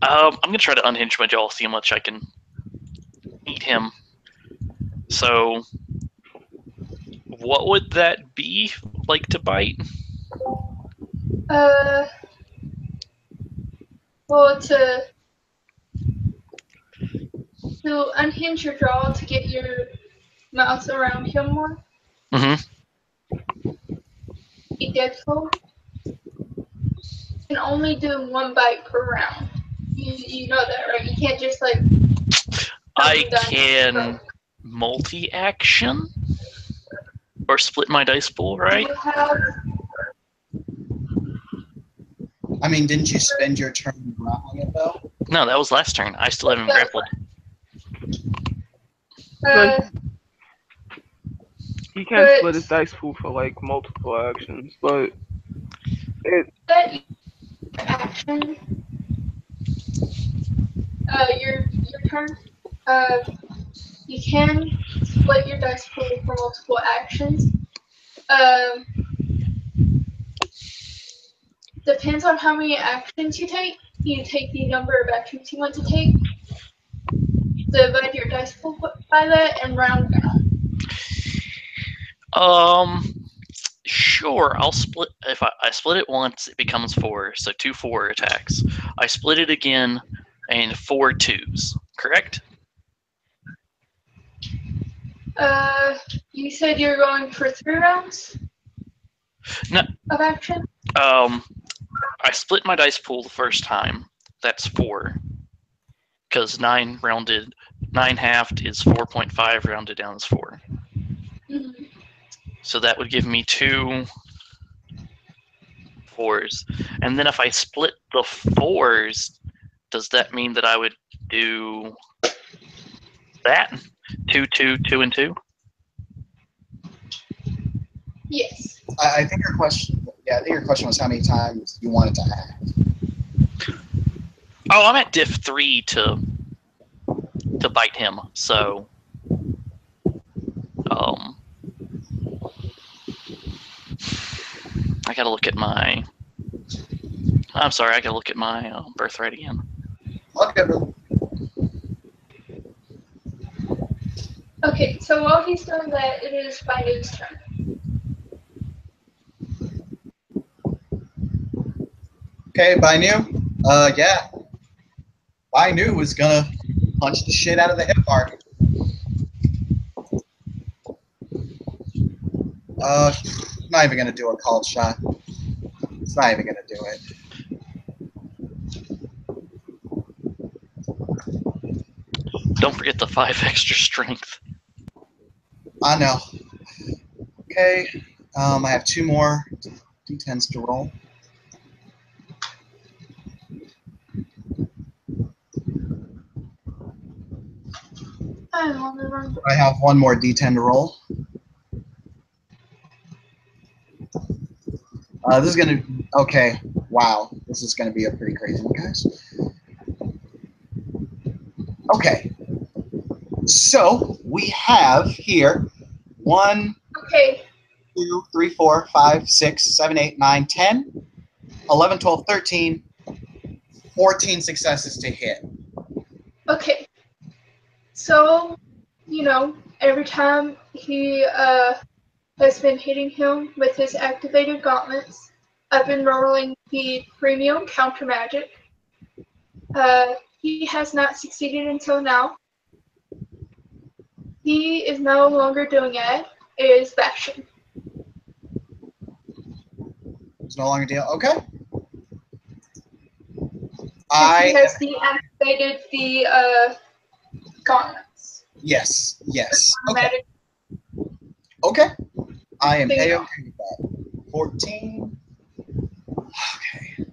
I'm gonna try to unhinge my jaw, see how much I can eat him. So, what would that be like to bite? Well, to unhinge your jaw to get your mouth around him more. Mm-hmm. Be deadful. You can only do 1 bite per round. You know that, right? You can't just like. I can multi-action or split my dice pool, right? You have, I mean, didn't you spend your turn grappling it though? No, that was last turn. I still haven't grappled. he can't split his dice pool for like multiple actions, but that action. Your turn. You can split your dice pool for multiple actions. Depends on how many actions you take. You take the number of actions you want to take. Divide your dice pool by that and round down. Sure. I'll split. If I split it once, it becomes 4. So 2 4 attacks. I split it again, and 4 2s. Correct? You said you're going for 3 rounds? No. Of action? I split my dice pool the first time. That's 4. Because 9 halved is 4.5, rounded down is 4. Mm-hmm. So that would give me 2 4s. And then if I split the 4s, does that mean that I would do that? 2, 2, 2, and 2? Yes. I think your question. Yeah, I think your question was how many times you wanted to act. Oh, I'm at diff 3 to bite him. So I gotta look at my. I'm sorry, I gotta look at my birthright again. Okay, bro. Okay, so while he's doing that, it is Bainu's turn. Okay, Bainu. Yeah. Bainu was gonna punch the shit out of the hip mark. Not even gonna do a called shot. It's not even gonna do it. Don't forget the 5 extra strength. I know. Okay. I have 2 more d10s to roll. I'm on the wrong. I have 1 more d10 to roll. This is gonna. Okay. Wow. This is gonna be a pretty crazy one, guys. Okay. So we have here 1, Okay, 2, 3, 4, 5, 6, 7, 8, 9, 10, 11, 12, 13, 14 successes to hit. okay. So, you know, every time he has been hitting him with his activated gauntlets, I've been rolling the premium counter magic. He has not succeeded until now. He is no longer doing it. It is bashing. It's no longer deal. Okay. He has deactivated the gauntlets. Yes. Okay. Automatic. Okay. I am There you A-okay with that. 14. Okay.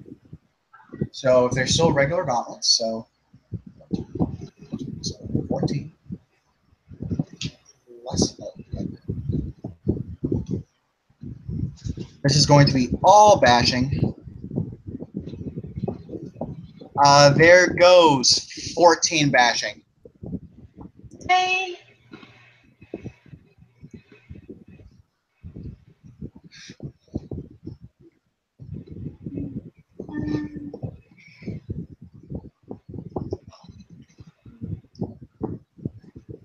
So if they're still regular gauntlets, so 14. Less. This is going to be all bashing. There goes 14 bashing. Hey.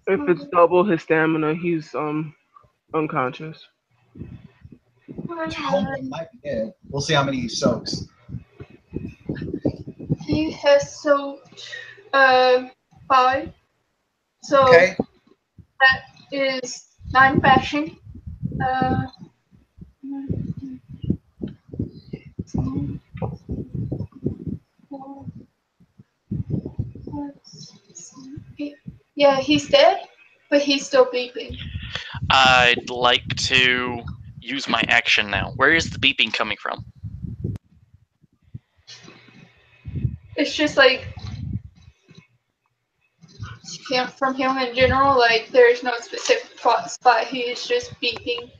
If it's double his stamina, he's unconscious. It might be it. We'll see how many he soaks. He has soaked 5. So Okay. that is 9 bashing. Yeah, he's dead, but he's still beeping. I'd like to use my action now. Where is the beeping coming from? It's just like from him in general. Like there's no specific spot. He is just beeping.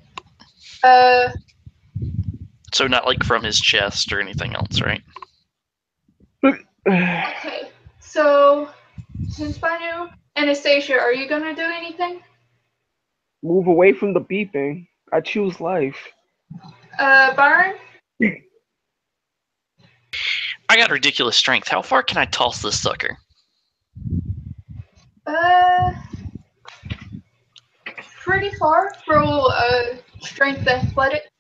So not like from his chest or anything else, right? Okay. So since Bainu, Anastasia, are you gonna do anything? Move away from the beeping. I choose life. Byron? I got ridiculous strength. How far can I toss this sucker? Pretty far. Roll strength athletic.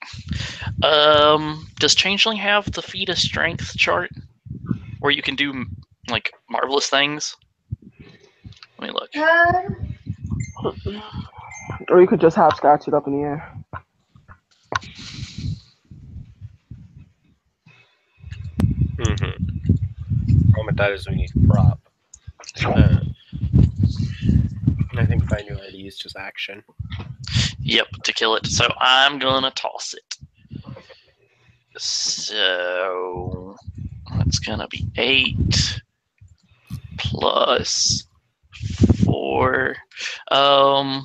Does Changeling have the feat of strength chart? Where you can do, like, marvelous things? Let me look. Or you could just hopscotch it up in the air. Problem with that is we need prop. I think Bainu already used his action. Yep, to kill it. So I'm gonna toss it. So that's gonna be 8 plus 4. I'm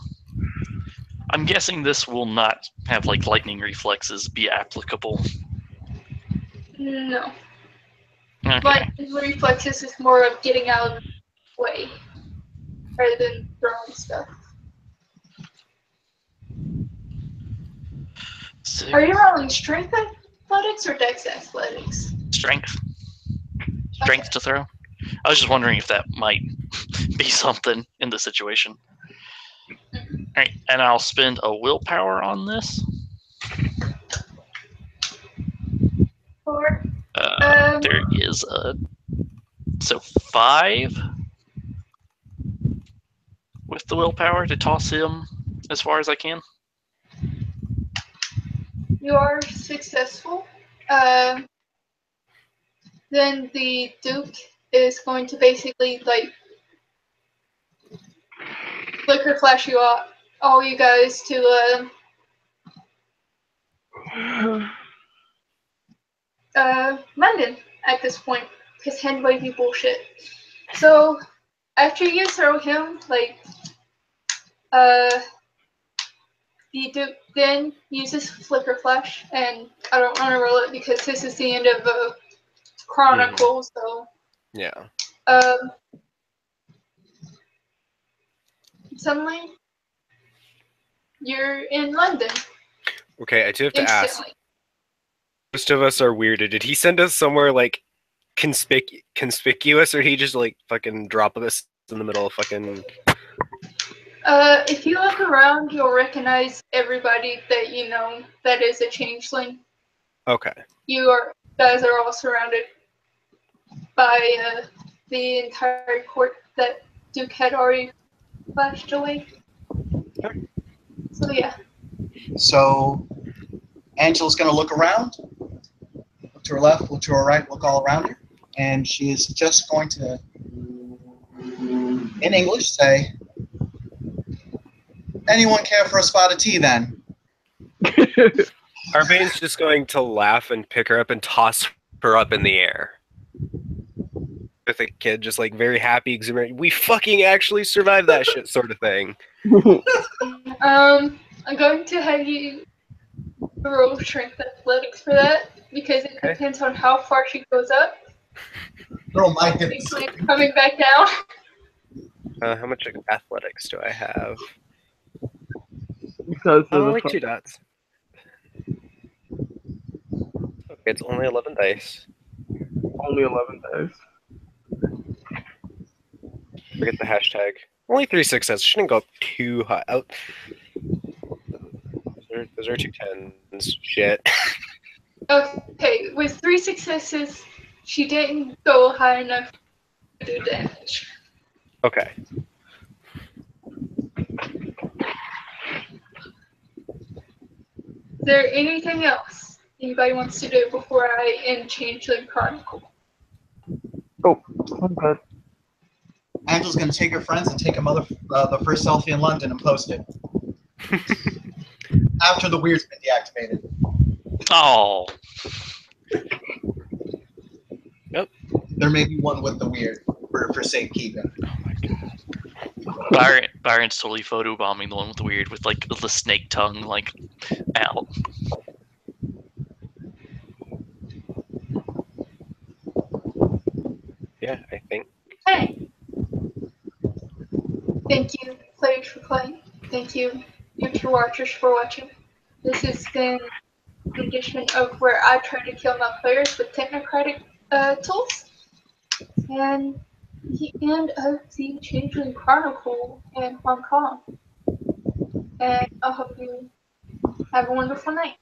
guessing this will not have like lightning reflexes be applicable. No. Okay. But his reflexes is more of getting out of the way rather than throwing stuff. So, Are you rolling strength athletics or dex athletics? Strength. Strength to throw. I was just wondering if that might be something in the situation. Alright, and I'll spend a willpower on this. Or There is a... So 5 with the willpower to toss him as far as I can. you are successful. Then the Duke is going to basically like flicker flash you out, all you guys to London at this point, because hand wavy bullshit. So after you throw him, like the Duke then uses flicker flash, and I don't want to roll it because this is the end of a chronicle. So Yeah. suddenly you're in London Okay, I do have to ask. instantly. Most of us are weirded. Did he send us somewhere like conspicuous, or did he just like fucking drop us in the middle of fucking? If you look around, you'll recognize everybody that you know that is a changeling. Okay. Guys are all surrounded by the entire court that Duke had already flashed away. So yeah. So Angela's going to look around, look to her left, look to her right, look all around her, and she is just going to, in English, say, "Anyone care for a spot of tea then?" Arbane's just going to laugh and pick her up and toss her up in the air. With a kid just like very happy, exuberant. We fucking actually survived that shit, sort of thing. I'm going to have you roll strength athletics for that because it depends on how far she goes up. Oh my goodness. Coming back down. How much athletics do I have? Because Oh, like 2 dots. Okay, it's only 11 dice. only 11 days. Forget the hashtag. Only 3 successes. Shouldn't go too high. Oh. Those are 2 tens. Shit. Okay, with 3 successes, she didn't go high enough to do damage. Okay. Is there anything else anybody wants to do before I end Changeling Chronicle? Oh, I'm good. Angela's going to take her friends and take the first selfie in London and post it. After the weird's been deactivated. Oh, There may be one with the weird for safekeeping. Oh my god. Byron's totally photobombing the one with the weird, with like the snake tongue like out. Yeah, I think. Hey! Thank you, players, for playing. Thank you, future watchers, for watching. This has been the edition of where I try to kill my players with technocratic tools. And the end of the Changeling Chronicle in Hong Kong. And I hope you have a wonderful night.